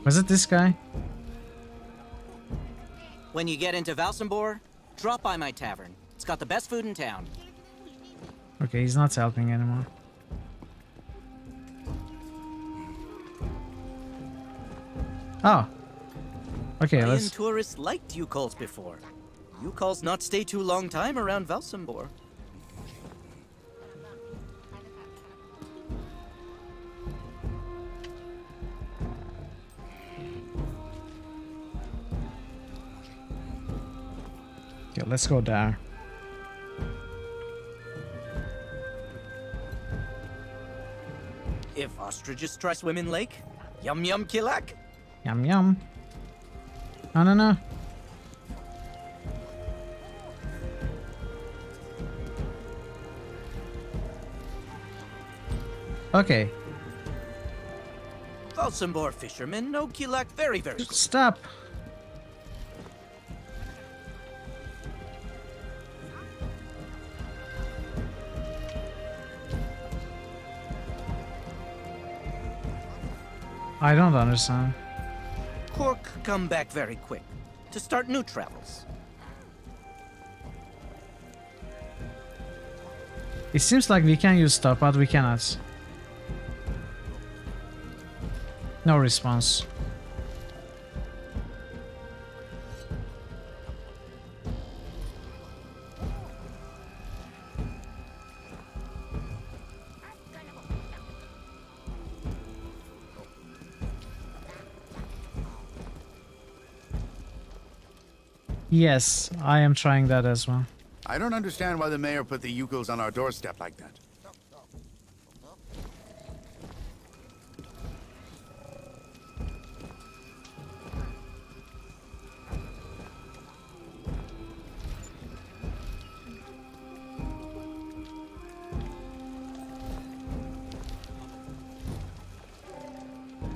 Was it this guy? When you get into Valsembor, drop by my tavern. It's got the best food in town. Okay, he's not helping anymore. Oh. Okay, Mayan let's... tourists liked Yukal's before. Yukal's not stay too long time around Valsembor. Okay, let's go there. If ostriches try swim in lake, yum yum kilak. Yum yum. No, no, no. Okay. Valsembor fishermen know kilak very, very good. Stop. I don't understand. Cork come back very quick to start new travels. It seems like we can use stuff, but we cannot. No response. Yes, I am trying that as well. I don't understand why the mayor put the Yukals on our doorstep like that.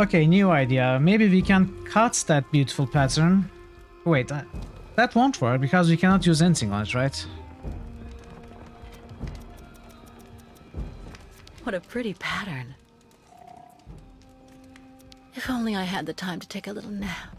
Okay, new idea. Maybe we can cut that beautiful pattern. Wait, that won't work because we cannot use anything on it, right? What a pretty pattern. If only I had the time to take a little nap.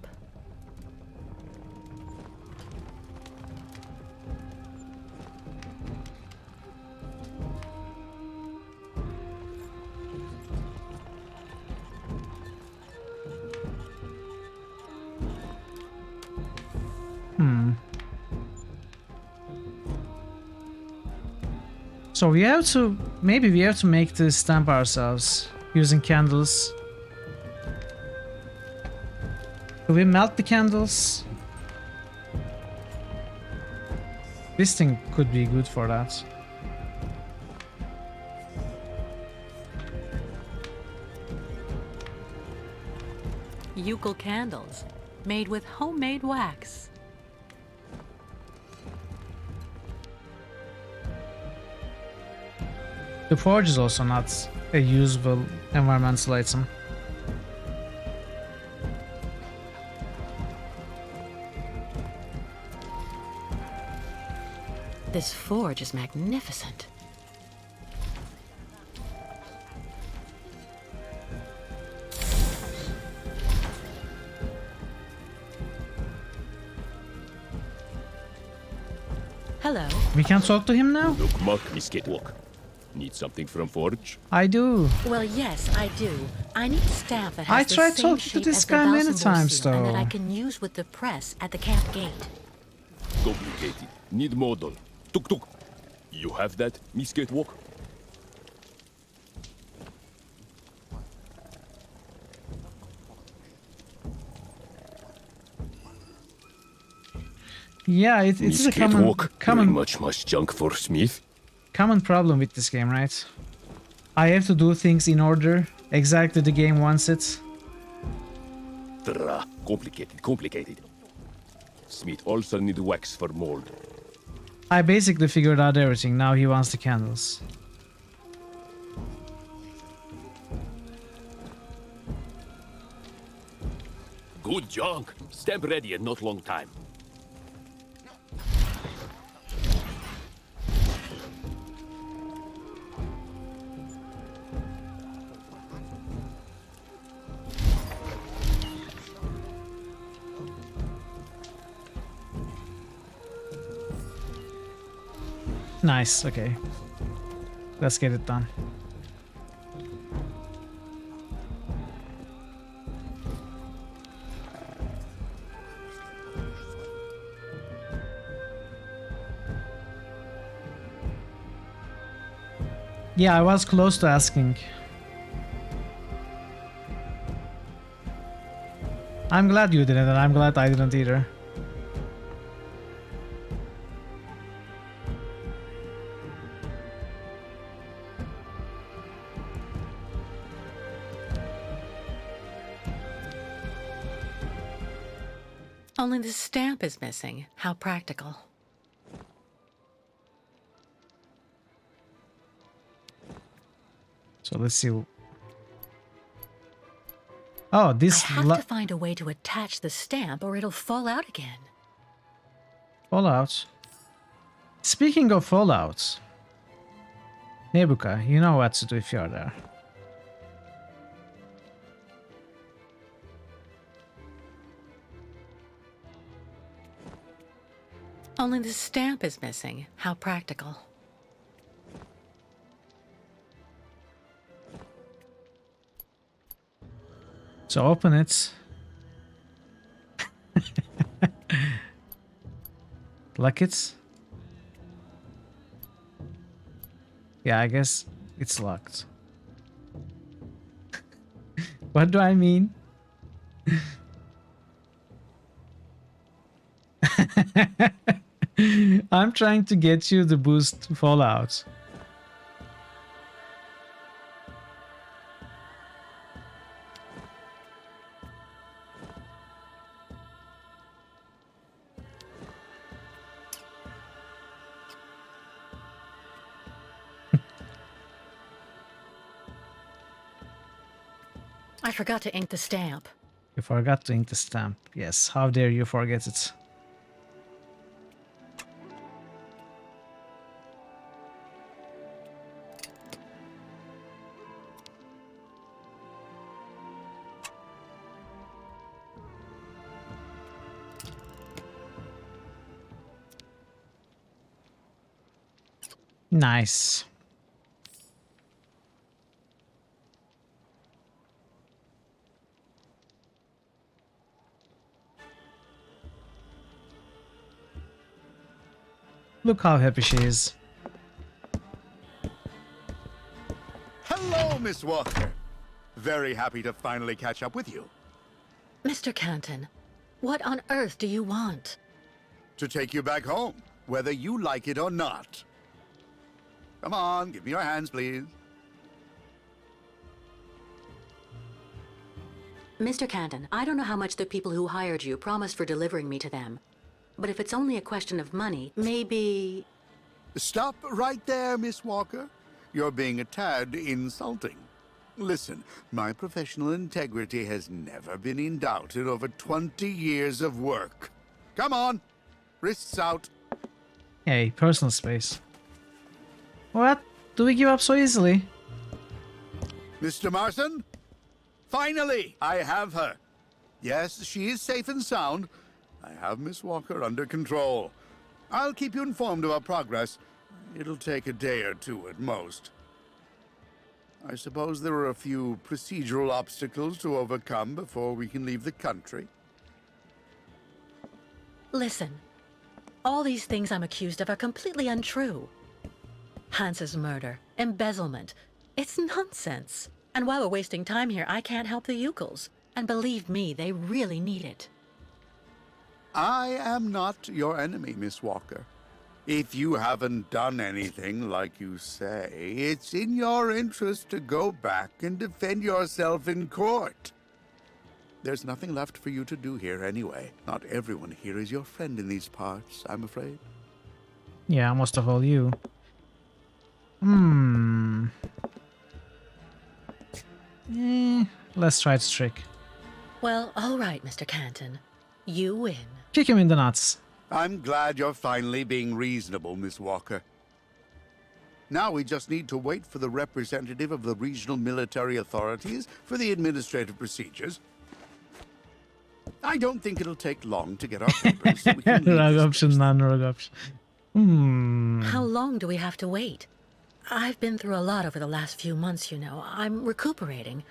So we have to, maybe we have to make the stamp ourselves using candles. Do we melt the candles? This thing could be good for that. eucalyptus candles made with homemade wax. The forge is also not a usable environmental item. This forge is magnificent. Hello. We can talk to him now? Look, Mark, Miss Catwalk. Need something from Forge? I do. Well, yes, I do. I need a stamp that has I the tried same talking to shape this as the guy many Valsenburg times, seal, and that I though. can use with the press at the camp gate. Complicated. Need model. Tuk tuk. You have that, Miss Catwalk? Yeah, it's Miss a Catwalk, common very much junk for Smith. common problem with this game, right? I have to do things in order, exactly the game wants it. Complicated. Smith also need wax for mold. I basically figured out everything, now he wants the candles. Good junk. Stamp ready in not long time. Nice, okay. Let's get it done. Yeah, I was close to asking. I'm glad you didn't, and I'm glad I didn't either. Only the stamp is missing. How practical. So let's see. Oh, this I have to find a way to attach the stamp or it'll fall out again. Fallout. Speaking of Fallout, Nebuka, you know what to do if you're there. Only the stamp is missing. How practical. So open it. Lock it. Yeah, I guess it's locked. What do I mean? I'm trying to get you to boost Fallout. I forgot to ink the stamp. You forgot to ink the stamp. Yes, how dare you forget it? Nice. Look how happy she is. Hello, Miss Walker. Very happy to finally catch up with you. Mr. Canton, what on earth do you want? To take you back home, whether you like it or not. Come on, give me your hands, please. Mr. Canton, I don't know how much the people who hired you promised for delivering me to them. But if it's only a question of money, maybe... Stop right there, Miss Walker. You're being a tad insulting. Listen, my professional integrity has never been in doubt in over 20 years of work. Come on, wrists out. Hey, personal space. What? Do we give up so easily? Mr. Marston? Finally, I have her. Yes, she is safe and sound. I have Miss Walker under control. I'll keep you informed of our progress. It'll take a day or two at most. I suppose there are a few procedural obstacles to overcome before we can leave the country. Listen, all these things I'm accused of are completely untrue. Hans's murder, embezzlement, it's nonsense. And while we're wasting time here, I can't help the Ukels. And believe me, they really need it. I am not your enemy, Miss Walker. If you haven't done anything like you say, it's in your interest to go back and defend yourself in court. There's nothing left for you to do here anyway. Not everyone here is your friend in these parts, I'm afraid. Yeah, most of all you. Let's try to trick. Well, all right, Mr. Canton. You win. Kick him in the nuts. I'm glad you're finally being reasonable, Miss Walker. Now we just need to wait for the representative of the regional military authorities for the administrative procedures. I don't think it'll take long to get our papers. So we can leave Rug this option, non-rug option. How long do we have to wait? I've been through a lot over the last few months, you know. I'm recuperating.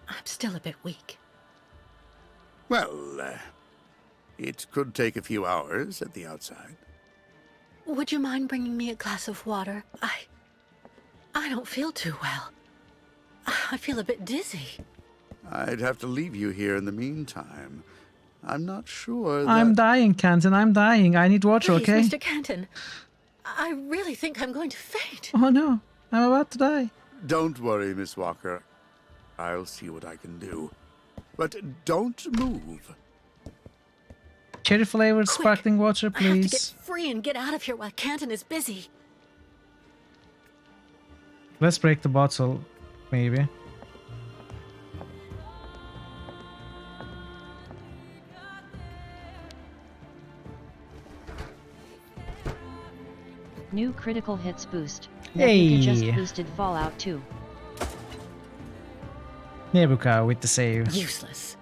I'm still a bit weak. Well, it could take a few hours at the outside. Would you mind bringing me a glass of water? I don't feel too well. I feel a bit dizzy. I'd have to leave you here in the meantime. I'm not sure that... I'm dying, Canton. I'm dying. I need water, Please, okay? Mr. Canton. I really think I'm going to faint. Oh no, I'm about to die. Don't worry, Miss Walker. I'll see what I can do. But don't move. Cherry flavored sparkling water, I have to get please. free and get out of here while Canton is busy. Let's break the bottle, maybe. New critical hits boost. Hey. Nebuka just boosted Fallout 2. Nebuka with the save. Useless.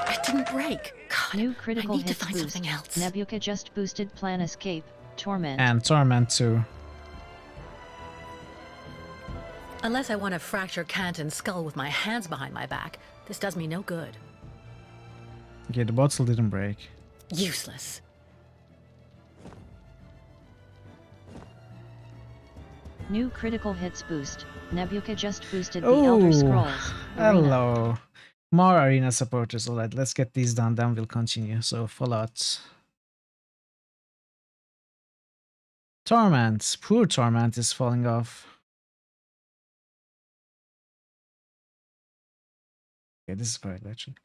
It didn't break. God, New critical I need to hits find boost. something else. Nebuka just boosted Plan Escape, Torment. And Torment too. Unless I want to fracture Canton's skull with my hands behind my back, this does me no good. Okay, the bottle didn't break. Useless. New critical hits boost. Nebuka just boosted the Elder Scrolls. Arena. Hello. More arena supporters. Alright, let's get these done, then we'll continue. So, Fallout. Torment. Poor Torment is falling off. Okay, this is correct, actually.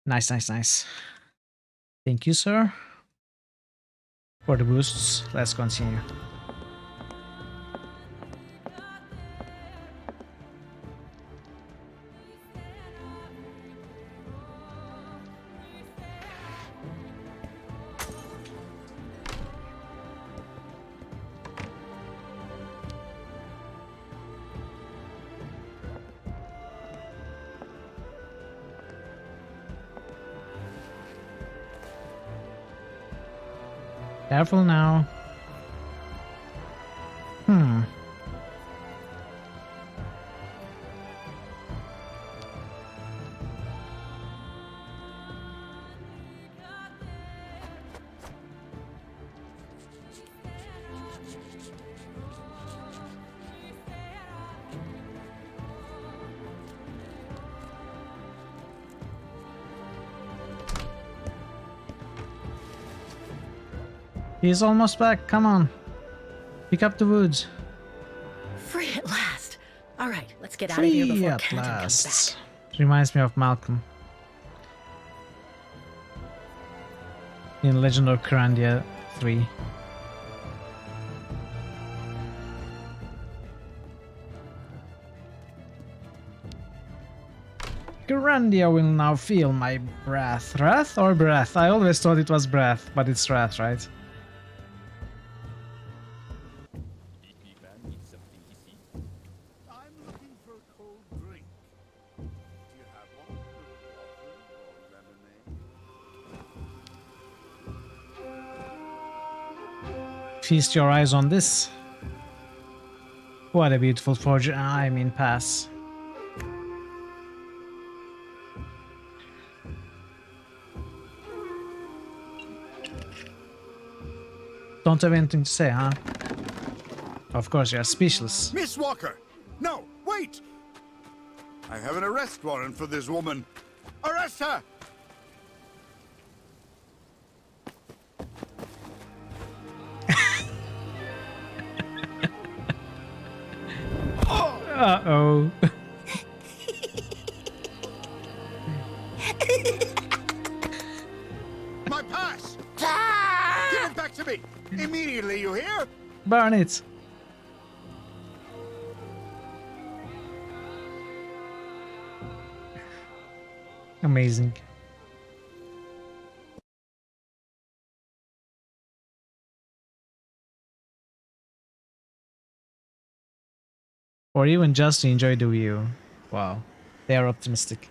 Nice, nice, nice. Thank you, sir, for the boosts. Let's continue. Careful now. He's almost back. Come on. Pick up the woods. Free at last. All right, let's get out of here Free before at Canton comes last. back. Reminds me of Malcolm in Legend of Kyrandia 3. Kyrandia will now feel my breath. Wrath or breath? I always thought it was breath, but it's wrath, right? I'm looking for a cold drink. Do you have one? Water or lemonade? Feast your eyes on this. What a beautiful forge. I mean pass. Don't have anything to say, huh? Of course, you're speechless. Miss Walker! No, wait! I have an arrest warrant for this woman. Arrest her! Uh-oh. My pass! Give it back to me! Immediately, you hear? Burn it. Amazing. Or even just to enjoy the view. Wow, they are optimistic.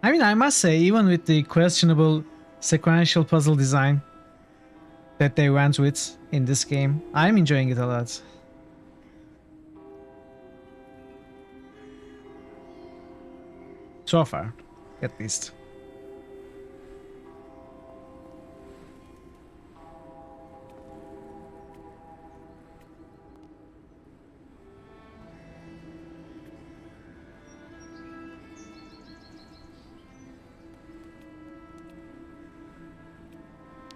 I mean, I must say, even with the questionable sequential puzzle design that they went with in this game, I'm enjoying it a lot. So far, at least.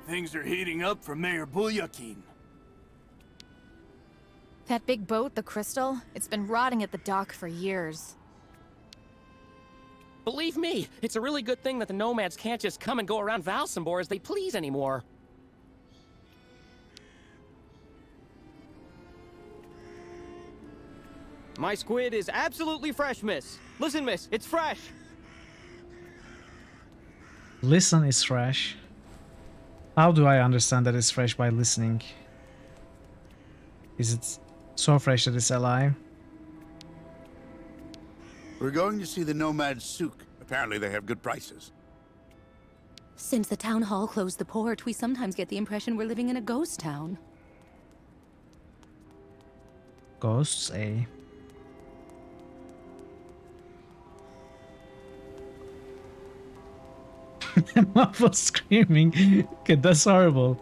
Things are heating up for Mayor Bulyakin. That big boat, the Crystal, it's been rotting at the dock for years. Believe me, it's a really good thing that the nomads can't just come and go around Valsambor as they please anymore. My squid is absolutely fresh, miss. Listen, miss, it's fresh. Listen is fresh. How do I understand that it's fresh by listening? Is it so fresh that it's alive? We're going to see the Nomad Souk. Apparently they have good prices. Since the town hall closed the port, we sometimes get the impression we're living in a ghost town. Ghosts, eh? Muffled screaming. Okay, that's horrible.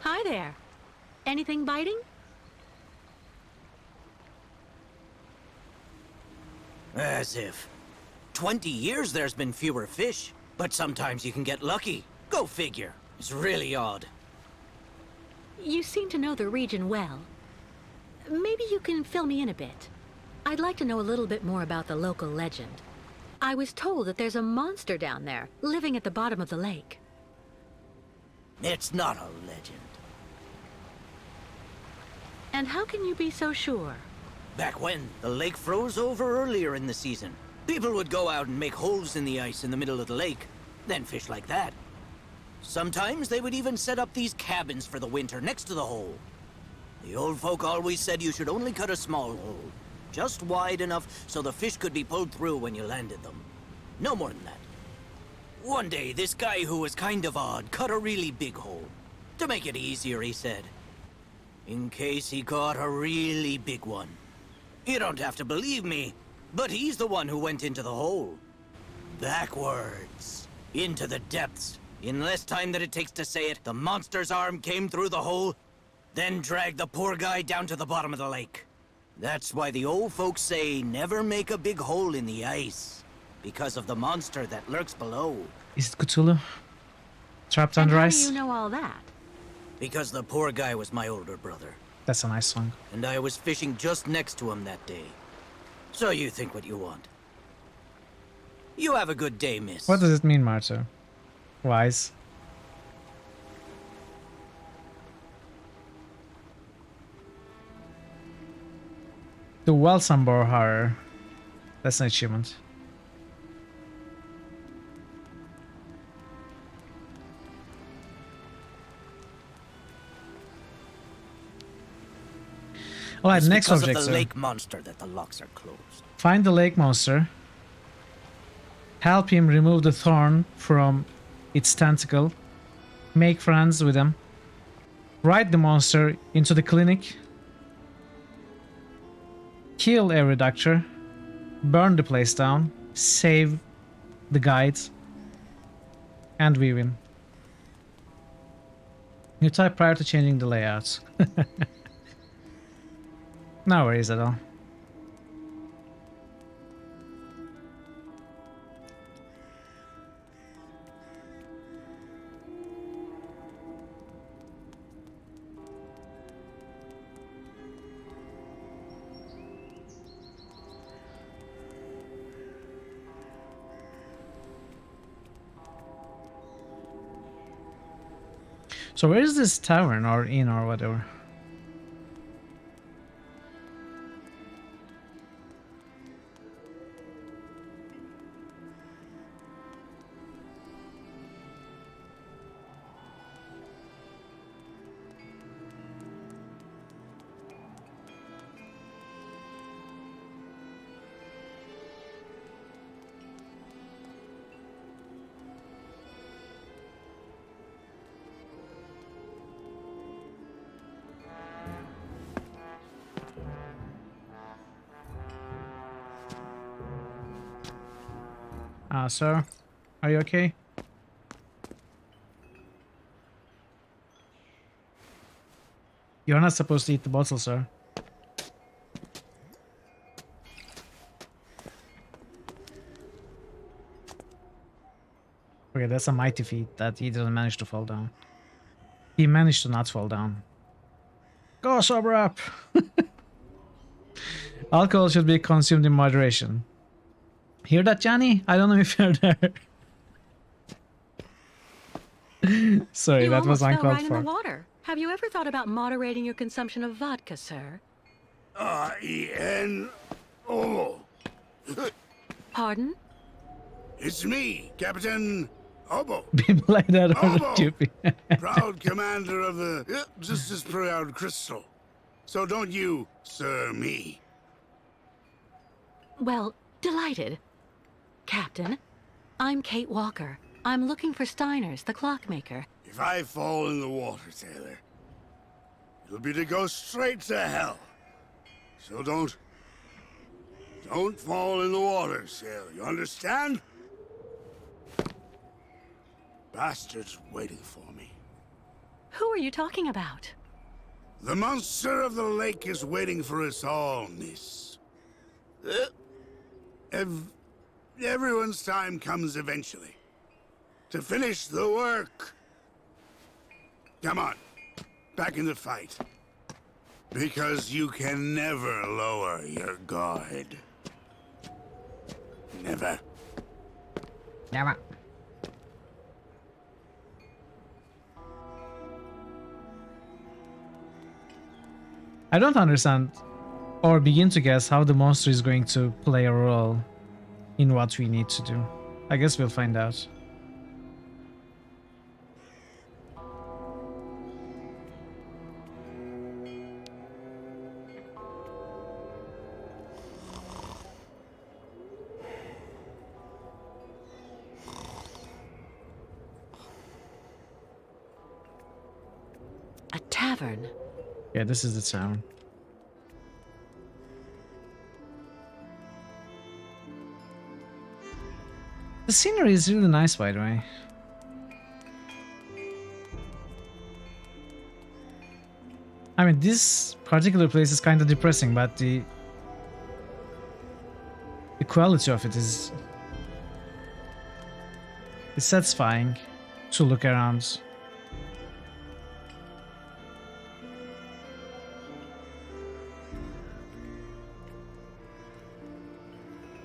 Hi there. Anything biting? As if. 20 years there's been fewer fish, but sometimes you can get lucky. Go figure. It's really odd. You seem to know the region well. Maybe you can fill me in a bit. I'd like to know a little bit more about the local legend. I was told that there's a monster down there, living at the bottom of the lake. It's not a legend. And how can you be so sure? Back when, the lake froze over earlier in the season. People would go out and make holes in the ice in the middle of the lake, then fish like that. Sometimes they would even set up these cabins for the winter next to the hole. The old folk always said you should only cut a small hole, just wide enough so the fish could be pulled through when you landed them. No more than that. One day, this guy who was kind of odd cut a really big hole. To make it easier, he said. In case he caught a really big one. You don't have to believe me, but he's the one who went into the hole. Backwards. Into the depths. In less time than it takes to say it, the monster's arm came through the hole, then dragged the poor guy down to the bottom of the lake. That's why the old folks say never make a big hole in the ice. Because of the monster that lurks below. Is it Cthulhu? Trapped And under how do ice? you know all that? Because the poor guy was my older brother. That's a nice song. And I was fishing just next to him that day. So you think what you want. You have a good day, miss. What does it mean, Marta? Wise. The Welsambor horror. That's an achievement. Alright, It's next because object, of the sir. lake monster that the locks are closed. Find the lake monster. Help him remove the thorn from its tentacle. Make friends with him. Ride the monster into the clinic. Kill every doctor. Burn the place down. Save the guides. And we win. You type prior to changing the layouts. No worries at all. So where is this tavern or inn or whatever? Sir, are you okay? You're not supposed to eat the bottle, sir. Okay, that's a mighty feat that he didn't manage to fall down. He managed to not fall down. Go sober up! Alcohol should be consumed in moderation. Hear that, Johnny? I don't know if you're there. Sorry, You that was almost fell uncalled right in for. the water. Have you ever thought about moderating your consumption of vodka, sir? R-E-N-O. Pardon? It's me, Captain Obo. People like that are Obo, stupid. proud commander of the just as proud crystal. So don't you, sir, me. Well, delighted. Captain, I'm Kate Walker. I'm looking for Steiner's, the clockmaker. If I fall in the water, sailor, it'll be to go straight to hell. So don't fall in the water, sailor. You understand? Bastard's waiting for me. Who are you talking about? The monster of the lake is waiting for us all, miss. Everyone's time comes eventually. To finish the work. Come on, back in the fight. Because you can never lower your guard. Never. Never. I don't understand or begin to guess how the monster is going to play a role in what we need to do. I guess we'll find out. A tavern. Yeah, this is the town. The scenery is really nice, by the way. I mean, this particular place is kind of depressing, but the quality of it is satisfying to look around.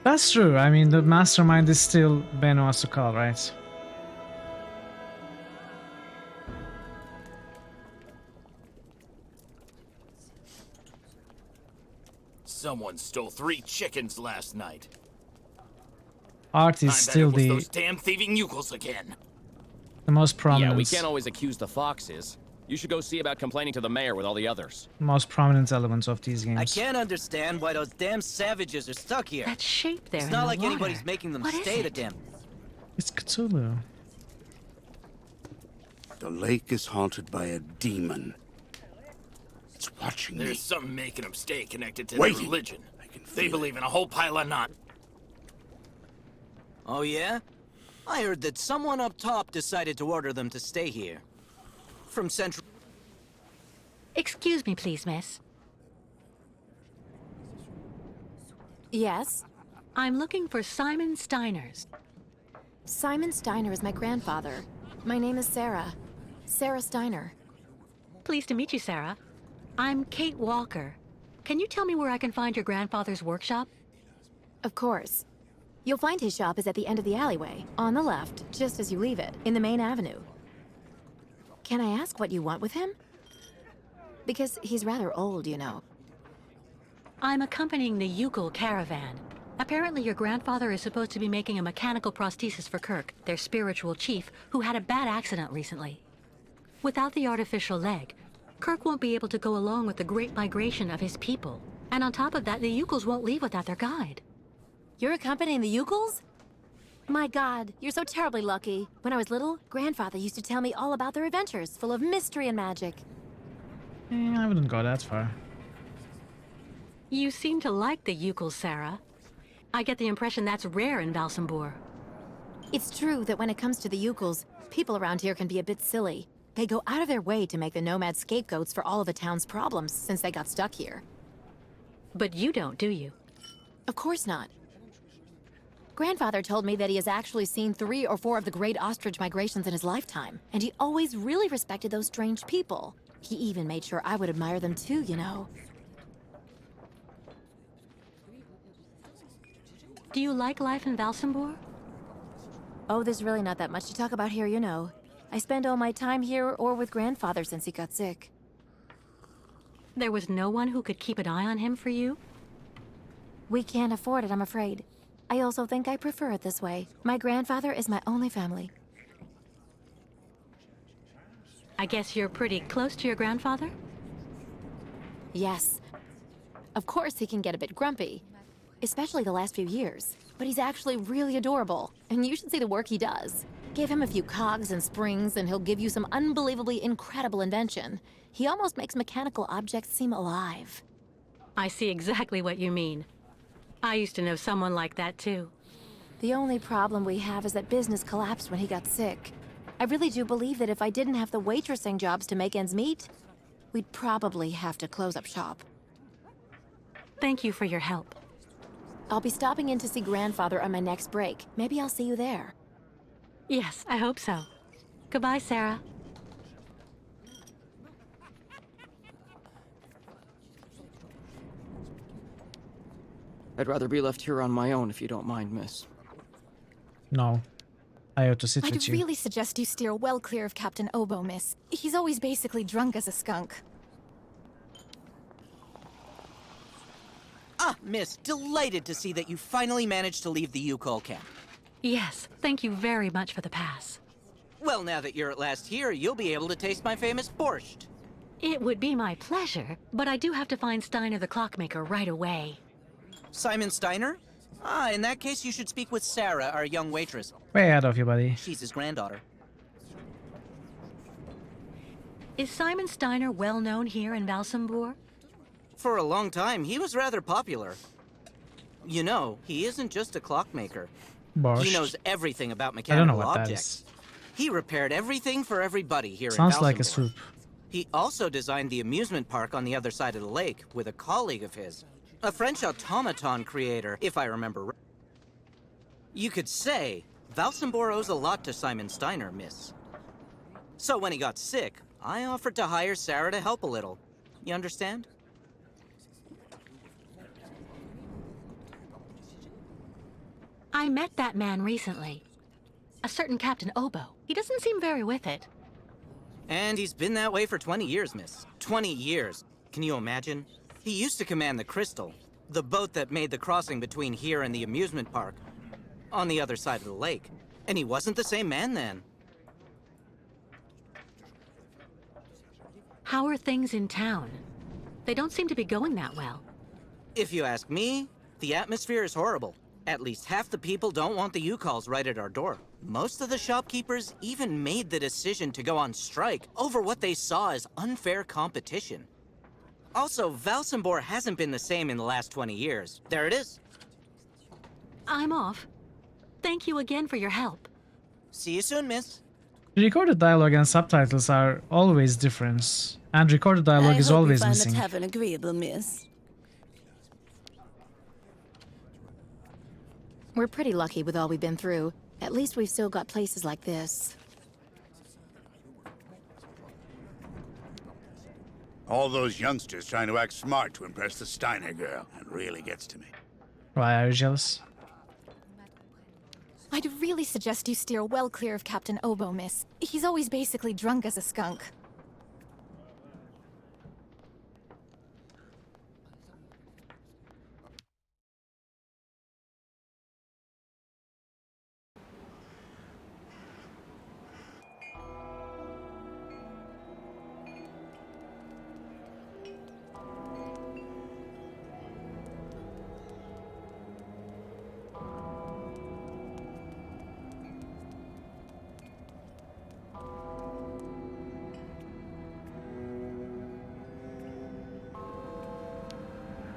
That's true. I mean, the mastermind is still Benoit Sokal, right? Someone stole 3 chickens last night. Art is still I bet it was those damn thieving yukels again. the most prominent. Yeah, we can't always accuse the foxes. You should go see about complaining to the mayor with all the others. Most prominent elements of these games. I can't understand why those damn savages are stuck here. That shape there It's in not the like water. anybody's making them What is stay the it? damn. It's Cthulhu. The lake is haunted by a demon. It's watching me. There's something making them stay connected to Waiting. their religion. They feel believe in a whole pile of not. Oh yeah? I heard that someone up top decided to order them to stay here. From Central... Excuse me, please, miss. Yes? I'm looking for Simon Steiners. Simon Steiner is my grandfather. My name is Sarah. Sarah Steiner. Pleased to meet you, Sarah. I'm Kate Walker. Can you tell me where I can find your grandfather's workshop? Of course. You'll find his shop is at the end of the alleyway, on the left, just as you leave it, in the main avenue. Can I ask what you want with him? Because he's rather old, you know. I'm accompanying the Ukel caravan. Apparently your grandfather is supposed to be making a mechanical prosthesis for Kirk, their spiritual chief, who had a bad accident recently. Without the artificial leg, Kirk won't be able to go along with the great migration of his people. And on top of that, the Ukels won't leave without their guide. You're accompanying the Ukels? My god, you're so terribly lucky. When I was little, Grandfather used to tell me all about their adventures, full of mystery and magic. I wouldn't go that far. You seem to like the Ukels, Sarah. I get the impression that's rare in Valsambor. It's true that when it comes to the Ukels, people around here can be a bit silly. They go out of their way to make the nomads scapegoats for all of the town's problems since they got stuck here. But you don't, do you? Of course not. Grandfather told me that he has actually seen 3 or 4 of the great ostrich migrations in his lifetime, and he always really respected those strange people. He even made sure I would admire them too, you know. Do you like life in Valsambor? Oh, there's really not that much to talk about here, you know. I spend all my time here or with Grandfather since he got sick. There was no one who could keep an eye on him for you? We can't afford it, I'm afraid. I also think I prefer it this way. My grandfather is my only family. I guess you're pretty close to your grandfather? Yes. Of course he can get a bit grumpy, especially the last few years. But he's actually really adorable, and you should see the work he does. Give him a few cogs and springs, and he'll give you some unbelievably incredible invention. He almost makes mechanical objects seem alive. I see exactly what you mean. I used to know someone like that too. The only problem we have is that business collapsed when he got sick. I really do believe that if I didn't have the waitressing jobs to make ends meet, we'd probably have to close up shop. Thank you for your help. I'll be stopping in to see Grandfather on my next break. Maybe I'll see you there. Yes, I hope so. Goodbye, Sarah. I'd rather be left here on my own if you don't mind, miss. No. I ought to sit I'd with you. really suggest you steer well clear of Captain Oboe, miss. He's always basically drunk as a skunk. Ah, miss, delighted to see that you finally managed to leave the Yukol camp. Yes, thank you very much for the pass. Well, now that you're at last here, you'll be able to taste my famous borscht. It would be my pleasure, but I do have to find Steiner the clockmaker right away. Simon Steiner? Ah, in that case, you should speak with Sarah, our young waitress. Way ahead of you, buddy. She's his granddaughter. Is Simon Steiner well known here in Valsambur? For a long time, he was rather popular. You know, he isn't just a clockmaker. Borscht. He knows everything about I don't mechanical know what that objects. is. He repaired everything for everybody here in Sounds like a Valsambur. soup. He also designed the amusement park on the other side of the lake with a colleague of his. A French automaton creator, if I remember right. You could say Valsambur owes a lot to Simon Steiner, miss. So when he got sick, I offered to hire Sarah to help a little. You understand? I met that man recently. A certain Captain Obo. He doesn't seem very with it. And he's been that way for 20 years, miss. 20 years. Can you imagine? He used to command the Crystal, the boat that made the crossing between here and the amusement park, on the other side of the lake. And he wasn't the same man then. How are things in town? They don't seem to be going that well. If you ask me, the atmosphere is horrible. At least half the people don't want the U-calls right at our door. Most of the shopkeepers even made the decision to go on strike over what they saw as unfair competition. Also, Valsambur hasn't been the same in the last 20 years. There it is. I'm off. Thank you again for your help. See you soon, miss. The recorded dialogue and subtitles are always different, and recorded dialogue is always missing. I hope you find the tavern agreeable, miss. We're pretty lucky with all we've been through. At least we've still got places like this. All those youngsters trying to act smart to impress the Steiner girl. It really gets to me. Why are you jealous? I'd really suggest you steer well clear of Captain Obo, miss. He's always basically drunk as a skunk.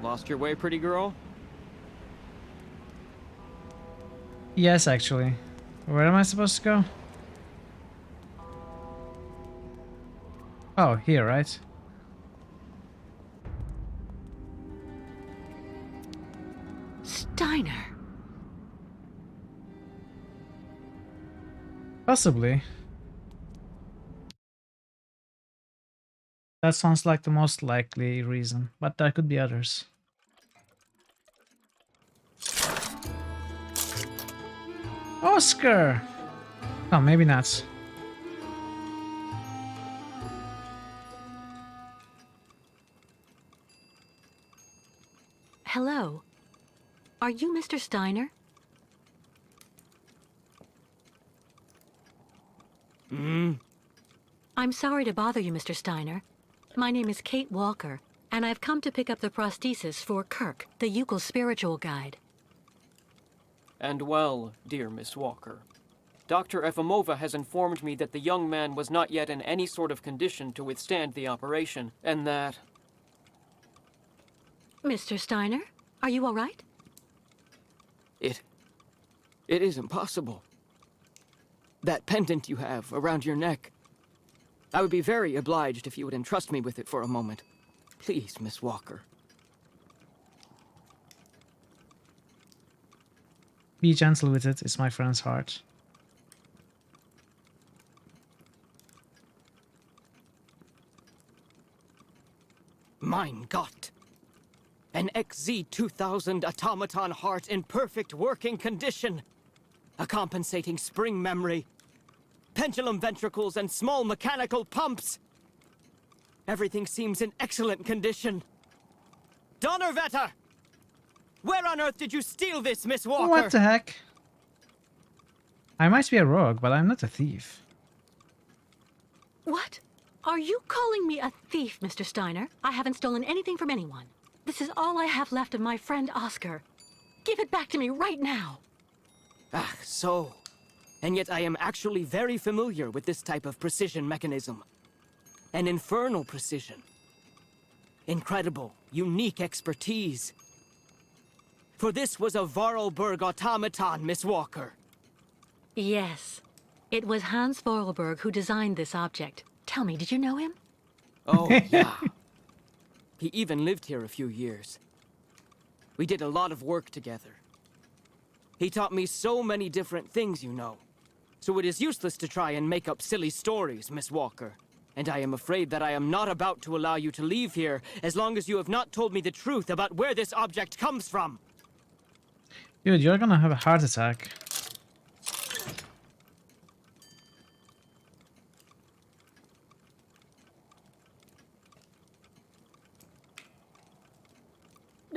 Lost your way, pretty girl? Yes, actually. Where am I supposed to go? Oh, here, right? Steiner. Possibly. That sounds like the most likely reason, but there could be others. Oscar! Oh, maybe not. Hello. Are you Mr. Steiner? I'm sorry to bother you, Mr. Steiner. My name is Kate Walker, and I've come to pick up the prosthesis for Kirk, the Yukol spiritual guide. And well, dear Miss Walker, Dr. Efimova has informed me that the young man was not yet in any sort of condition to withstand the operation, and that... Mr. Steiner, are you all right? It is impossible. That pendant you have around your neck. I would be very obliged if you would entrust me with it for a moment. Please, Miss Walker. Be gentle with it, it's my friend's heart. Mein Gott! An XZ-2000 automaton heart in perfect working condition. A compensating spring memory. Pendulum ventricles and small mechanical pumps. Everything seems in excellent condition. Donnerwetter! Where on earth did you steal this, Miss Walker? What the heck? I might be a rogue, but I'm not a thief. What? Are you calling me a thief, Mr. Steiner? I haven't stolen anything from anyone. This is all I have left of my friend Oscar. Give it back to me right now. Ah, so. And yet I am actually very familiar with this type of precision mechanism. An infernal precision. Incredible, unique expertise. For this was a Vorarlberg automaton, Miss Walker. Yes. It was Hans Vorarlberg who designed this object. Tell me, did you know him? Oh, yeah. He even lived here a few years. We did a lot of work together. He taught me so many different things, you know. So it is useless to try and make up silly stories, Miss Walker. And I am afraid that I am not about to allow you to leave here as long as you have not told me the truth about where this object comes from. Dude, you're gonna have a heart attack.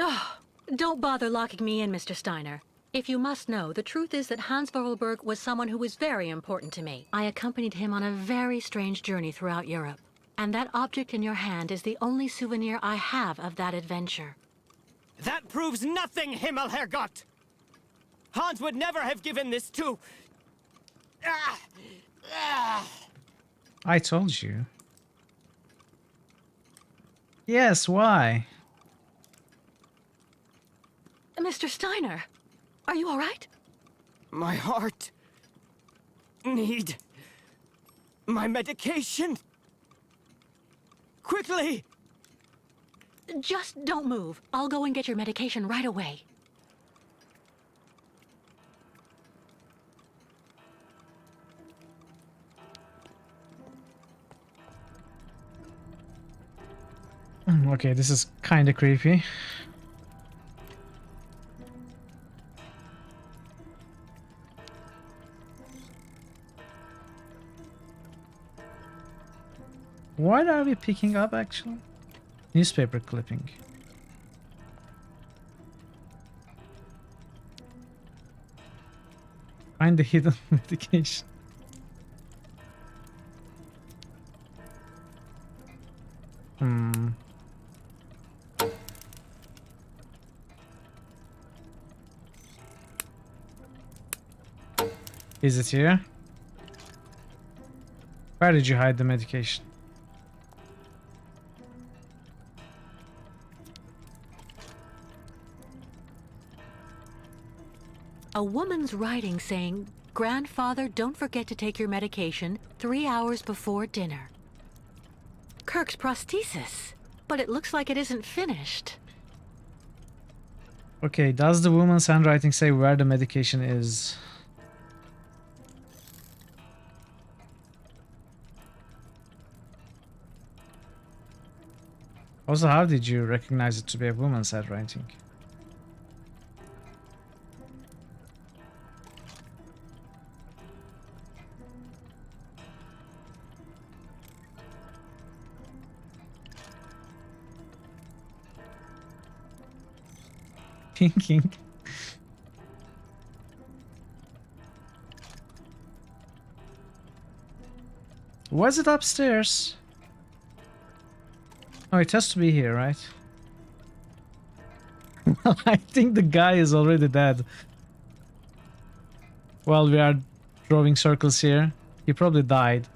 Oh, don't bother locking me in, Mr. Steiner. If you must know, the truth is that Hans Vorarlberg was someone who was very important to me. I accompanied him on a very strange journey throughout Europe. And that object in your hand is the only souvenir I have of that adventure. That proves nothing, Himmelherrgott! Hans would never have given this to... I told you. Yes, why? Mr. Steiner, are you all right? My heart... need... my medication. Quickly! Just don't move. I'll go and get your medication right away. Okay, this is kind of creepy. What are we picking up, actually? Newspaper clipping. Find the hidden medication. Hmm. Is it here? Where did you hide the medication? A woman's writing saying, "Grandfather, don't forget to take your medication 3 hours before dinner." Kirk's prosthesis. But it looks like it isn't finished. Okay, does the woman's handwriting say where the medication is? Also, how did you recognize it to be a woman's handwriting? Thinking. Was it upstairs? Oh, it has to be here, right? I think the guy is already dead. While we are drawing circles here, he probably died.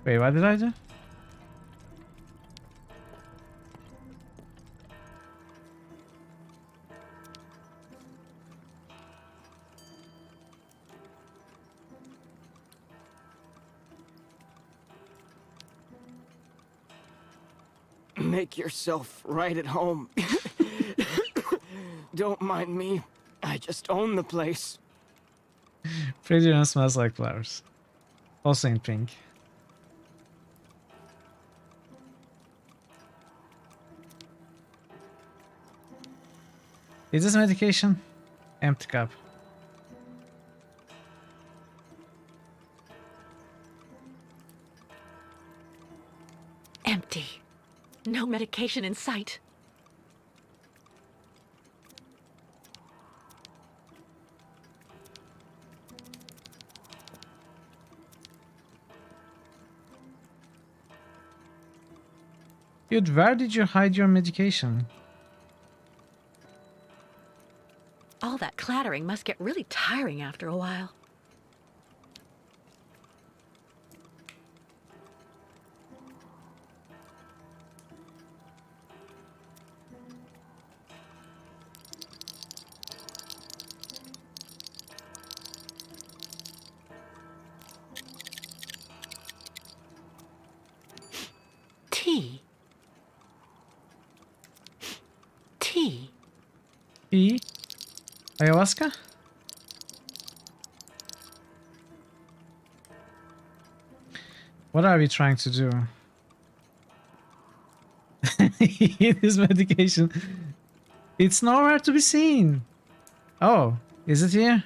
Wait, what did I do? Make yourself right at home. Don't mind me. I just own the place. Pretty smells like flowers. Also in pink. Is this medication? Empty cup. No medication in sight. Dude, where did you hide your medication? All that clattering must get really tiring after a while. Tea. Tea. Tea? Ayahuasca? What are we trying to do? This medication. It's nowhere to be seen. Oh, is it here?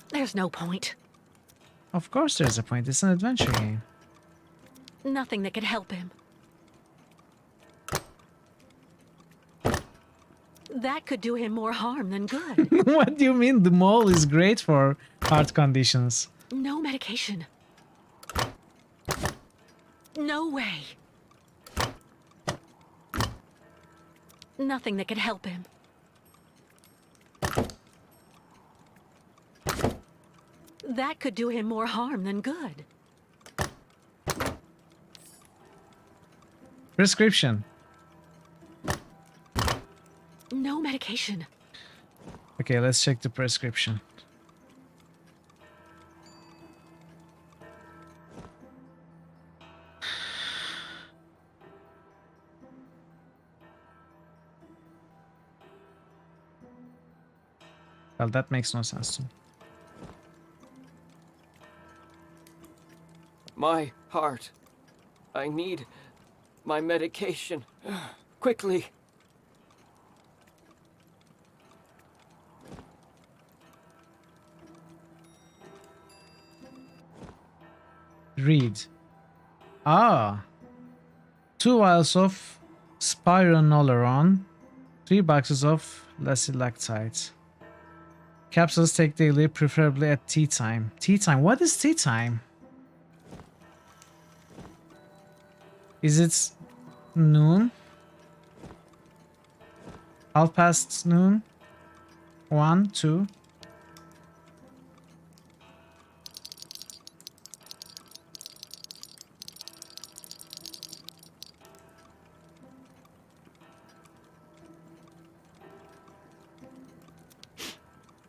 There's no point. Of course there's a point. It's an adventure game. Nothing that could help him. That could do him more harm than good. What do you mean? The mole is great for heart conditions. No medication. No way. Nothing that could help him. That could do him more harm than good. Prescription. No medication. Okay, let's check the prescription. Well, that makes no sense to me. My heart. I need my medication. Quickly. Read. Ah. 2 vials of spironolactone. 3 boxes of lactite. Capsules take daily, preferably at tea time. Tea time? What is tea time? Is it noon? Half past noon? 1, 2?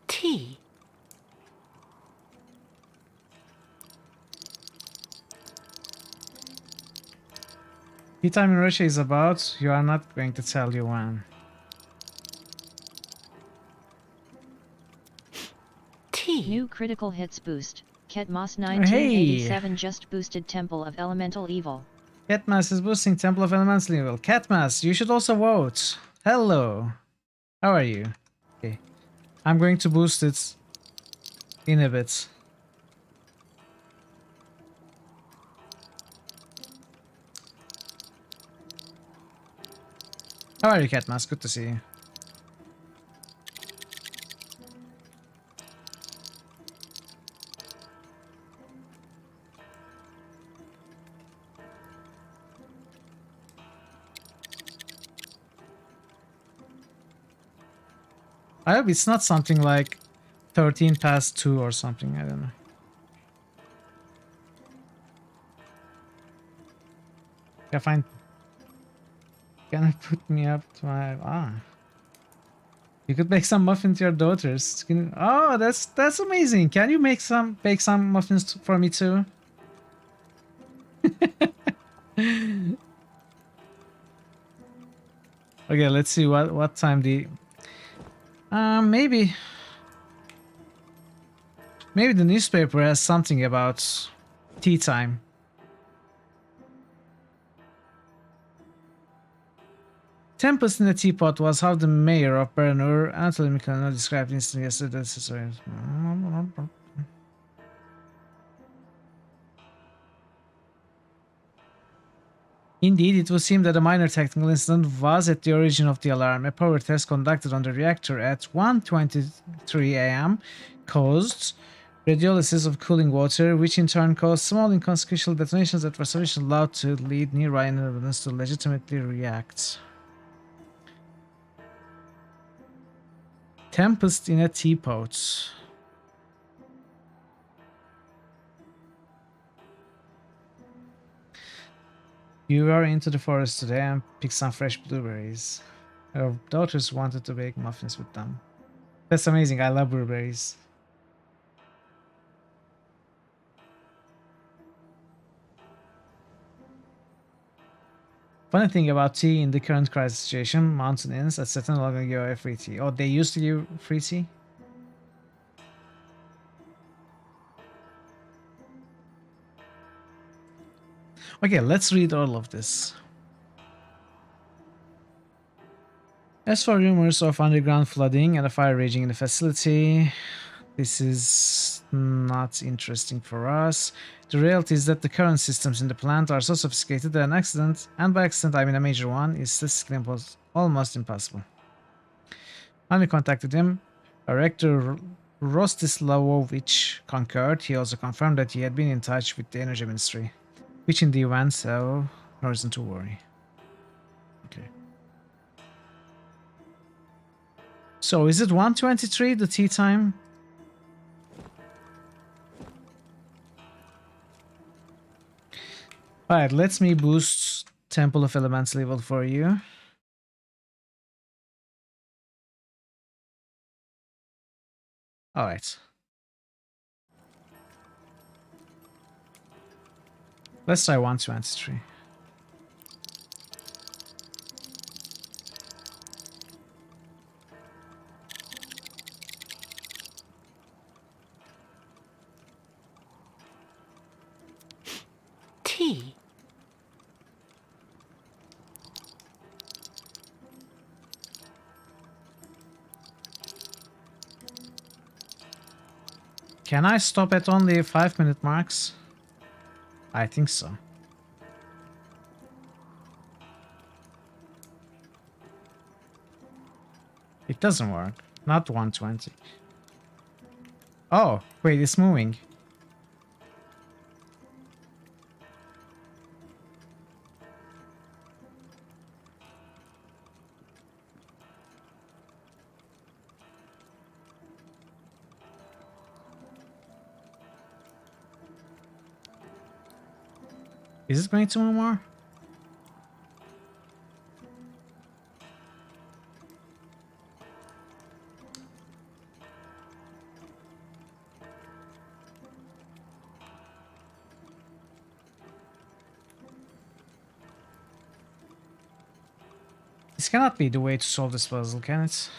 Tea. Tea time in Russia is about. You are not going to tell you when. Tea. New critical hits boost. Ketmos Hey. 1987 just boosted Temple of Elemental Evil. Catmas is boosting Temple of Elemental Evil. Catmas, you should also vote. Hello. How are you? Okay. I'm going to boost it in a bit. How are you, Catmas? Good to see you. I hope it's not something like 13 past 2 or something. I don't know. Yeah, fine. Can I put me up to my... You could make some muffins to your daughters. Oh, that's amazing. Can you bake some muffins for me too? Okay, let's see what time maybe the newspaper has something about tea time. Tempest in the teapot was how the mayor of Bernur, Anatoly Mikhailov, described instantly yesterday. Indeed, it would seem that a minor technical incident was at the origin of the alarm. A power test conducted on the reactor at 1:23 a.m. caused radiolysis of cooling water, which in turn caused small inconsequential detonations that were sufficiently loud to lead nearby inhabitants to legitimately react. Tempest in a teapot. You are into the forest today and pick some fresh blueberries. Our daughters wanted to bake muffins with them. That's amazing. I love blueberries. Funny thing about tea in the current crisis situation, mountain inns, etc. no longer give away free tea. Oh, they used to give free tea? Okay, let's read all of this. As for rumors of underground flooding and a fire raging in the facility, this is not interesting for us. The reality is that the current systems in the plant are so sophisticated that an accident, and by accident I mean a major one, is statistically almost impossible. When we contacted him, Rector Rostislavovich concurred. He also confirmed that he had been in touch with the Energy Ministry, which in the event, so no reason to worry. Okay. So is it 1:23, the tea time? Alright, let me boost Temple of Elements level for you. Alright. Let's try 1:23. Tea. Can I stop at only 5-minute marks? I think so. It doesn't work. Not 1:20. Oh, wait, it's moving. Is it going to move more? This cannot be the way to solve this puzzle, can it?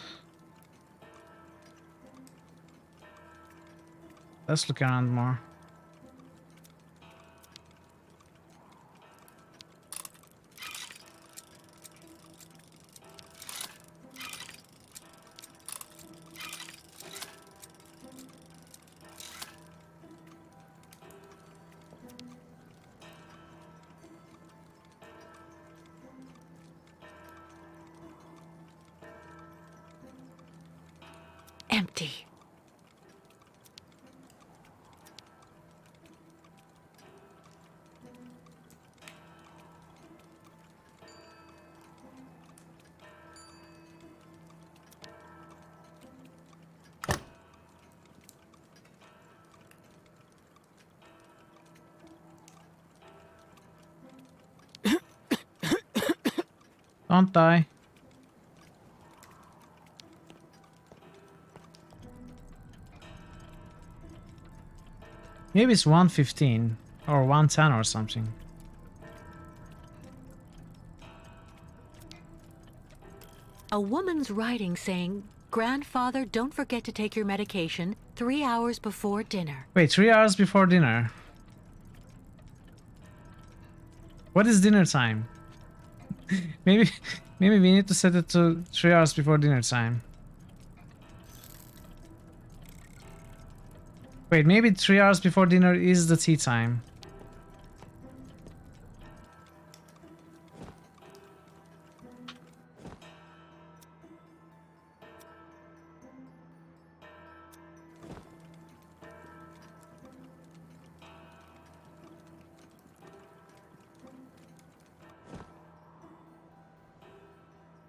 Let's look around more. Empty. Don't die. Maybe it's 1:15 or 1:10 or something. A woman's writing saying, "Grandfather, don't forget to take your medication 3 hours before dinner." Wait, 3 hours before dinner. What is dinner time? maybe we need to set it to 3 hours before dinner time. Wait, maybe 3 hours before dinner is the tea time.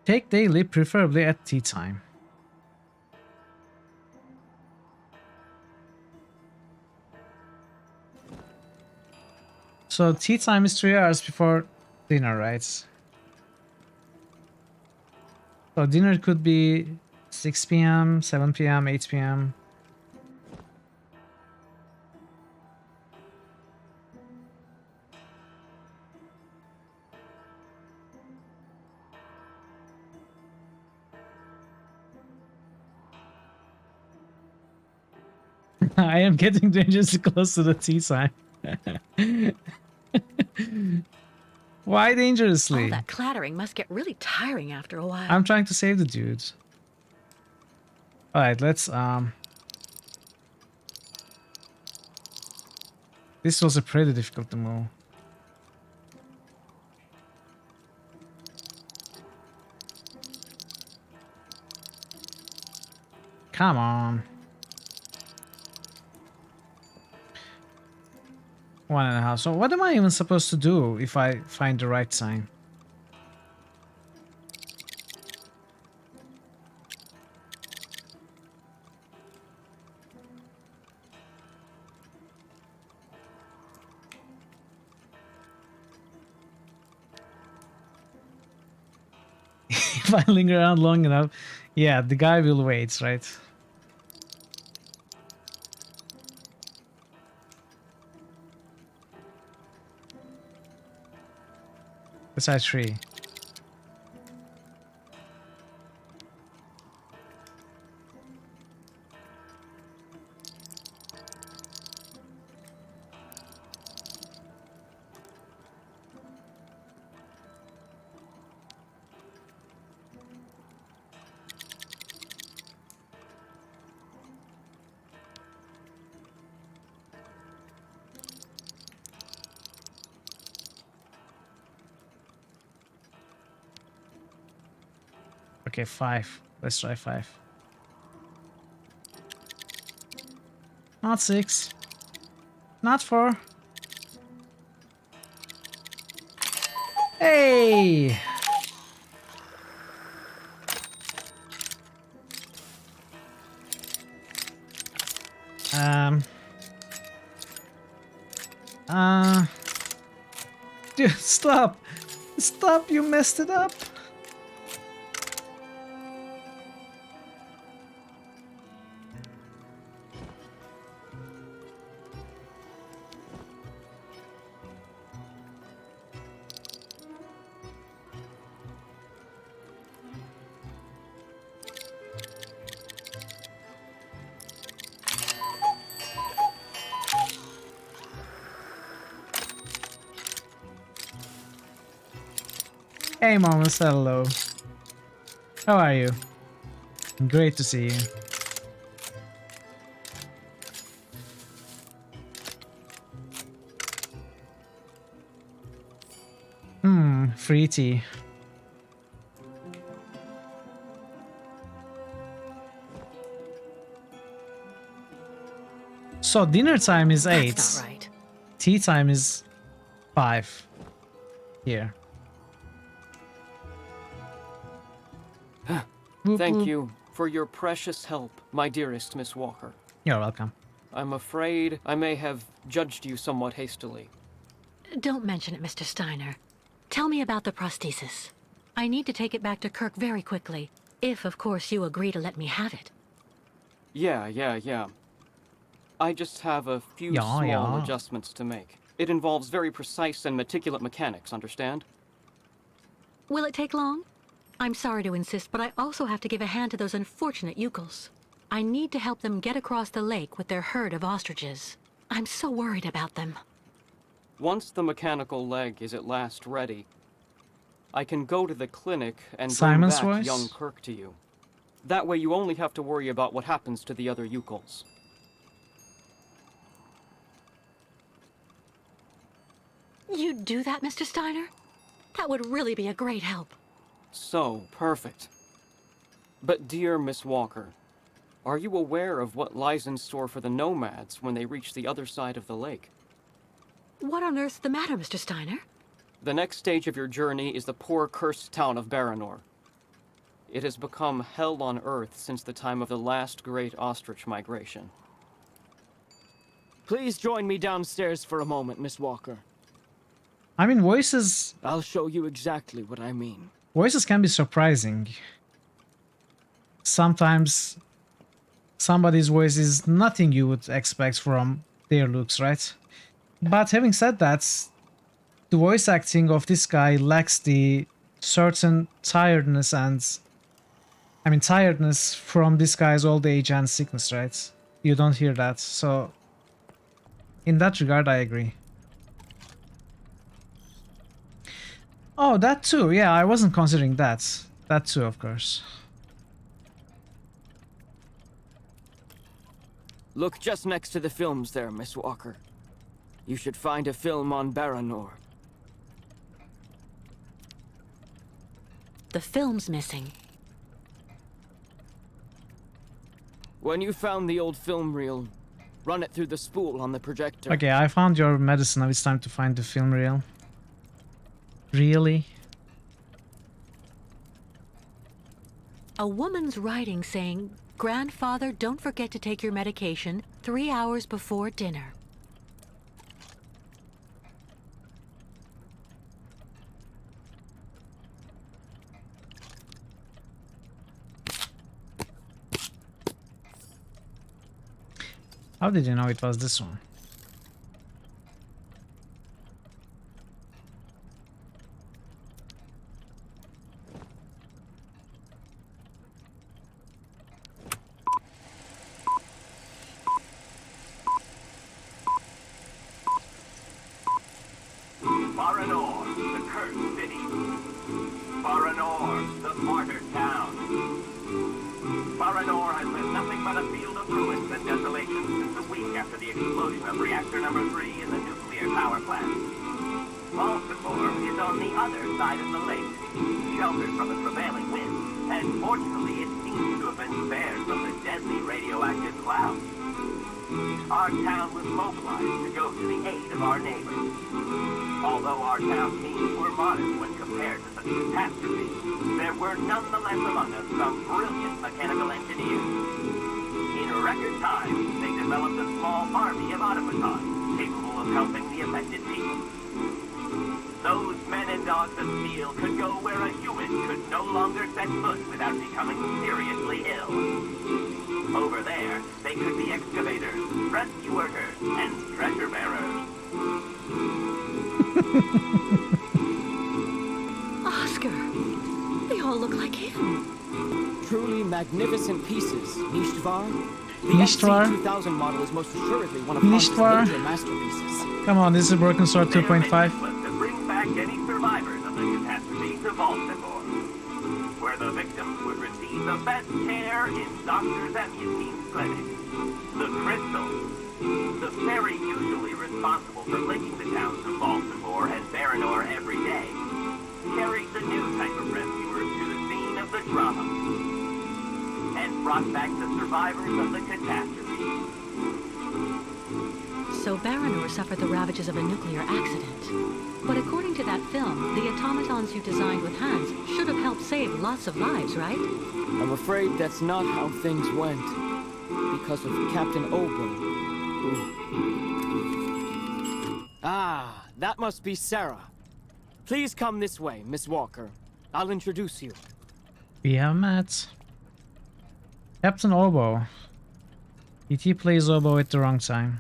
Take daily, preferably at tea time. So tea time is 3 hours before dinner, right? So dinner could be 6 p.m., 7 p.m., 8 p.m. I am getting dangerously close to the tea time. Why dangerously? All that clattering must get really tiring after a while. I'm trying to save the dudes. Alright, let's this was a pretty difficult to move. Come on. 1.5. So what am I even supposed to do if I find the right sign? If I linger around long enough, yeah, the guy will wait, right? Besides 3. Okay, 5. Let's try 5. Not 6. Not 4. Hey! Dude, stop! Stop, you messed it up! Hey, Mama, hello. How are you? Great to see you. Free tea. So dinner time is 8. That's not right. Tea time is 5. Here. Thank you for your precious help, my dearest Miss Walker. You're welcome. I'm afraid I may have judged you somewhat hastily. Don't mention it, Mr. Steiner. Tell me about the prosthesis. I need to take it back to Kirk very quickly, if, of course, you agree to let me have it. Yeah. I just have a few small adjustments to make. It involves very precise and meticulous mechanics, understand? Will it take long? I'm sorry to insist, but I also have to give a hand to those unfortunate Yukels. I need to help them get across the lake with their herd of ostriches. I'm so worried about them. Once the mechanical leg is at last ready, I can go to the clinic and Simon's bring back voice? young Kirk to you. That way you only have to worry about what happens to the other Yukels. You'd do that, Mr. Steiner? That would really be a great help. So perfect. But dear Miss Walker, are you aware of what lies in store for the nomads when they reach the other side of the lake? What on earth's the matter, Mr. Steiner? The next stage of your journey is the poor, cursed town of Baranor. It has become hell on Earth since the time of the last great ostrich migration. Please join me downstairs for a moment, Miss Walker. I mean, voices I'll show you exactly what I mean. Voices can be surprising. Sometimes somebody's voice is nothing you would expect from their looks, right? But having said that, the voice acting of this guy lacks the certain tiredness tiredness from this guy's old age and sickness, right? You don't hear that. So in that regard, I agree. Oh, that too. Yeah, I wasn't considering that. That too, of course. Look just next to the films there, Miss Walker. You should find a film on Baranor. The film's missing. When you found the old film reel, run it through the spool on the projector. Okay, I found your medicine. Now it's time to find the film reel. Really? A woman's writing saying, "Grandfather, don't forget to take your medication 3 hours before dinner." How did you know it was this one? Baranor, the cursed city. Baranor, the martyred town. Baranor has been nothing but a field of ruins and desolation since a week after the explosion of reactor number 3 in the nuclear power plant. Baltimore is on the other side of the lake, sheltered from the prevailing winds, and fortunately it seems to have been spared from the deadly radioactive clouds. Our town was mobilized to go to the aid of our neighbors. Although our town teams were modest when compared to such a catastrophe, there were nonetheless among us some brilliant mechanical engineers. In record time, they developed a small army of automatons capable of helping the affected people. Those men and dogs of steel could go where a human could no longer set foot without becoming seriously ill. Over there, they could be excavators, rescue workers, and treasure bearers. Oscar, they all look like him. Truly magnificent pieces, Nishtvar. The Nishtvar? XC2000 model is most assuredly one of Hans's Nishtvar? major masterpieces. Come on, this is a Broken Sword 2.5. To bring back any survivors of the catastrophe to Baltimore, where the victims would receive the best care in Dr. Zemyatine's clinic. The Crystal, the fairy usually responsible for linking the towns of Baltimore and Baranor every day, carried the new type of rescuers to the scene of the drama and brought back the survivors of the catastrophe. So Baranor suffered the ravages of a nuclear accident. But according to that film, the automatons you designed with Hans should have helped save lots of lives, right? I'm afraid that's not how things went. Because of Captain Obo. Ah, that must be Sarah. Please come this way, Miss Walker. I'll introduce you. We have met Captain Obo. E.T. plays Obo at the wrong time.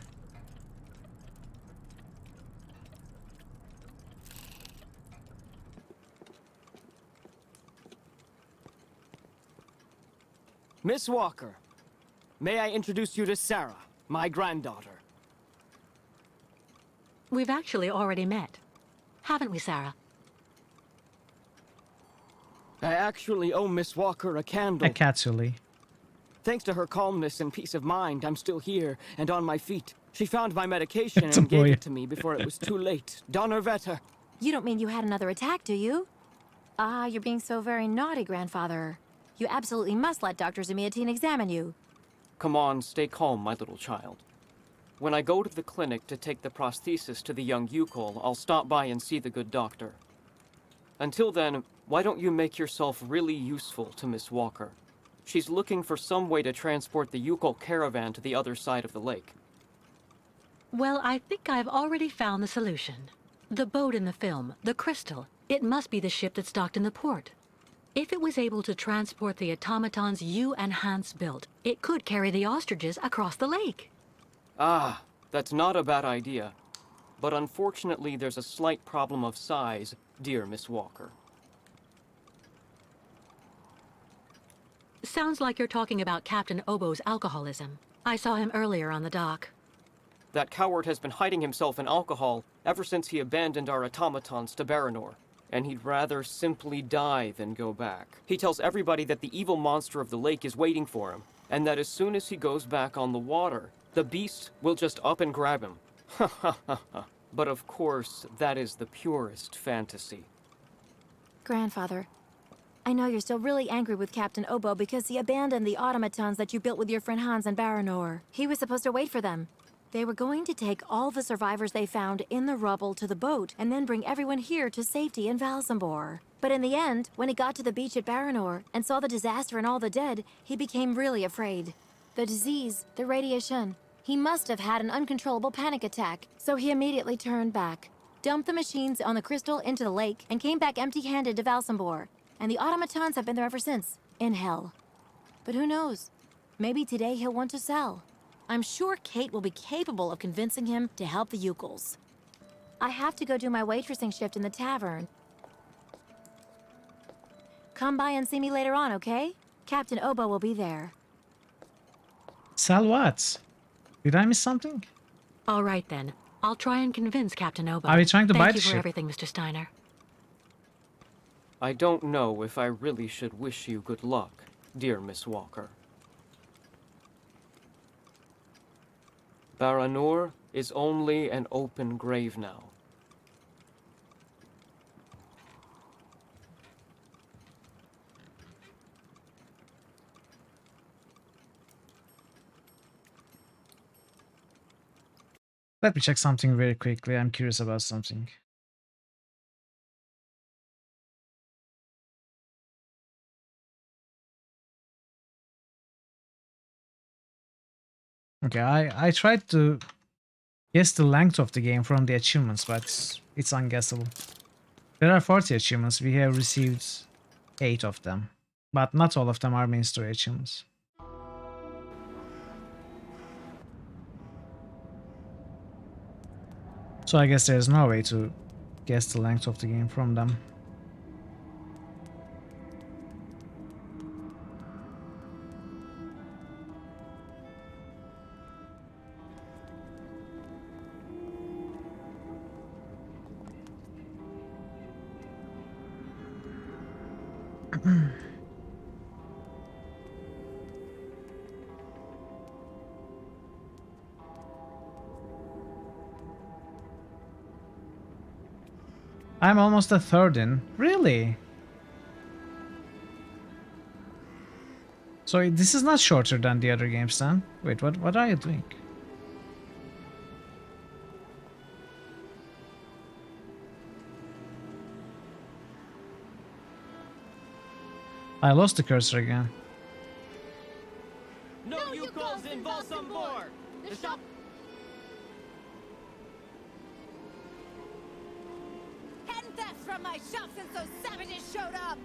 Miss Walker, may I introduce you to Sarah, my granddaughter? We've actually already met. Haven't we, Sarah? I actually owe Miss Walker a candle. Actually. Thanks to her calmness and peace of mind, I'm still here and on my feet. She found my medication It's a and gave boy. it to me before it was too late. Donnerwetter. You don't mean you had another attack, do you? Ah, you're being so very naughty, Grandfather. You absolutely must let Dr. Zemyatine examine you. Come on, stay calm, my little child. When I go to the clinic to take the prosthesis to the young Yukol, I'll stop by and see the good doctor. Until then, why don't you make yourself really useful to Miss Walker? She's looking for some way to transport the Yukol caravan to the other side of the lake. Well, I think I've already found the solution. The boat in the film, the Crystal, it must be the ship that's docked in the port. If it was able to transport the automatons you and Hans built, it could carry the ostriches across the lake. Ah, that's not a bad idea. But unfortunately, there's a slight problem of size, dear Miss Walker. Sounds like you're talking about Captain Obo's alcoholism. I saw him earlier on the dock. That coward has been hiding himself in alcohol ever since he abandoned our automatons to Baranor. And he'd rather simply die than go back. He tells everybody that the evil monster of the lake is waiting for him, and that as soon as he goes back on the water, the beast will just up and grab him. Ha ha ha ha. But of course, that is the purest fantasy. Grandfather, I know you're still really angry with Captain Obo because he abandoned the automatons that you built with your friend Hans and Baranor. He was supposed to wait for them. They were going to take all the survivors they found in the rubble to the boat and then bring everyone here to safety in Valsambor. But in the end, when he got to the beach at Baranor and saw the disaster and all the dead, he became really afraid. The disease, the radiation, he must have had an uncontrollable panic attack, so he immediately turned back, dumped the machines on the Crystal into the lake, and came back empty-handed to Valsambor. And the automatons have been there ever since, in hell. But who knows? Maybe today he'll want to sell. I'm sure Kate will be capable of convincing him to help the Yukols. I have to go do my waitressing shift in the tavern. Come by and see me later on, okay? Captain Obo will be there. Sell what? Did I miss something? All right then. I'll try and convince Captain Obo. Are we trying to buy the Thank you for ship? everything, Mr. Steiner. I don't know if I really should wish you good luck, dear Miss Walker. Baranor is only an open grave now. Let me check something very quickly. I'm curious about something. Okay, I tried to guess the length of the game from the achievements, but it's unguessable. There are 40 achievements. We have received 8 of them, but not all of them are main story achievements. So I guess there's no way to guess the length of the game from them. I'm almost a third in. Really? So this is not shorter than the other games then? Wait, what are you doing? I lost the cursor again. No Yukols in Valsambor! The shop... Hadn't theft from my shop since those savages showed up!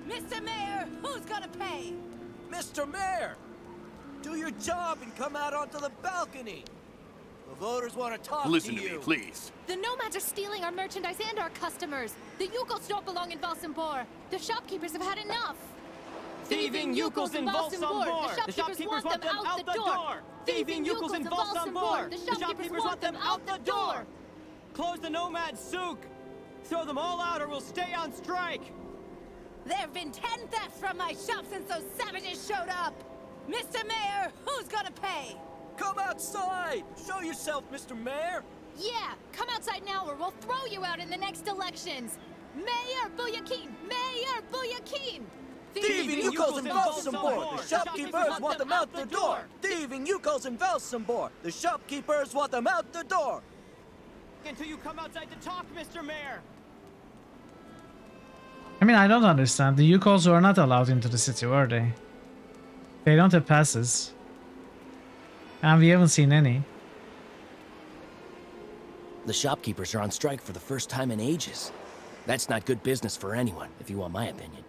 Mr. Mayor, who's gonna pay? Mr. Mayor! Do your job and come out onto the balcony! The voters want to talk Listen to to you. me, please. The nomads are stealing our merchandise and our customers. The Yukols don't belong in Valsambor. The shopkeepers have had enough. Thieving Yukols in Valsambor! The shopkeepers want them out the door! Thieving Yukols in Valsambor! The shopkeepers want them out the door! Close the nomad souk! Throw them all out or we'll stay on strike! There've been 10 thefts from my shop since those savages showed up! Mr. Mayor, who's gonna pay? Come outside! Show yourself, Mr. Mayor! Yeah, come outside now or we'll throw you out in the next elections! Mayor Bouyakin! Mayor Bouyakin! Thieving Yukols in Valsambor! The shopkeepers want them out the door! Thieving Yukols in Valsambor! The shopkeepers want them out the door! Until you come outside to talk, Mr. Mayor! I mean, I don't understand. The Yukos were not allowed into the city, were they? They don't have passes. And we haven't seen any. The shopkeepers are on strike for the first time in ages. That's not good business for anyone, if you want my opinion.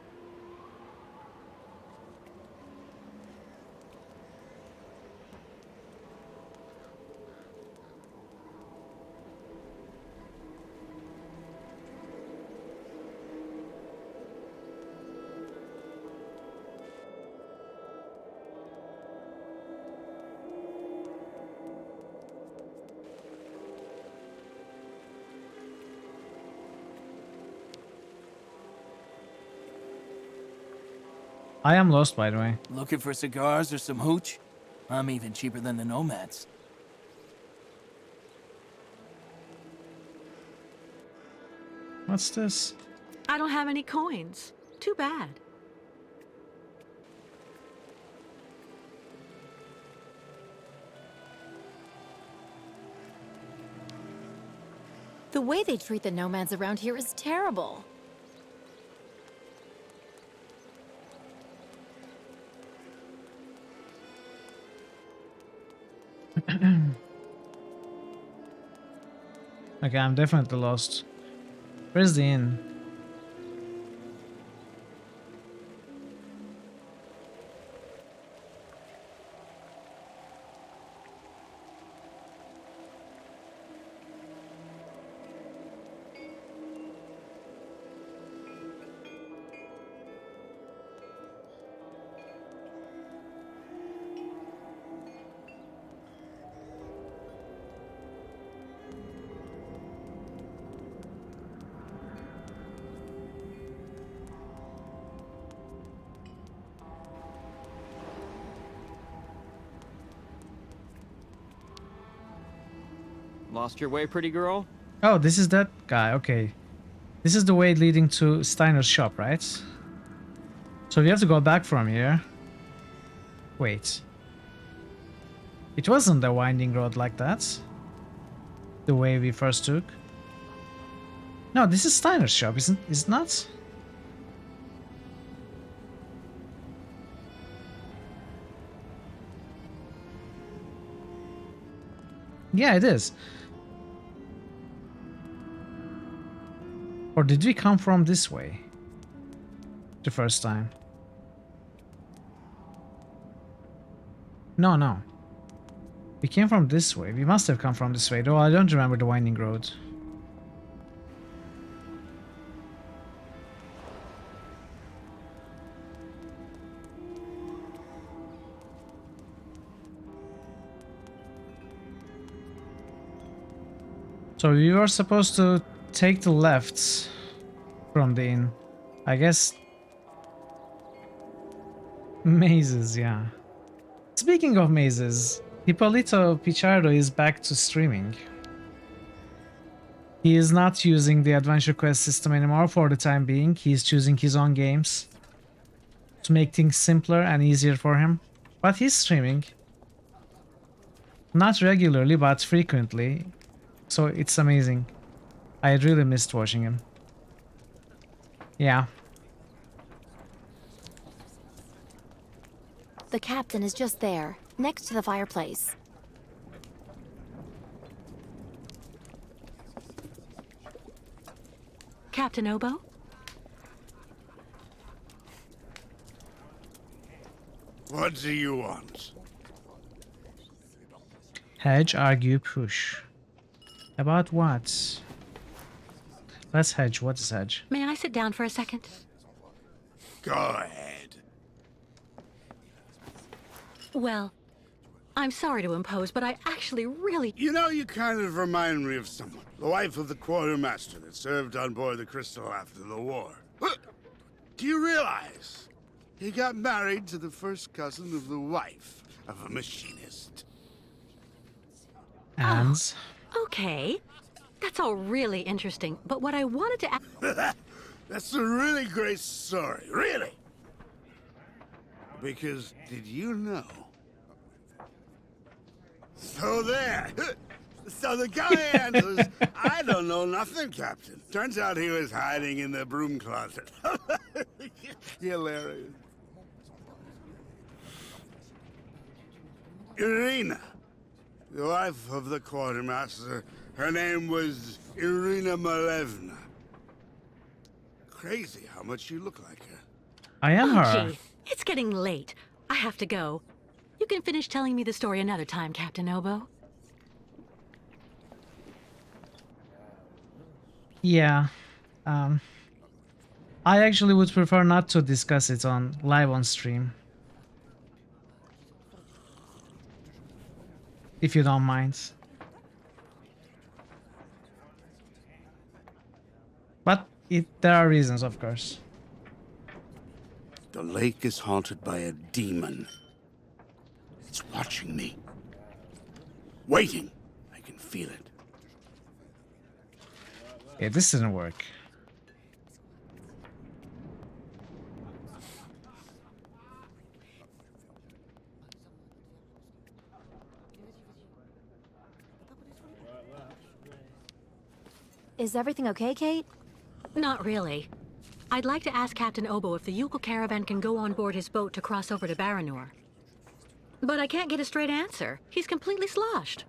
I am lost, by the way. Looking for cigars or some hooch? I'm even cheaper than the nomads. What's this? I don't have any coins. Too bad. The way they treat the nomads around here is terrible. Okay, I'm definitely lost. Where's the inn? Lost your way, pretty girl? Oh, this is that guy. Okay. This is the way leading to Steiner's shop, right? So we have to go back from here. Wait. It wasn't a winding road like that. The way we first took. No, this is Steiner's shop, isn't it not? Yeah, it is. Or did we come from this way? The first time? No. We came from this way. We must have come from this way, though I don't remember the winding road. So we were supposed to take the left from the inn. I guess... mazes, yeah. Speaking of mazes, Hippolito Pichardo is back to streaming. He is not using the Adventure Quest system anymore for the time being. He's choosing his own games to make things simpler and easier for him. But he's streaming. Not regularly, but frequently. So it's amazing. I really missed watching him. Yeah. The captain is just there, next to the fireplace. Captain Obo? What do you want? Hedge, argue, push. About what? Let's hedge. What is hedge? May I sit down for a second? Go ahead. Well, I'm sorry to impose, but I actually really... You know, you kind of remind me of someone. The wife of the quartermaster that served on board the Crystal after the war. Do you realize he got married to the first cousin of the wife of a machinist? And? Okay. That's all really interesting, but what I wanted to ask... That's a really great story, really. Because, did you know? So there! So the guy answers, I don't know nothing, Captain. Turns out he was hiding in the broom closet. Hilarious. Irina, the wife of the quartermaster, her name was Irina Malevna. Crazy how much you look like her. I am her. Gee, it's getting late. I have to go. You can finish telling me the story another time, Captain Obo. Yeah. I actually would prefer not to discuss it live on stream. If you don't mind. But there are reasons, of course. The lake is haunted by a demon. It's watching me. Waiting. I can feel it. Yeah, this didn't work. Is everything okay, Kate? Not really. I'd like to ask Captain Obo if the Yukon caravan can go on board his boat to cross over to Baranor. But I can't get a straight answer. He's completely sloshed.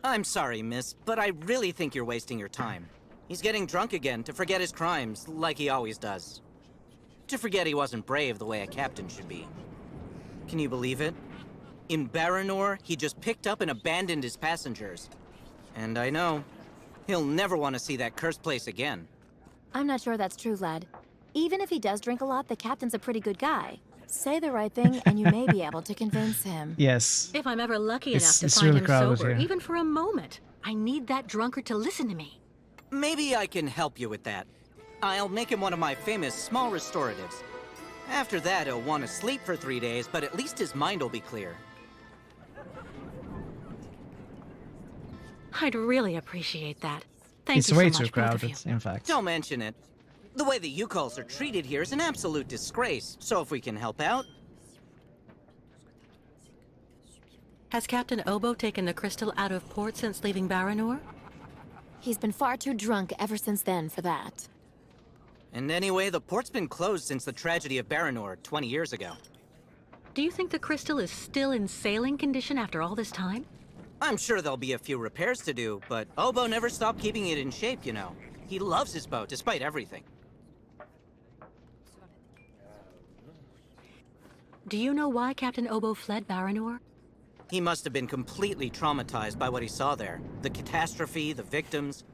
I'm sorry, miss, but I really think you're wasting your time. He's getting drunk again to forget his crimes, like he always does. To forget he wasn't brave the way a captain should be. Can you believe it? In Baranor, he just picked up and abandoned his passengers. And I know, he'll never want to see that cursed place again. I'm not sure that's true, lad. Even if he does drink a lot, the captain's a pretty good guy. Say the right thing, and you may be able to convince him. Yes. If I'm ever lucky enough to it's find really him crowded sober, here. even for a moment, I need that drunkard to listen to me. Maybe I can help you with that. I'll make him one of my famous small restoratives. After that, he'll want to sleep for 3 days, but at least his mind will be clear. I'd really appreciate that. Thank It's you way so too much, both of you. crowded, in fact. Don't mention it. The way the Yukols are treated here is an absolute disgrace, so if we can help out... Has Captain Obo taken the crystal out of port since leaving Baranor? He's been far too drunk ever since then for that. And anyway, the port's been closed since the tragedy of Baranor 20 years ago. Do you think the crystal is still in sailing condition after all this time? I'm sure there'll be a few repairs to do, but Obo never stopped keeping it in shape, you know. He loves his boat, despite everything. Do you know why Captain Obo fled Baranor? He must have been completely traumatized by what he saw there. The catastrophe, the victims,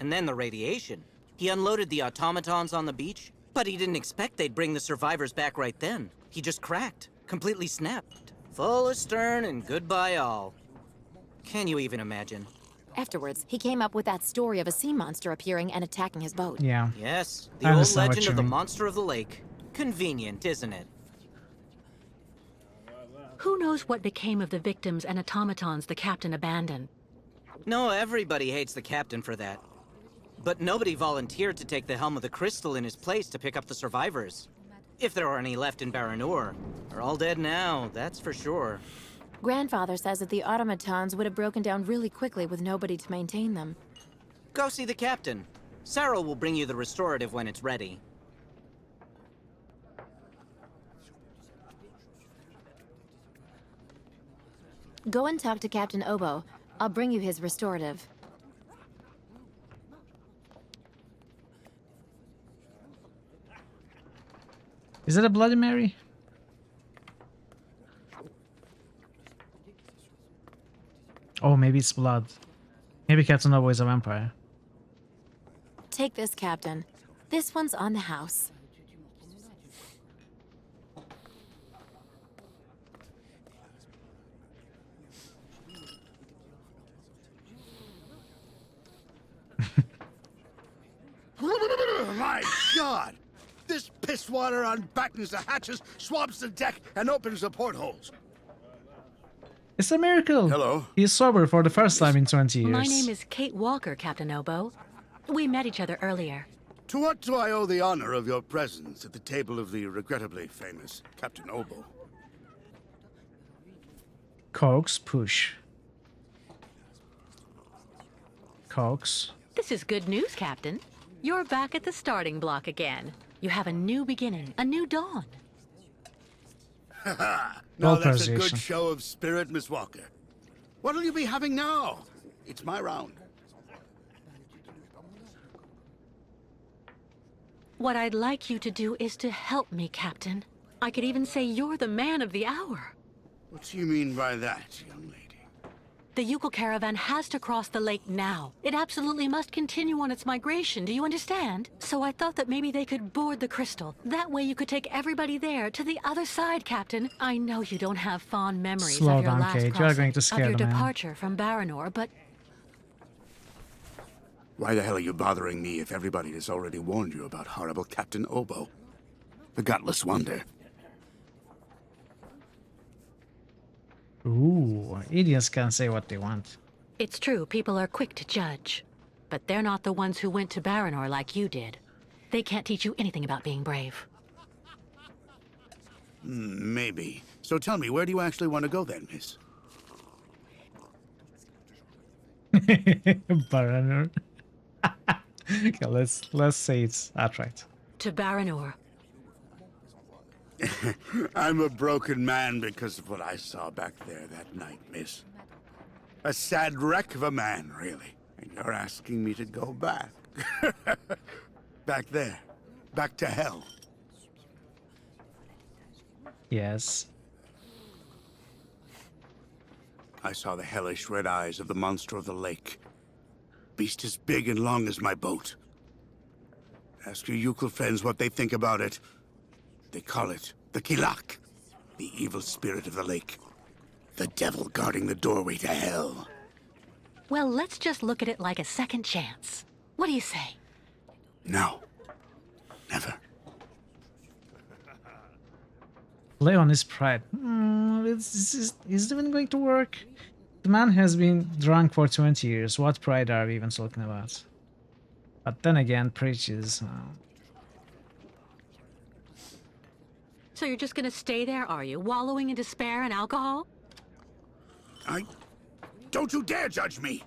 and then the radiation. He unloaded the automatons on the beach, but he didn't expect they'd bring the survivors back right then. He just cracked, completely snapped. Full astern and goodbye all. Can you even imagine? Afterwards, he came up with that story of a sea monster appearing and attacking his boat. Yeah. Yes, I the old understand what legend you of the mean. monster of the lake. Convenient, isn't it? Who knows what became of the victims and automatons the captain abandoned? No, everybody hates the captain for that. But nobody volunteered to take the helm of the crystal in his place to pick up the survivors. If there are any left in Baranor. They're all dead now, that's for sure. Grandfather says that the automatons would have broken down really quickly with nobody to maintain them. Go see the captain. Sarah will bring you the restorative when it's ready. Go and talk to Captain Obo. I'll bring you his restorative. Is it a Bloody Mary? Oh, maybe it's blood. Maybe Captain Obo is a vampire. Take this, Captain. This one's on the house. My God! This piss water unbattens the hatches, swabs the deck, and opens the portholes. It's a miracle. Hello. He's sober for the first time in 20 years. My name is Kate Walker, Captain Obo. We met each other earlier. To what do I owe the honor of your presence at the table of the regrettably famous Captain Obo? Cogs push. cogs. This is good news, Captain. You're back at the starting block again. You have a new beginning, a new dawn. Now Roll that's a good persuasion. show of spirit, Miss Walker. What'll you be having now? It's my round. What I'd like you to do is to help me, Captain. I could even say you're the man of the hour. What do you mean by that, young lady? The Yukon caravan has to cross the lake now. It absolutely must continue on its migration, do you understand? So I thought that maybe they could board the crystal. That way you could take everybody there, to the other side, Captain. I know you don't have fond memories Slow of your down, last Kate. You are crossing, going to scare of your the man. departure from Baranor, but Why the hell are you bothering me if everybody has already warned you about horrible Captain Obo? The gutless wonder. Ooh, idiots can say what they want. it's true people are quick to judge. But they're not the ones who went to Baranor like you did. They can't teach you anything about being brave. Maybe. So tell me, where do you actually want to go then, miss? Baranor. Okay, let's say it's outright. To Baranor. I'm a broken man because of what I saw back there that night, miss. A sad wreck of a man, really. And you're asking me to go back. Back there. Back to hell. Yes. I saw the hellish red eyes of the monster of the lake. Beast as big and long as my boat. Ask your Yukon friends what they think about it. They call it the Kilak, the evil spirit of the lake. The devil guarding the doorway to hell. Well, let's just look at it like a second chance. What do you say? No. Never. Play on his pride. Is it even going to work? The man has been drunk for 20 years. What pride are we even talking about? But then again, preaches. So you're just gonna stay there, are you? Wallowing in despair and alcohol? Don't you dare judge me!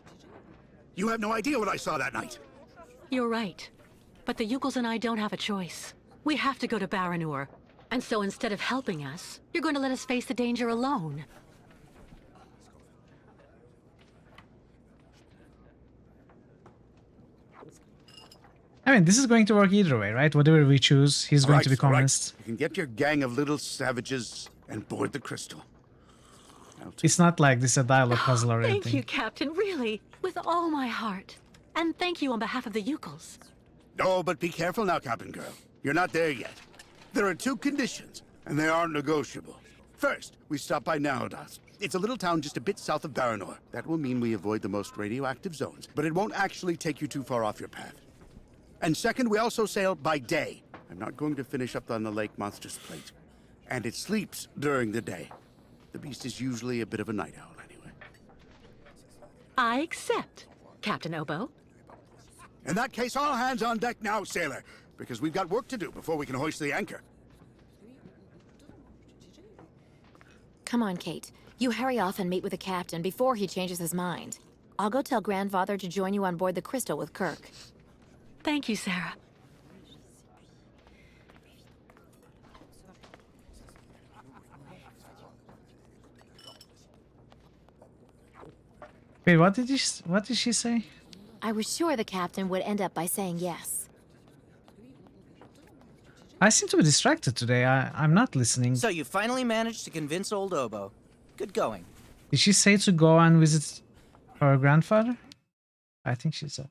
You have no idea what I saw that night. You're right. But the Yukos and I don't have a choice. We have to go to Baranur. And so instead of helping us, you're going to let us face the danger alone. I mean, this is going to work either way, right? Whatever we choose, he's going to be convinced. You can get your gang of little savages and board the crystal. It's not like this is a dialogue puzzle or anything. Thank you, Captain, really. With all my heart. And thank you on behalf of the Yukos. Oh, but be careful now, Captain Girl. You're not there yet. There are two conditions, and they aren't negotiable. First, we stop by Narodas. It's a little town just a bit south of Baranor. That will mean we avoid the most radioactive zones, but it won't actually take you too far off your path. And second, we also sail by day. I'm not going to finish up on the lake monster's plate. And it sleeps during the day. The beast is usually a bit of a night owl anyway. I accept, Captain Obo. In that case, all hands on deck now, sailor, because we've got work to do before we can hoist the anchor. Come on, Kate. You hurry off and meet with the captain before he changes his mind. I'll go tell Grandfather to join you on board the Crystal with Kirk. Thank you, Sarah. Wait, what did she say? I was sure the captain would end up by saying yes. I seem to be distracted today. I'm not listening. So you finally managed to convince old Obo. Good going. Did she say to go and visit her grandfather? I think she said.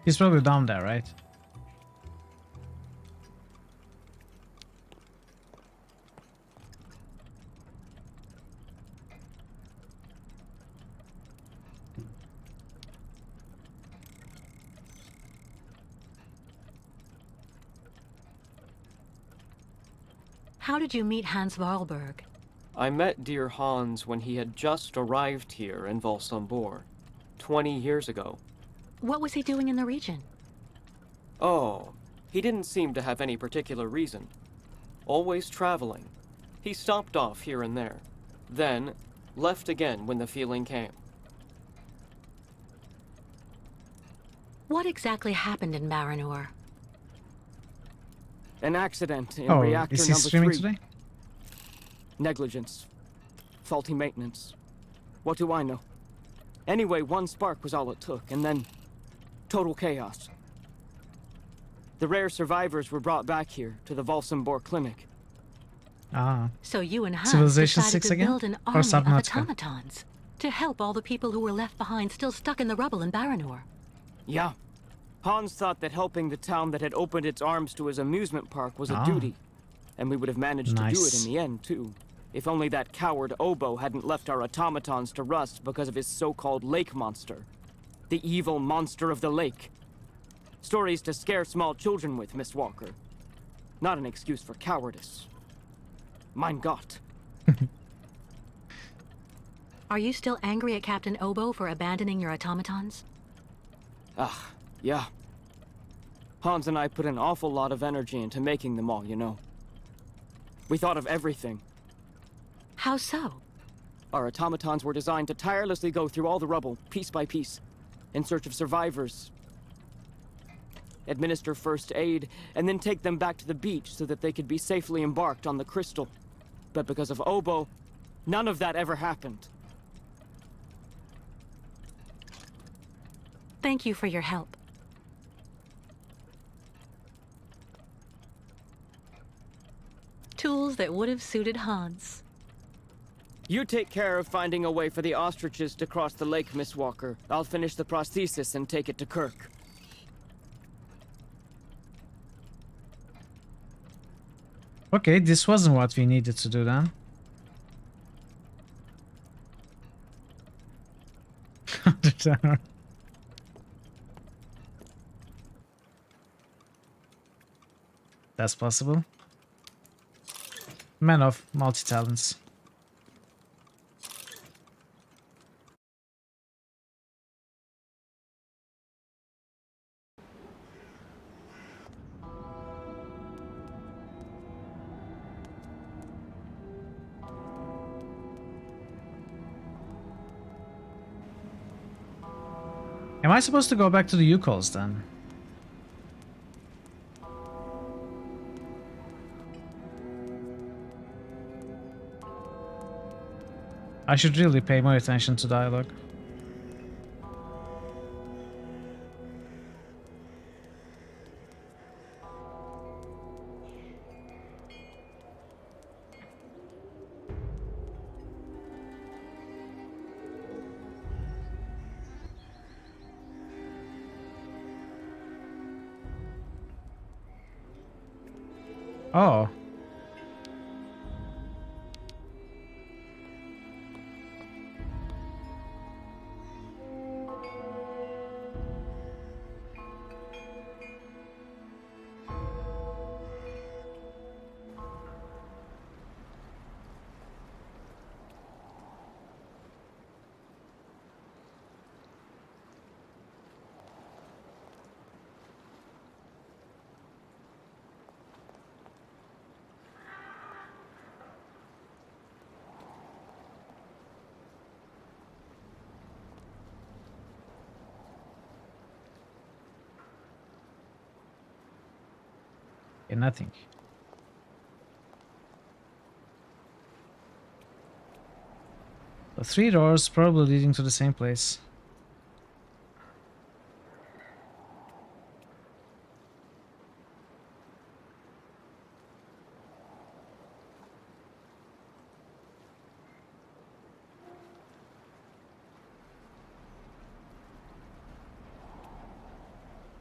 He's probably down there, right? How did you meet Hans Wahlberg? I met dear Hans when he had just arrived here in Valsambor, 20 years ago. What was he doing in the region? Oh, he didn't seem to have any particular reason. Always traveling. He stopped off here and there, then left again when the feeling came. What exactly happened in Marinor? An accident in Oh, reactor is he number streaming 3. today? Negligence. Faulty maintenance. What do I know? Anyway, one spark was all it took, and then total chaos. The rare survivors were brought back here to the Valsambor clinic. Ah. So you and Hans Civilization decided 6 to again? build an Or army of Subnautica? automatons to help all the people who were left behind still stuck in the rubble in Baranor. Yeah. Hans thought that helping the town that had opened its arms to his amusement park was a Ah. duty. And we would have managed to do it Nice. in the end, too. If only that coward Obo hadn't left our automatons to rust because of his so-called lake monster. The evil monster of the lake. Stories to scare small children with, Miss Walker. Not an excuse for cowardice. Mein Gott. Are you still angry at Captain Obo for abandoning your automatons? Ah, yeah. Hans and I put an awful lot of energy into making them all, you know. We thought of everything. How so? Our automatons were designed to tirelessly go through all the rubble, piece by piece, in search of survivors. Administer first aid, and then take them back to the beach so that they could be safely embarked on the crystal. But because of Obo, none of that ever happened. Thank you for your help. Tools that would have suited Hans. You take care of finding a way for the ostriches to cross the lake, Miss Walker. I'll finish the prosthesis and take it to Kirk. Okay, this wasn't what we needed to do then. That's possible. Man of multi-talents. Am I supposed to go back to the Yukos then? I should really pay more attention to dialogue. Oh. Yeah, nothing. The 3 doors probably leading to the same place.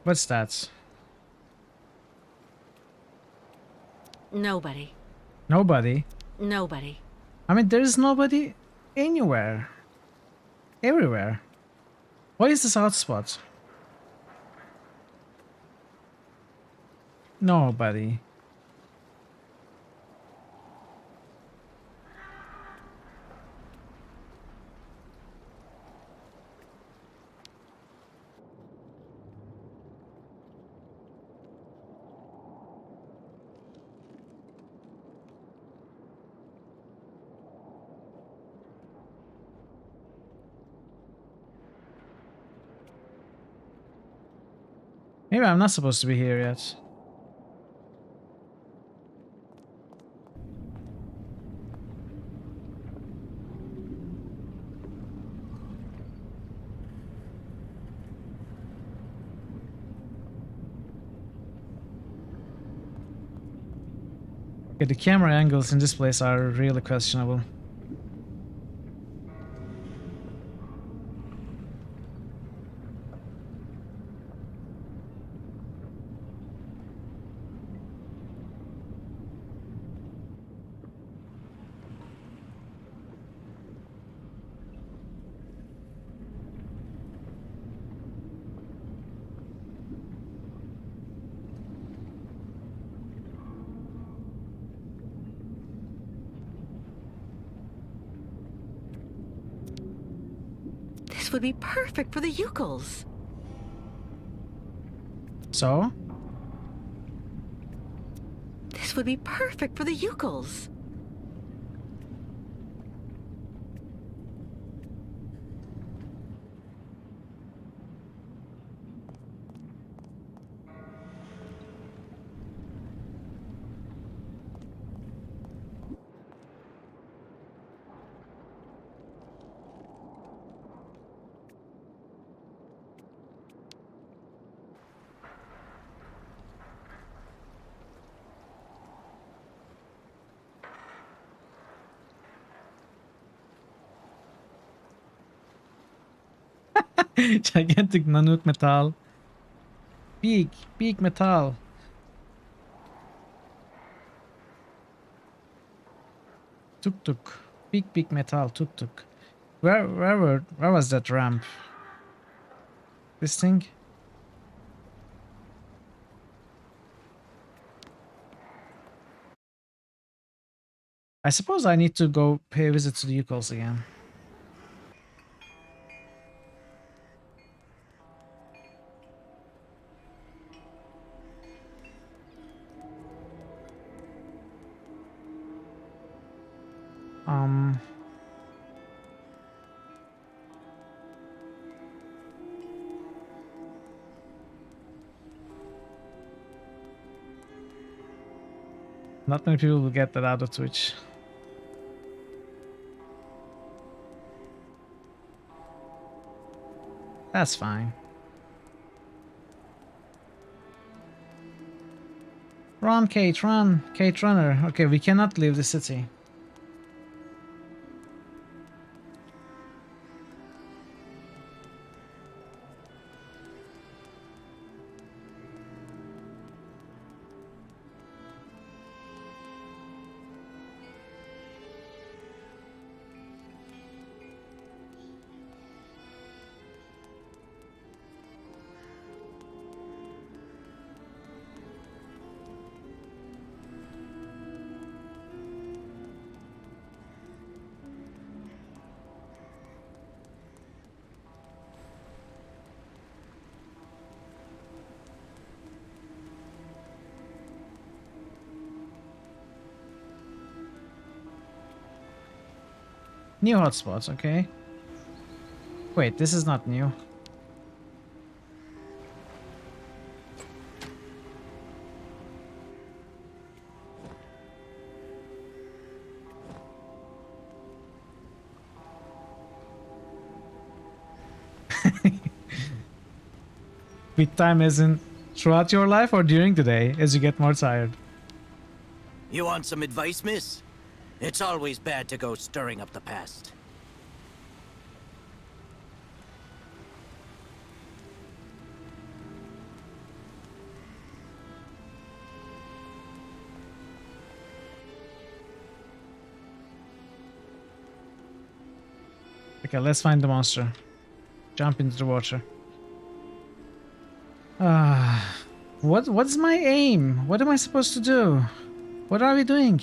What's that? Nobody. Nobody. Nobody. I mean, there is nobody anywhere. Everywhere. What is this hotspot? Nobody. Maybe I'm not supposed to be here yet. Okay, the camera angles in this place are really questionable. This would be perfect for the Yukos. So? This would be perfect for the Yukos. Gigantic Nanook metal. Big metal. Tuk tuk. Big metal tuk tuk. Where was that ramp? This thing? I suppose I need to go pay a visit to the Yukos again. Not many people will get that out of Twitch. That's fine. Run, Kate, run! Kate Runner. Okay, we cannot leave the city. New hotspots, okay. Wait, this is not new. With time as in throughout your life or during the day as you get more tired? You want some advice, miss? It's always bad to go stirring up the past. Okay, let's find the monster. Jump into the water. Ah, what's my aim? What am I supposed to do? What are we doing?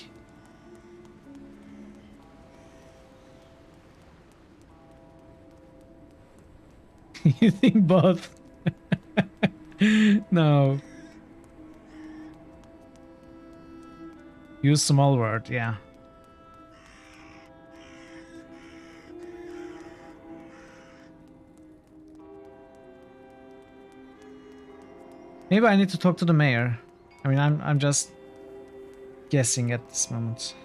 You think both? No. Use small word, yeah. Maybe I need to talk to the mayor. I mean, I'm just guessing at this moment.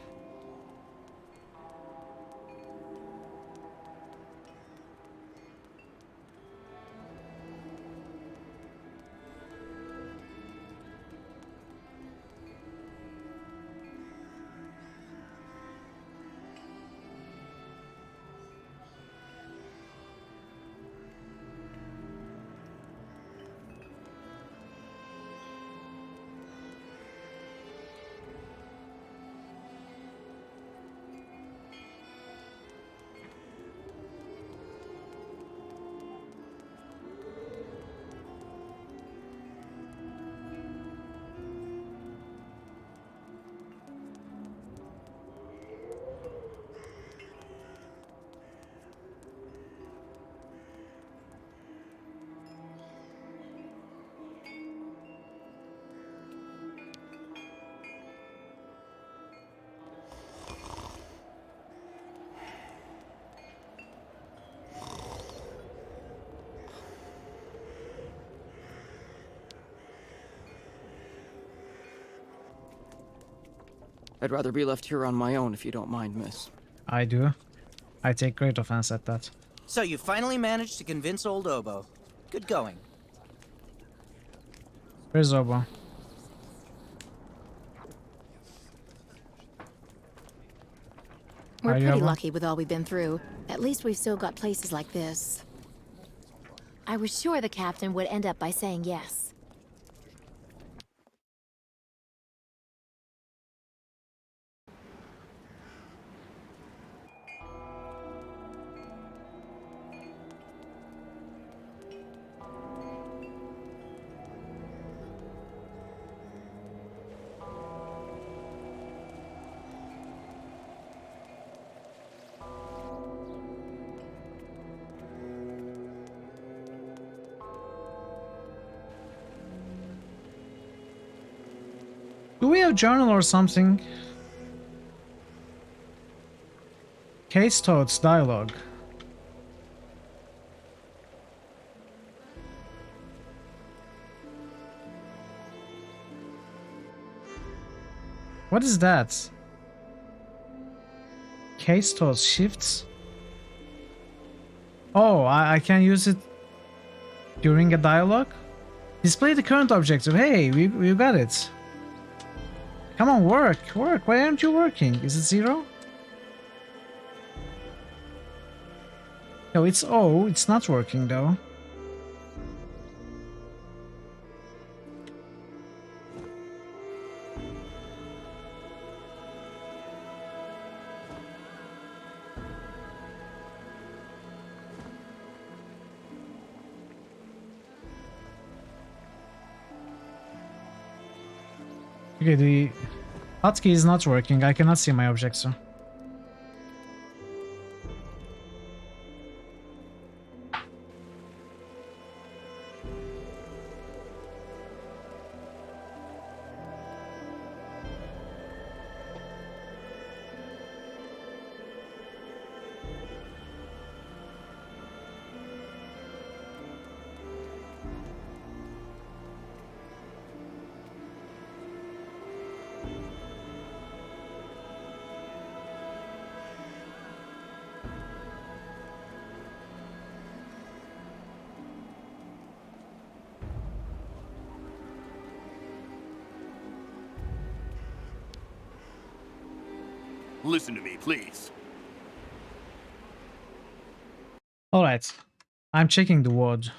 I'd rather be left here on my own if you don't mind, miss. I do. I take great offense at that. So you finally managed to convince old Obo. Good going. Where's Obo? We're Are you pretty Obo? lucky with all we've been through. At least we've still got places like this. I was sure the captain would end up by saying yes. Do we have journal or something? Case Toad's dialogue. What is that? Case Toad's shifts? Oh, I can use it during a dialogue? Display the current objective. Hey, we got it. Come on, work. Why aren't you working? Is it 0? No, it's O. It's not working though. Okay, the hotkey is not working. I cannot see my objects. So. Listen to me, please. All right, I'm checking the ward.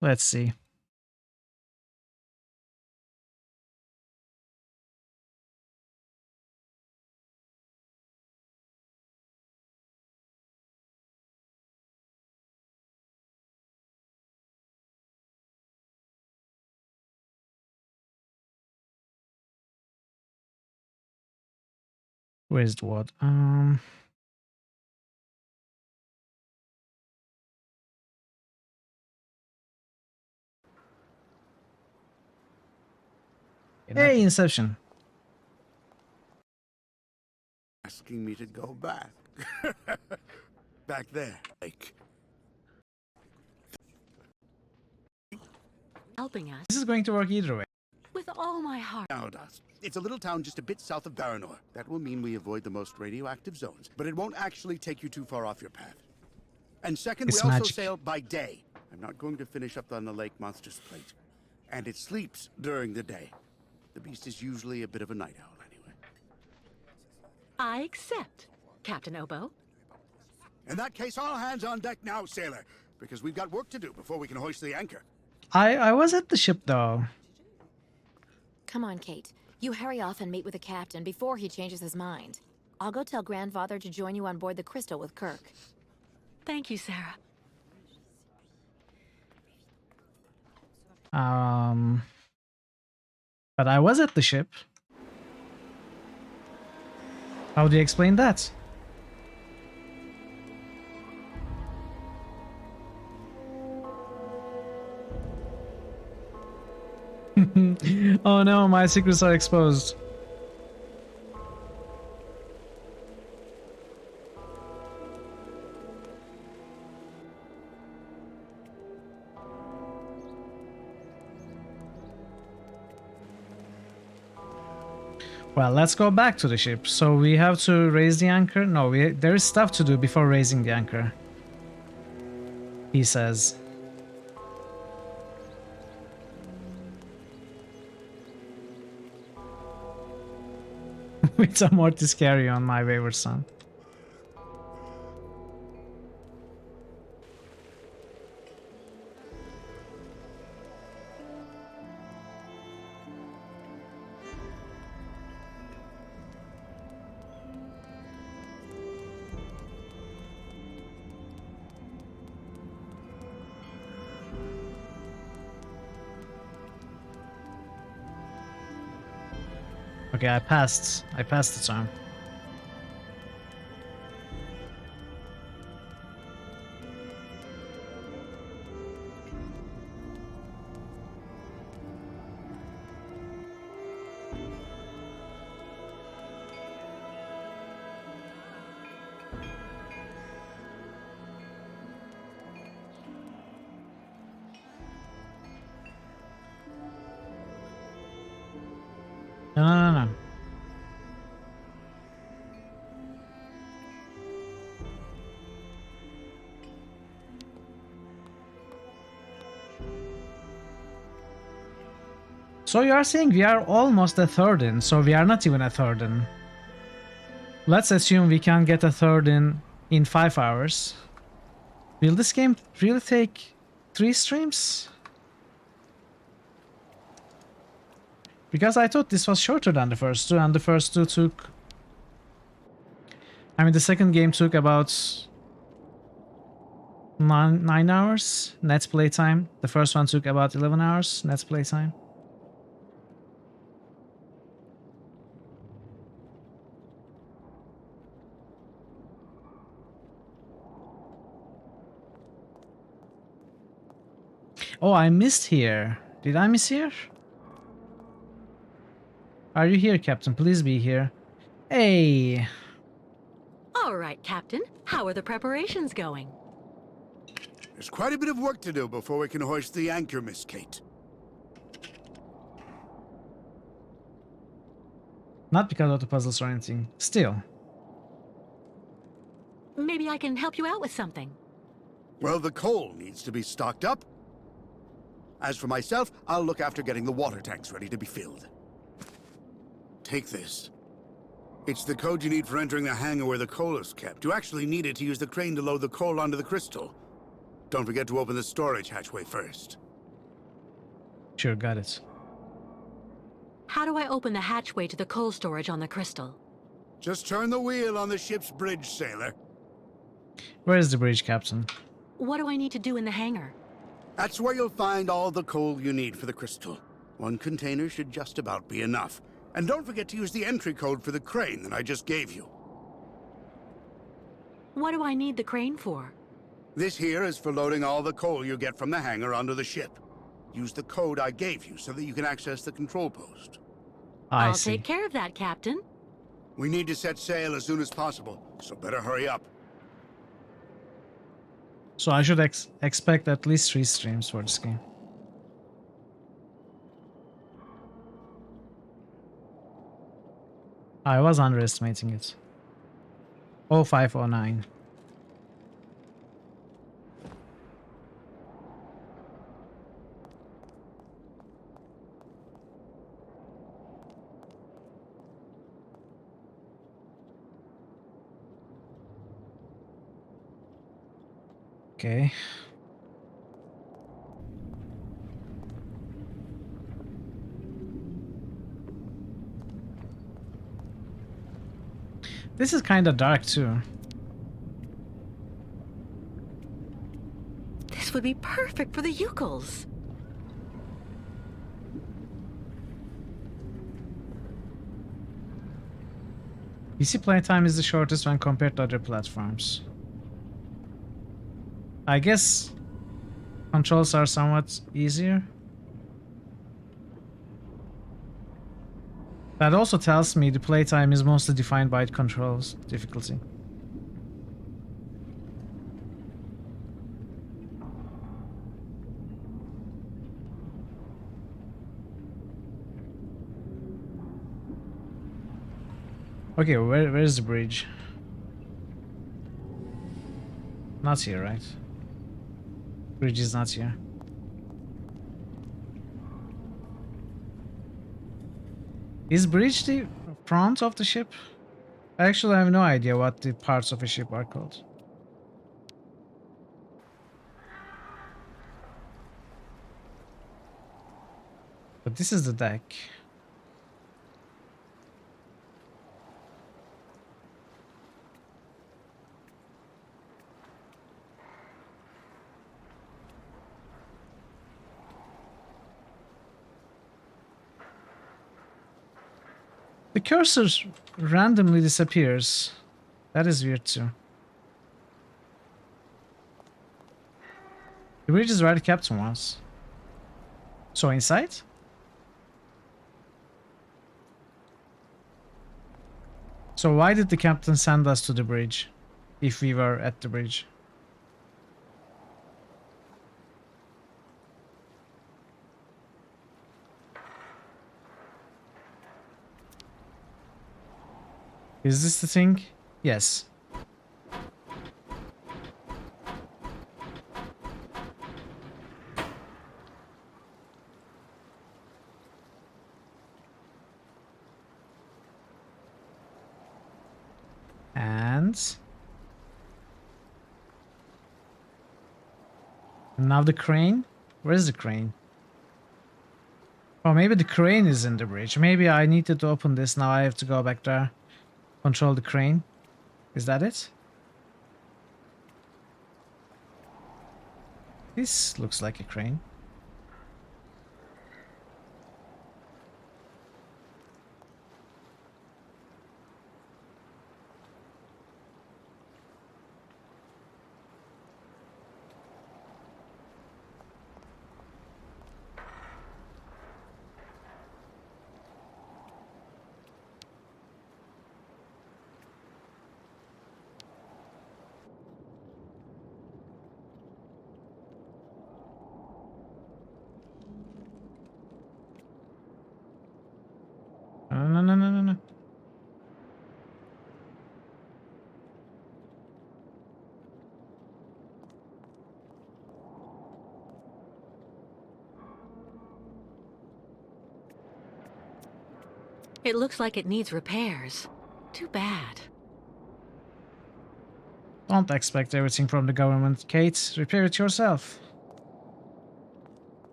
Let's see. Where's the what? Hey, Inception. Asking me to go back. Back there, like. Helping us. This is going to work either way. With all my heart. Now it does. It's a little town just a bit south of Baranor. That will mean we avoid the most radioactive zones, but it won't actually take you too far off your path. And second, It's we also magic. sail by day. I'm not going to finish up on the lake monster's plate. And it sleeps during the day. The beast is usually a bit of a night owl anyway. I accept, Captain Obo. In that case, all hands on deck now, sailor, because we've got work to do before we can hoist the anchor. I was at the ship though. Come on, Kate. You hurry off and meet with the captain before he changes his mind. I'll go tell Grandfather to join you on board the Crystal with Kirk. Thank you, Sarah. But I was at the ship. How do you explain that? Oh no, my secrets are exposed. Well, let's go back to the ship. So we have to raise the anchor? No, there is stuff to do before raising the anchor. He says. With a Mortis carry on, my wayward son. Okay, I passed the turn. No. So you are saying we are almost a third in, so we are not even a third in. Let's assume we can get a third in 5 hours. Will this game really take 3 streams? Because I thought this was shorter than the first two, and the first two took... I mean, the second game took about 9 hours net playtime. The first one took about 11 hours net playtime. Oh, I missed here. Did I miss here? Are you here, Captain? Please be here. Hey! All right, Captain. How are the preparations going? There's quite a bit of work to do before we can hoist the anchor, Miss Kate. Not because of the puzzles or anything. Still. Maybe I can help you out with something. Well, the coal needs to be stocked up. As for myself, I'll look after getting the water tanks ready to be filled. Take this. It's the code you need for entering the hangar where the coal is kept. You actually need it to use the crane to load the coal onto the crystal. Don't forget to open the storage hatchway first. Sure, got it. How do I open the hatchway to the coal storage on the crystal? Just turn the wheel on the ship's bridge, sailor. Where is the bridge, Captain? What do I need to do in the hangar? That's where you'll find all the coal you need for the crystal. One container should just about be enough. And don't forget to use the entry code for the crane that I just gave you. What do I need the crane for? This here is for loading all the coal you get from the hangar onto the ship. Use the code I gave you so that you can access the control post. I'll take care of that, Captain. We need to set sail as soon as possible, so better hurry up. So I should expect at least 3 streams for this game. I was underestimating it. 0509. Okay. This is kind of dark too. This would be perfect for the Yukos. PC playtime is the shortest when compared to other platforms. I guess controls are somewhat easier. That also tells me the playtime is mostly defined by the controls difficulty. Okay, where's the bridge? Not here, right? Bridge is not here. Is bridge the front of the ship? I actually have no idea what the parts of a ship are called. But this is the deck. The cursor randomly disappears. That is weird too. The bridge is where the captain was. So inside? So why did the captain send us to the bridge if we were at the bridge? Is this the thing? Yes. And now the crane? Where's the crane? Oh, maybe the crane is in the bridge. Maybe I needed to open this. Now I have to go back there. Control the crane. Is that it? This looks like a crane. No. It looks like it needs repairs. Too bad. Don't expect everything from the government, Kate. Repair it yourself.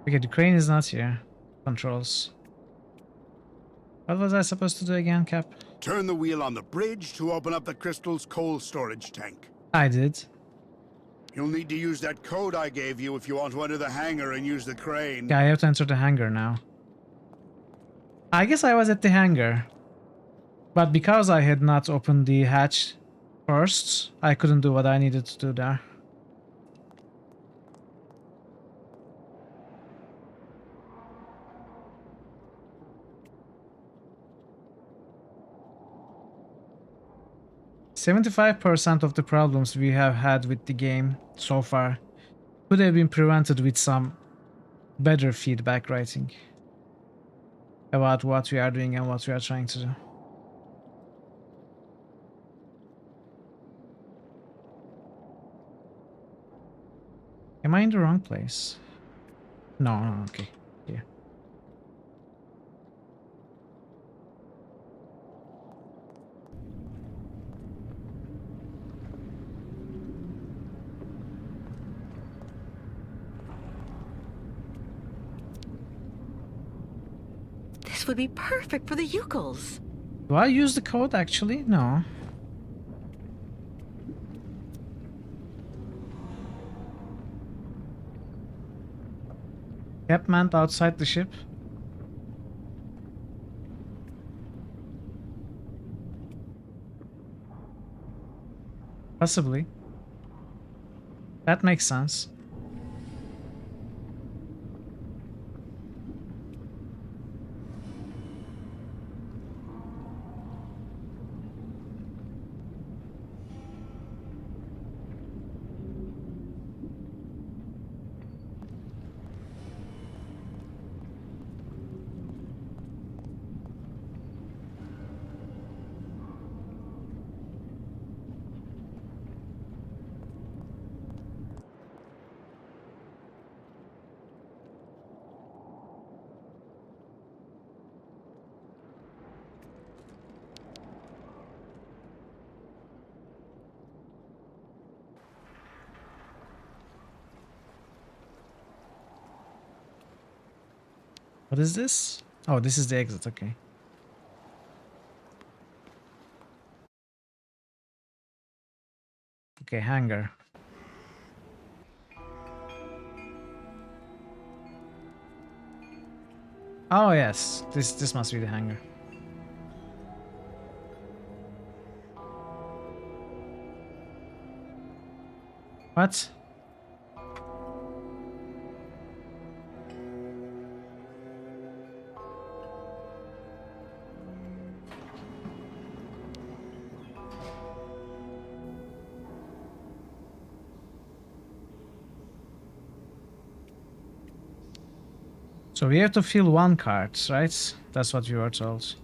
Okay, the crane is not here. Controls. What was I supposed to do again, Cap? Turn the wheel on the bridge to open up the crystal's coal storage tank. I did. You'll need to use that code I gave you if you want to enter the hangar and use the crane. Yeah, I have to enter the hangar now. I guess I was at the hangar. But because I had not opened the hatch first, I couldn't do what I needed to do there. "75% of the problems we have had with the game so far could have been prevented with some better feedback writing about what we are doing and what we are trying to do." Am I in the wrong place? No, no, okay. Yeah. This would be perfect for the Yukos. Do I use the code actually? No. Capmanned outside the ship. Possibly. That makes sense. What is this? Oh, this is the exit, okay. Okay, hangar. Oh yes, this must be the hangar. What? So we have to fill one card, right? That's what we were told.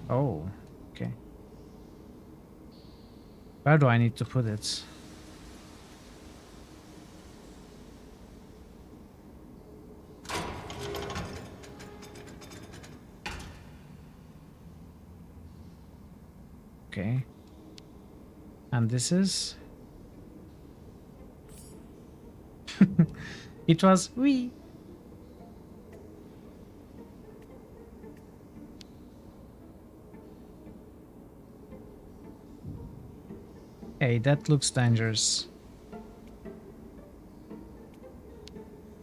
Oh, okay. Where do I need to put it? Okay. And this is... It was we. Hey, that looks dangerous.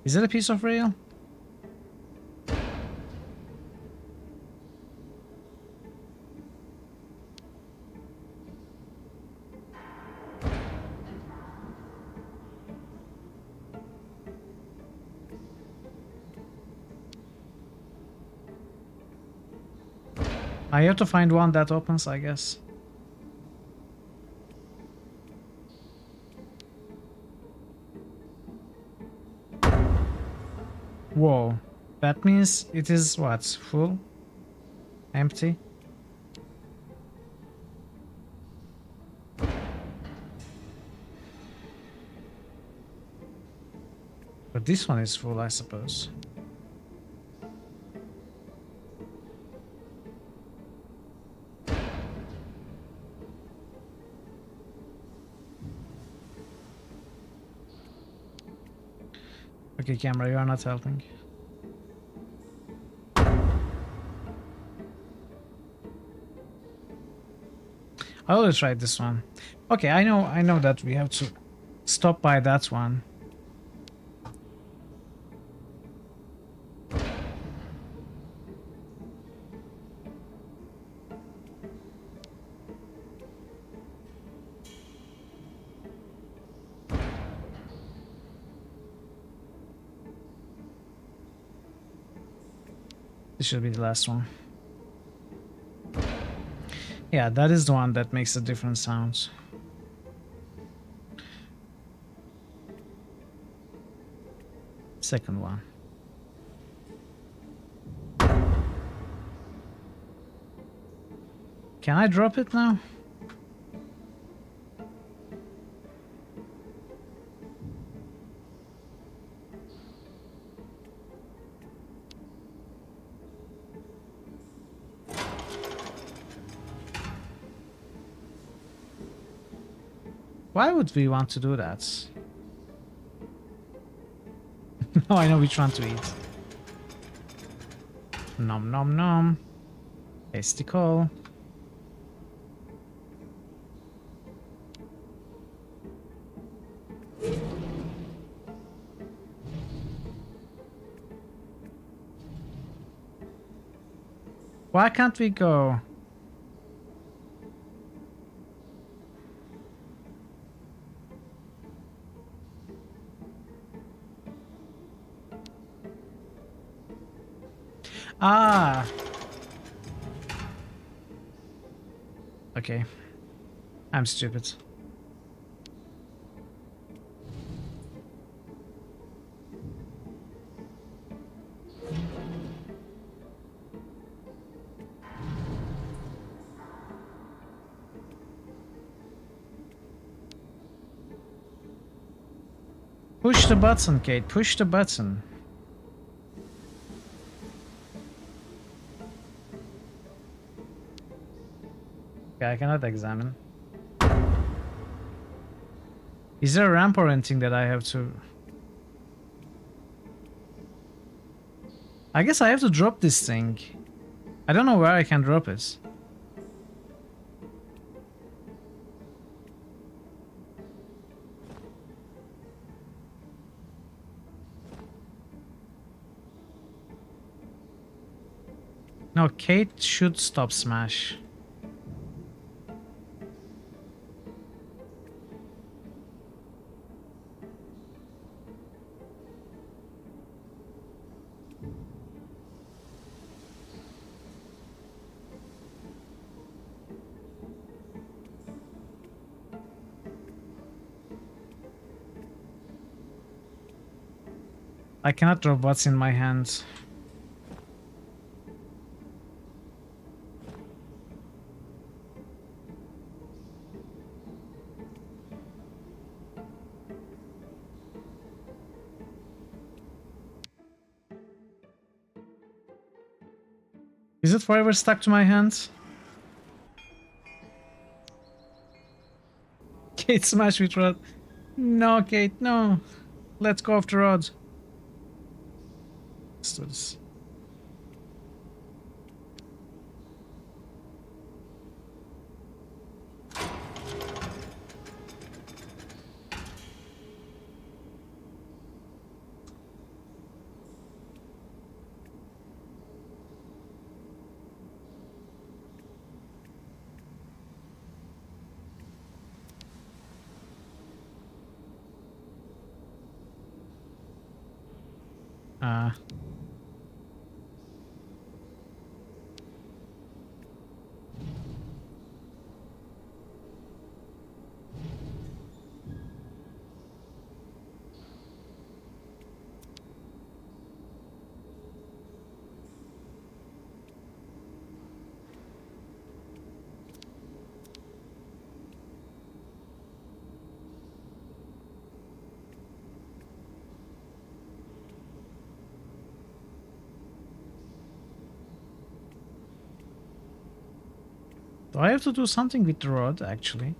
Is that a piece of rail? I have to find one that opens, I guess. Whoa. That means it is what? Full? Empty? But this one is full, I suppose. Okay, camera, you are not helping. I always try this one. Okay, I know that we have to stop by that one. This should be the last one. Yeah, that is the one that makes the different sounds. Second one. Can I drop it now? Why would we want to do that? Oh, I know which one to eat. Nom nom nom. Testicle. Why can't we go? Ah. Okay. I'm stupid. Push the button, Kate. Push the button. Okay, I cannot examine. Is there a ramp or anything that I have to... I guess I have to drop this thing. I don't know where I can drop it. No, Kate should stop Smash. I cannot drop what's in my hands. Is it forever stuck to my hands? Kate, smash with rod. No, Kate, no. Let's go off the rod. Let's do this. Uh, do I have to do something with the rod, actually?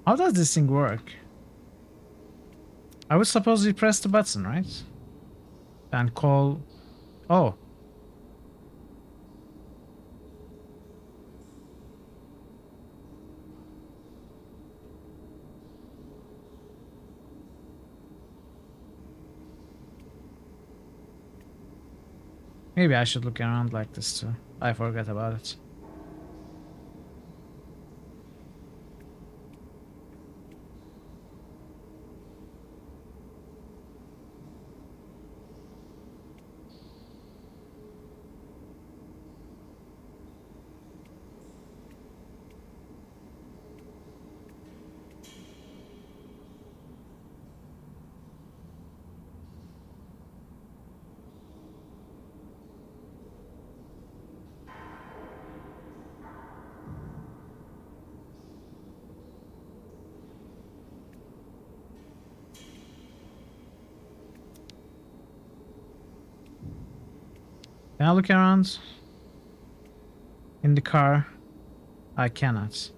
How does this thing work? I would suppose you press the button, right? And call... Oh. Maybe I should look around like this too. I forgot about it. Can I look around? In the car? I cannot.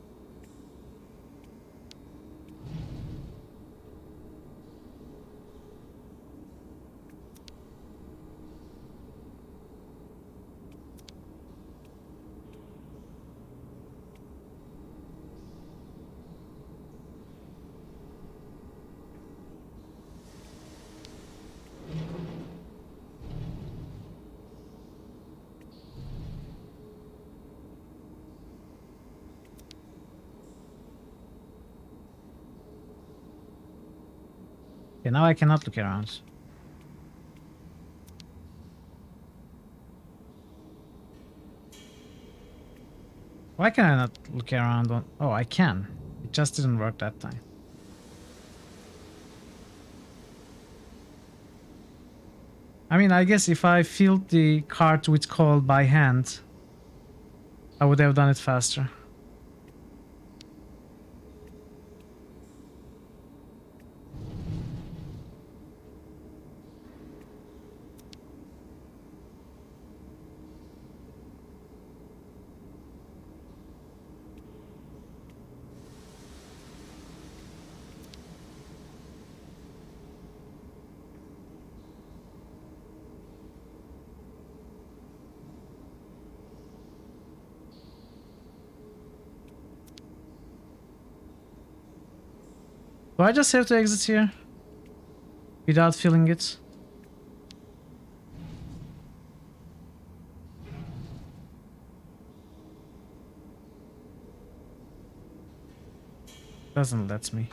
Okay, now I cannot look around. Why can I not look around on... Oh, I can. It just didn't work that time. I mean, I guess if I filled the cart with coal by hand, I would have done it faster. Do I just have to exit here? Without filling it? Doesn't let me.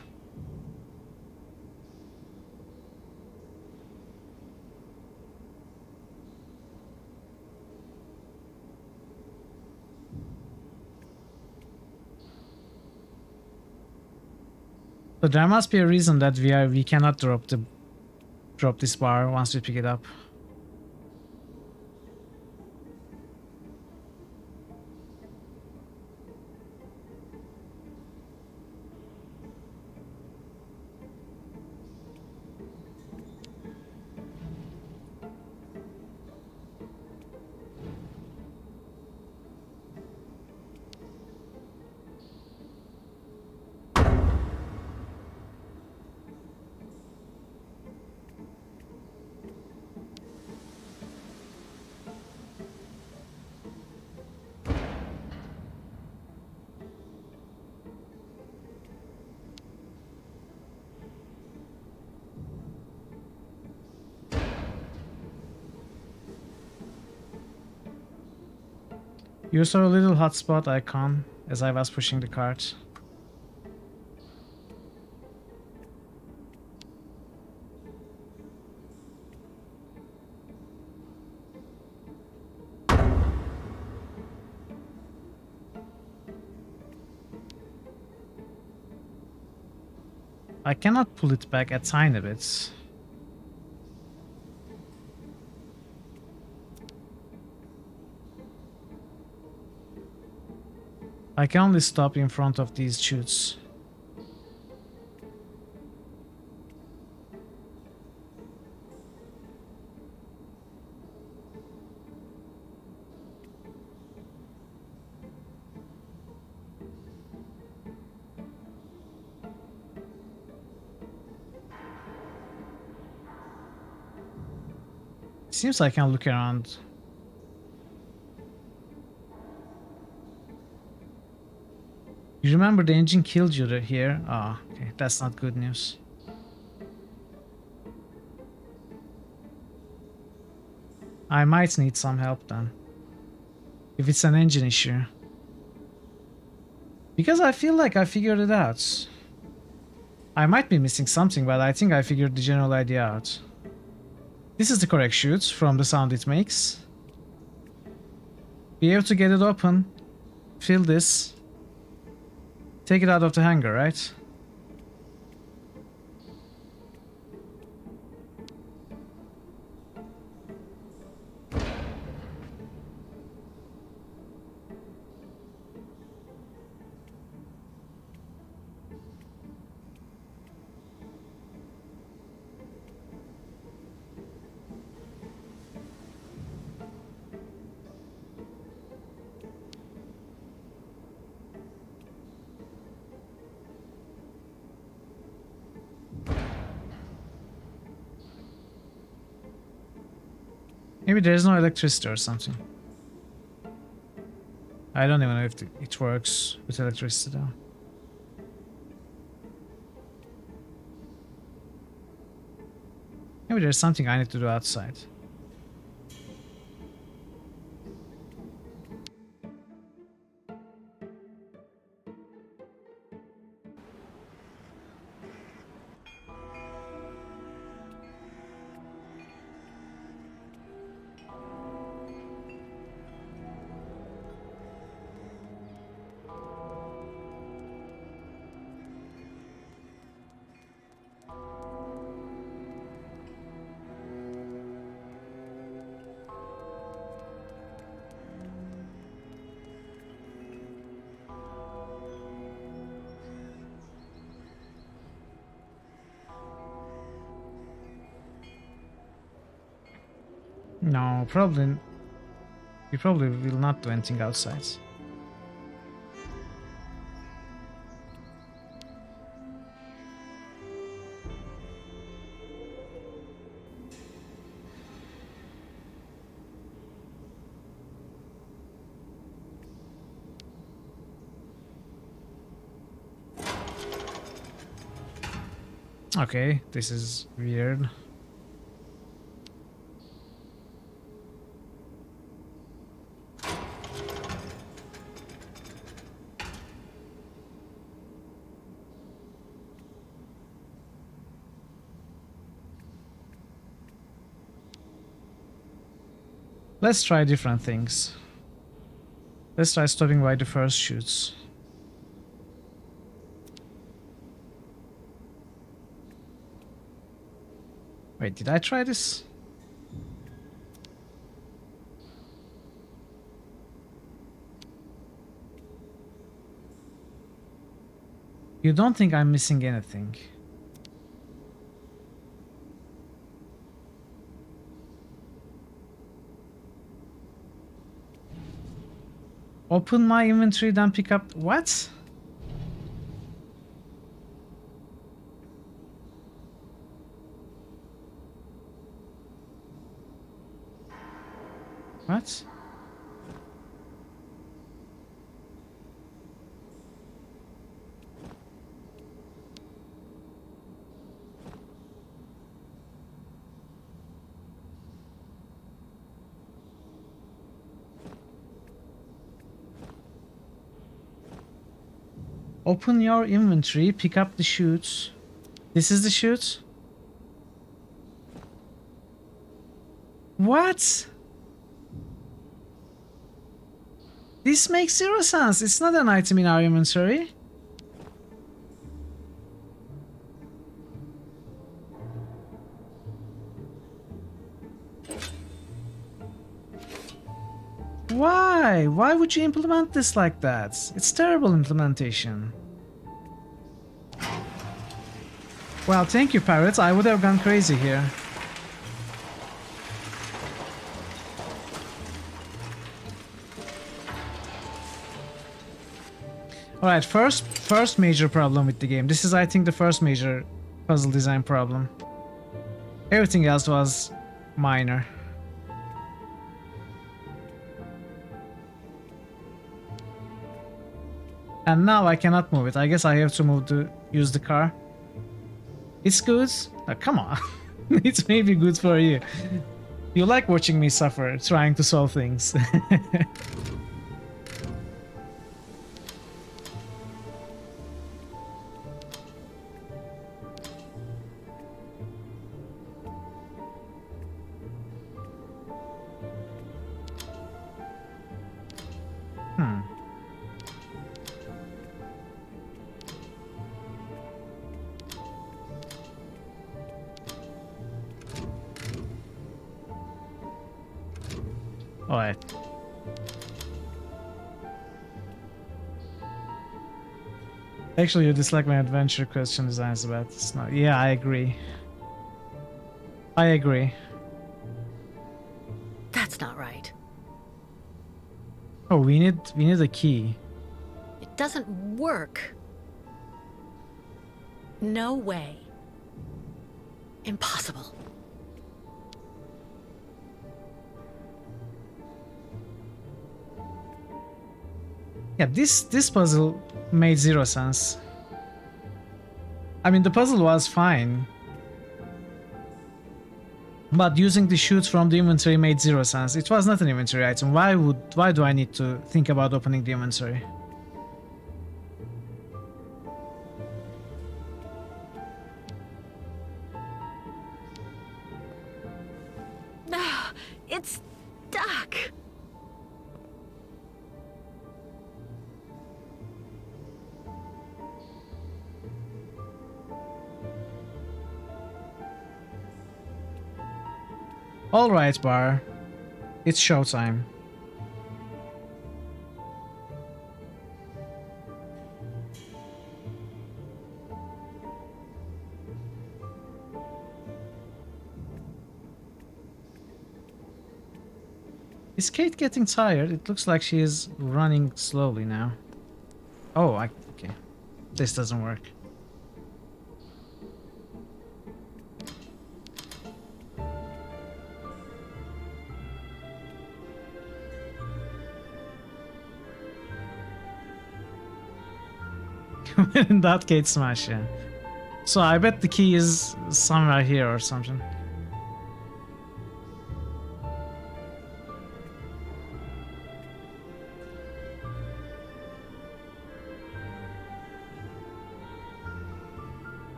So there must be a reason that we cannot drop this bar once we pick it up. You saw a little hotspot icon as I was pushing the cart. I cannot pull it back a tiny bit. I can only stop in front of these chutes. Seems I can look around. You remember the engine killed you here? Ah, okay, that's not good news. I might need some help then. If it's an engine issue. Because I feel like I figured it out. I might be missing something, but I think I figured the general idea out. This is the correct chute from the sound it makes. Be able to get it open. Fill this. Take it out of the hangar, right? Maybe there's no electricity or something. I don't even know if it works with electricity though. Maybe there's something I need to do outside. No, probably. We probably will not do anything outside. Okay, this is weird. Let's try different things. Let's try stopping by the first chutes. Wait, did I try this? You don't think I'm missing anything? Open my inventory, then pick up... What? What? Open your inventory, pick up the chutes. This is the chute? What? This makes zero sense. It's not an item in our inventory. Why? Why would you implement this like that? It's terrible implementation. Well, thank you, Parrot. I would have gone crazy here. Alright, first major problem with the game. This is, I think, the first major puzzle design problem. Everything else was minor. And now I cannot move it. I guess I have to use the car. It's good. Oh, come on. It's maybe good for you. You like watching me suffer, trying to solve things. Hmm. Alright. Actually, you dislike my adventure question designs about this. No, yeah, I agree. I agree. That's not right. Oh, we need a key. It doesn't work. No way. Impossible. Yeah, this puzzle made zero sense. I mean, the puzzle was fine, but using the chutes from the inventory made zero sense. It was not an inventory item. Why do I need to think about opening the inventory? It's stuck. Alright, Bar. It's showtime. Is Kate getting tired? It looks like she is running slowly now. Oh, okay. This doesn't work. That Kate smash, yeah. So I bet the key is somewhere here or something.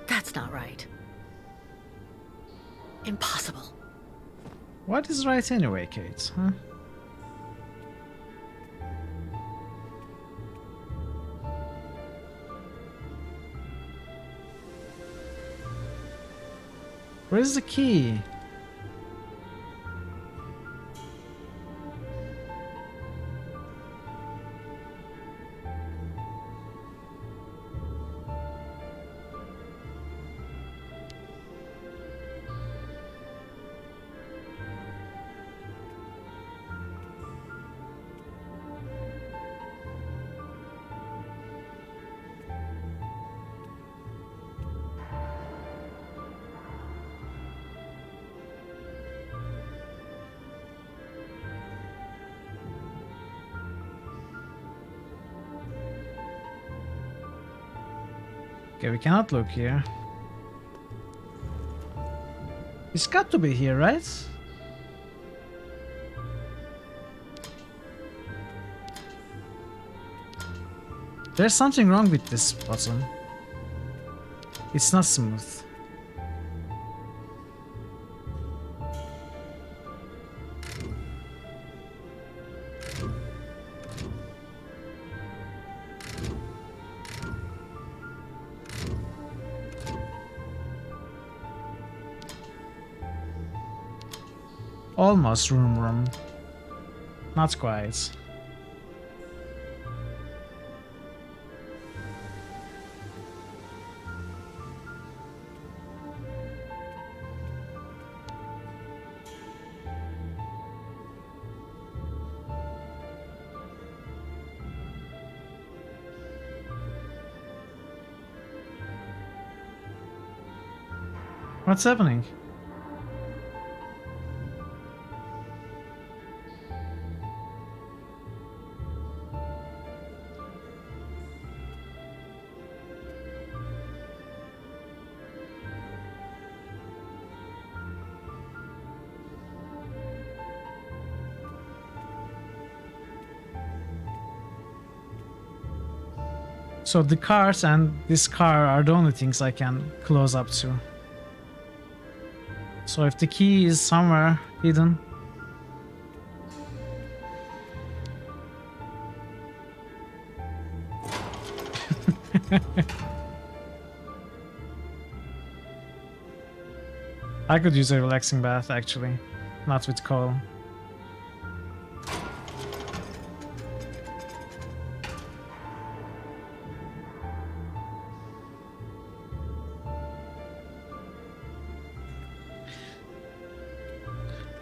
That's not right. Impossible. What is right anyway, Kate, huh? Where's the key? Okay, we cannot look here. It's got to be here, right? There's something wrong with this button. It's not smooth. Almost room. Not quite. What's happening? So the cars and this car are the only things I can close up to. So if the key is somewhere hidden. I could use a relaxing bath actually, not with coal.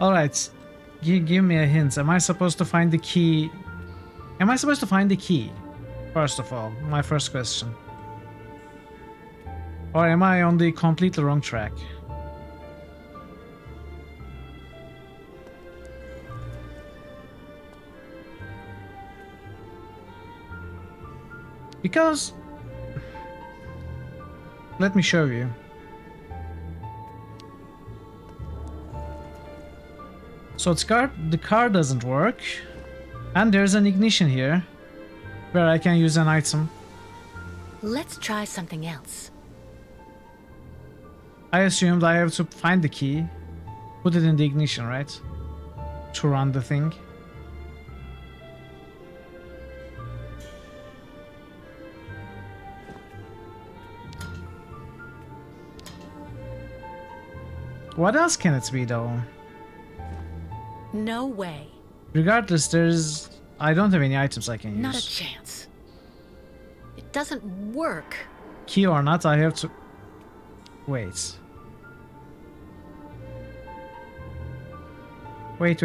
Alright, give me a hint. Am I supposed to find the key? Am I supposed to find the key? First of all, my first question. Or am I on the completely wrong track? Because... let me show you. So the car doesn't work, and there's an ignition here, where I can use an item. Let's try something else. I assumed I have to find the key, put it in the ignition, right? To run the thing. What else can it be though? No way. Regardless, I don't have any items I can use. Not a chance. It doesn't work. Key or not, I have to... Wait. Wait.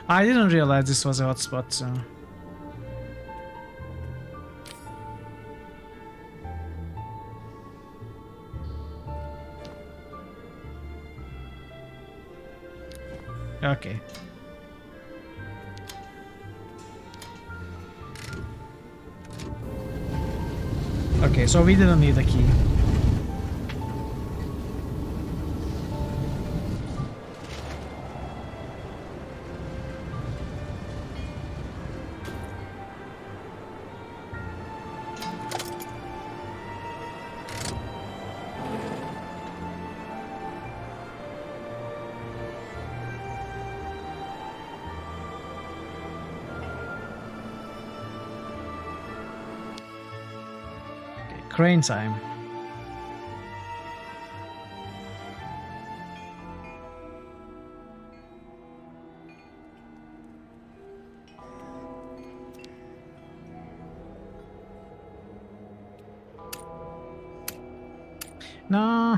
I didn't realize this was a hotspot, so... Okay. Okay, so we didn't need a key. Crane time. No.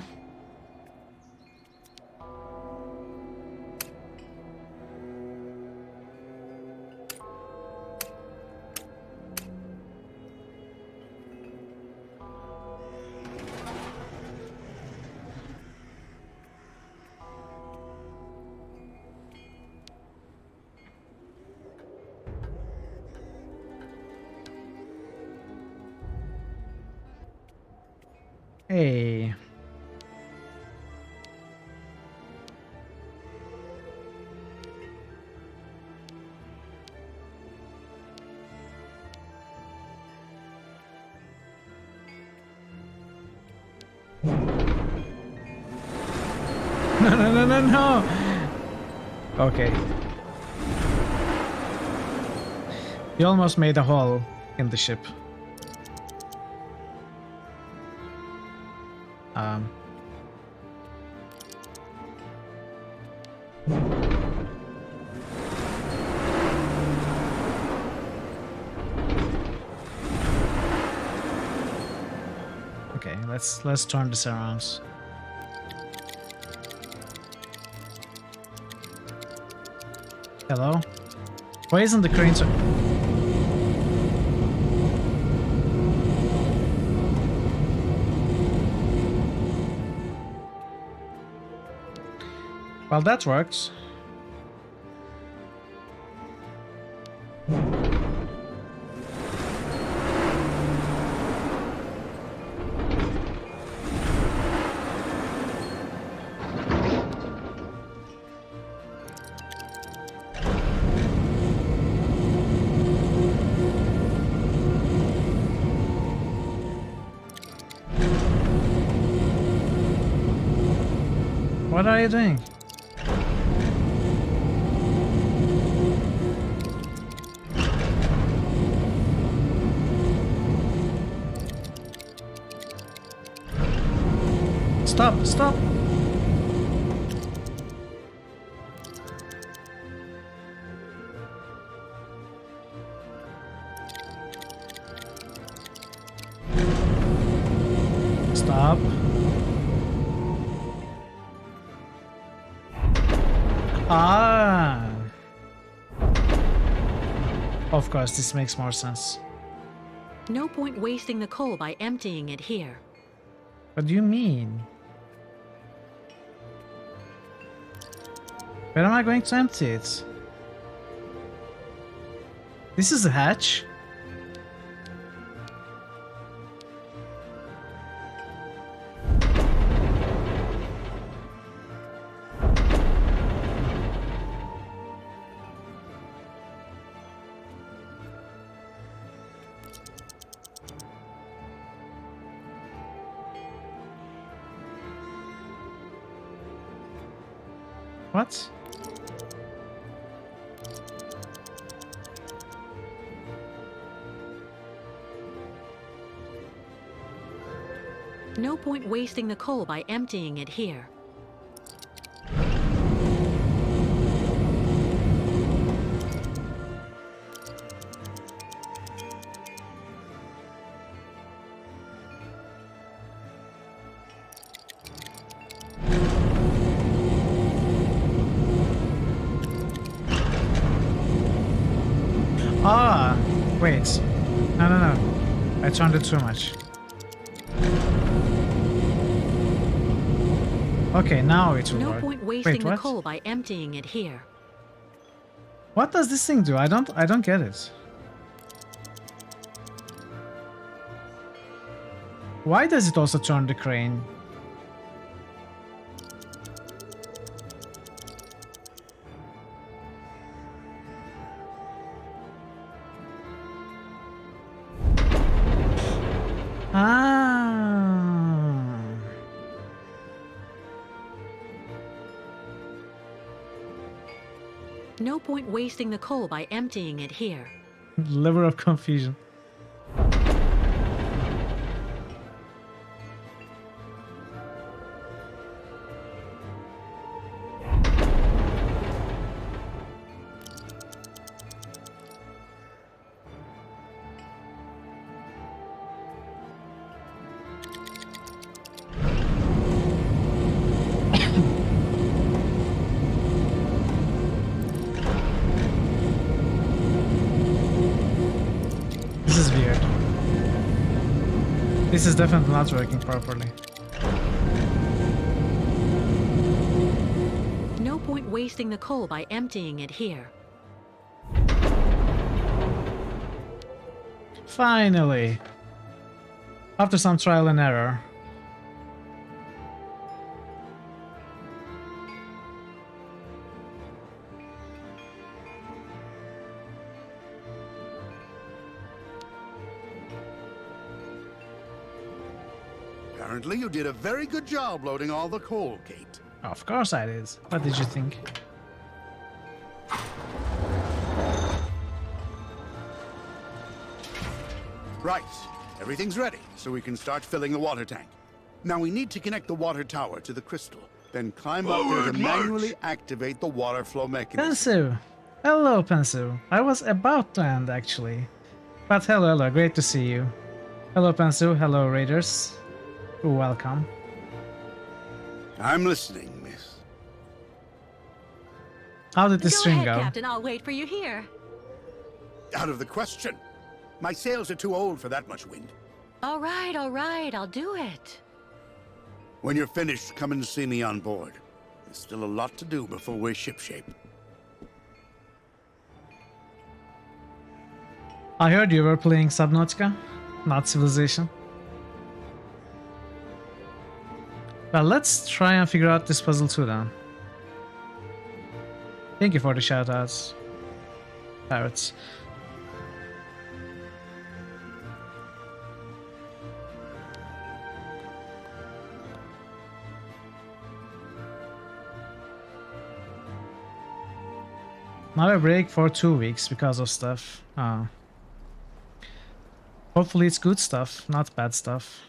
Hey. No. Okay. He almost made a hole in the ship. Okay, let's turn this around. Hello? Why isn't the crane so... Well, that works. What are you doing? Stop, stop! Stop. Ah! Of course, this makes more sense. No point wasting the coal by emptying it here. What do you mean? Where am I going to empty it? This is the hatch? What? No point wasting the coal by emptying it here. Ah! Wait. No, no, no. I turned it too much. Okay, now it will No work. point wasting Wait, the what? coal by emptying it here. What does this thing do? I don't get it. Why does it also turn the crane? Ah. No point wasting the coal by emptying it here. Level of confusion. This is weird. This is definitely not working properly. No point wasting the coal by emptying it here. Finally! After some trial and error. Apparently you did a very good job loading all the coal, Kate. Of course I did. What did you think? Right. Everything's ready, so we can start filling the water tank. Now we need to connect the water tower to the crystal, then climb up there to Forward march! manually activate the water flow mechanism. Pensu! Hello, Pensu. I was about to end, actually. But hello, great to see you. Hello, Pensu. Hello, Raiders. Welcome. I'm listening, miss. How did the Go stream ahead, go? Captain. I'll wait for you here. Out of the question. My sails are too old for that much wind. All right, I'll do it. When you're finished, come and see me on board. There's still a lot to do before we're shipshape. I heard you were playing Subnautica, not Civilization. Well, let's try and figure out this puzzle too then. Thank you for the shoutouts, Parrots. Now a break for 2 weeks because of stuff. Hopefully it's good stuff, not bad stuff.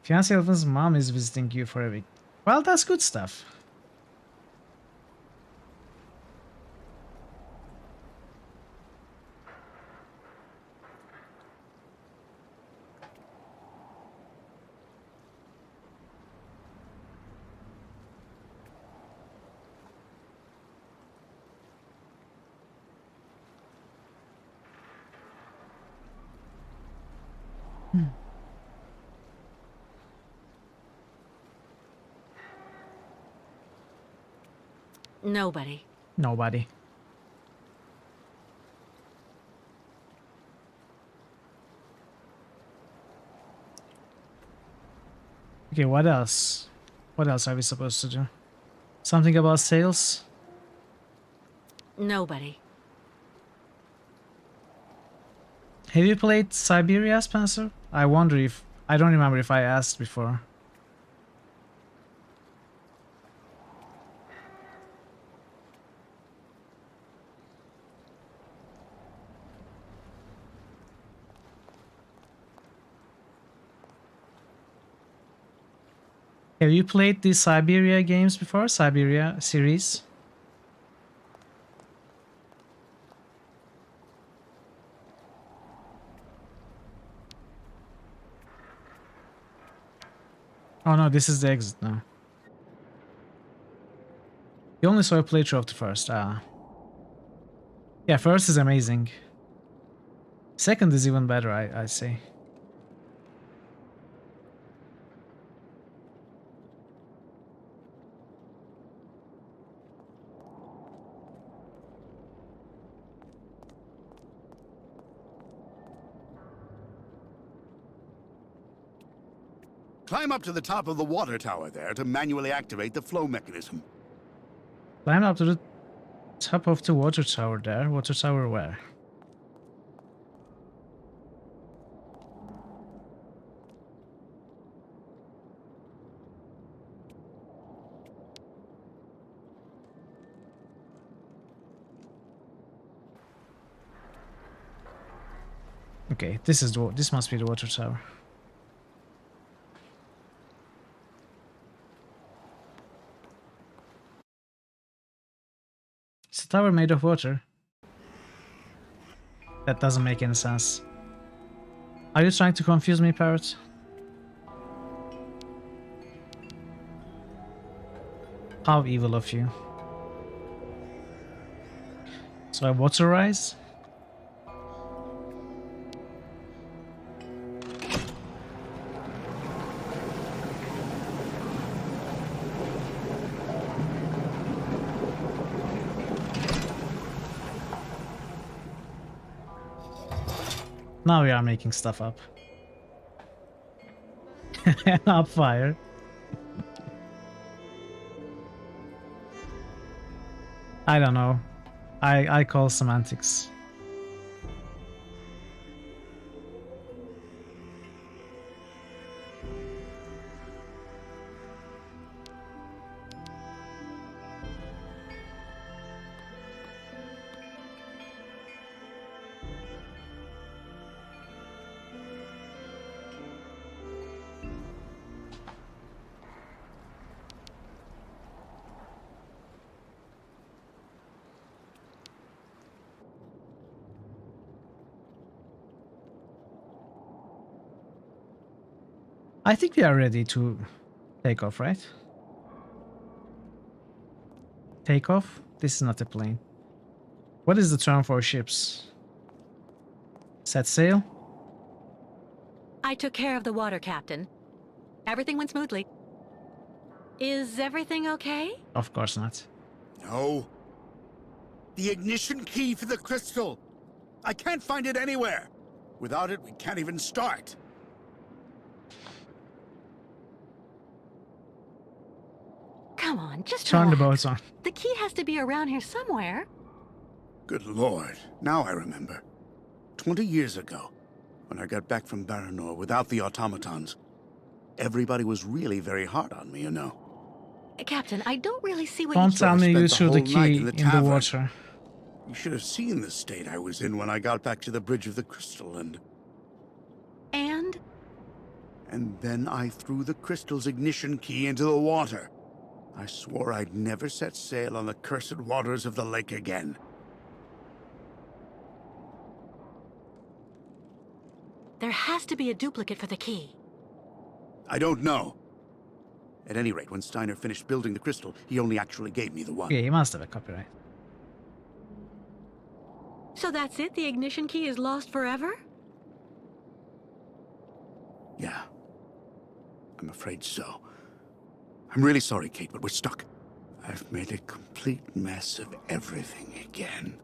Fiancé Elvin's mom is visiting you for a week. Well, that's good stuff. Nobody. Nobody. Okay, what else? What else are we supposed to do? Something about sales? Nobody. Have you played Syberia, Spencer? I wonder if... I don't remember if I asked before. Have you played the Syberia games before? Syberia series? Oh no, this is the exit now. You only saw a playthrough of the first. Yeah, first is amazing. Second is even better, I say. Climb up to the top of the water tower there to manually activate the flow mechanism. Climb up to the top of the water tower there. Water tower where? Okay, this must be the water tower. It's a tower made of water. That doesn't make any sense. Are you trying to confuse me, Parrot? How evil of you. So I waterize? Now we are making stuff up. Up fire. I don't know. I call semantics. I think we are ready to take off, right? Take off? This is not a plane. What is the term for ships? Set sail? I took care of the water, Captain. Everything went smoothly. Is everything okay? Of course not. No. The ignition key for the crystal. I can't find it anywhere. Without it, we can't even start. Come on, just Turn the relax. boats on. The key has to be around here somewhere. Good Lord. Now I remember. 20 years ago, when I got back from Baranor without the automatons, everybody was really very hard on me, you know. Captain, I don't really see what Don't you... tell me you spent the threw the whole night key in the in the tavern. water. You should have seen the state I was in when I got back to the Bridge of the Crystal, and then I threw the crystal's ignition key into the water. I swore I'd never set sail on the cursed waters of the lake again. There has to be a duplicate for the key. I don't know. At any rate, when Steiner finished building the crystal, he only actually gave me the one. Yeah, he must have a copyright. So that's it? The ignition key is lost forever? Yeah. I'm afraid so. I'm really sorry, Kate, but we're stuck. I've made a complete mess of everything again.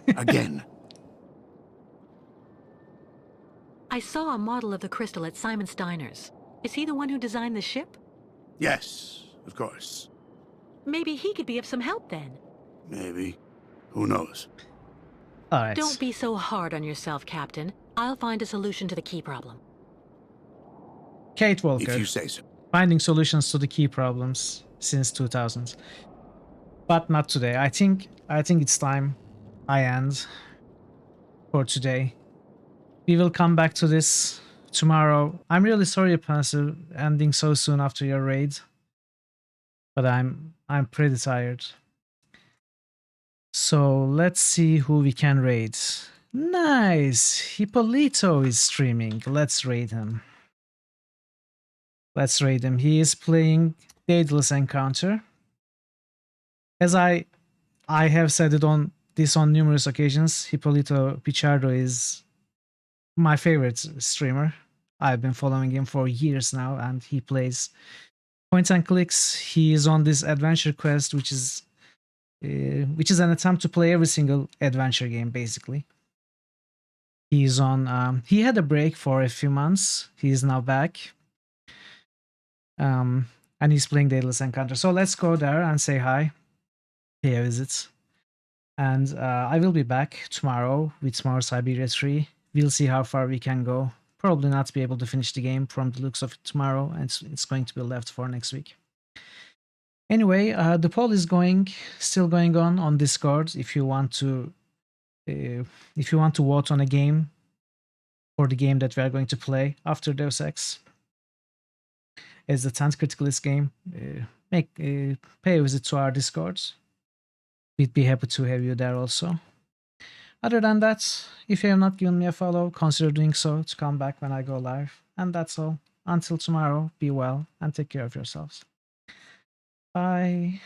Again. I saw a model of the crystal at Simon Steiner's. Is he the one who designed the ship? Yes, of course. Maybe he could be of some help then. Maybe. Who knows? Alright. Don't be so hard on yourself, Captain. I'll find a solution to the key problem. Kate Walker. If you say so. Finding solutions to the key problems since 2000. But not today. I think it's time I end for today. We will come back to this tomorrow. I'm really sorry, Panzer, ending so soon after your raid. But I'm pretty tired. So let's see who we can raid. Nice! Hippolito is streaming. Let's raid him. Let's raid him. He is playing Daedalus Encounter. As I have said it on numerous occasions, Hippolito Pichardo is my favorite streamer. I've been following him for years now, and he plays point and clicks. He is on this adventure quest, which is an attempt to play every single adventure game, basically. He's on. He had a break for a few months. He is now back. And he's playing Daedalus Encounter. So let's go there and say hi. Pay a visit. And I will be back tomorrow with more Syberia 3. We'll see how far we can go. Probably not be able to finish the game from the looks of it tomorrow, and it's going to be left for next week. Anyway, the poll is still going on Discord. If you want to vote on a game for the game that we are going to play after Deus Ex, as the 10th Criticalist game, pay a visit to our Discord. We'd be happy to have you there also. Other than that, if you have not given me a follow, consider doing so to come back when I go live. And that's all. Until tomorrow, be well and take care of yourselves. Bye.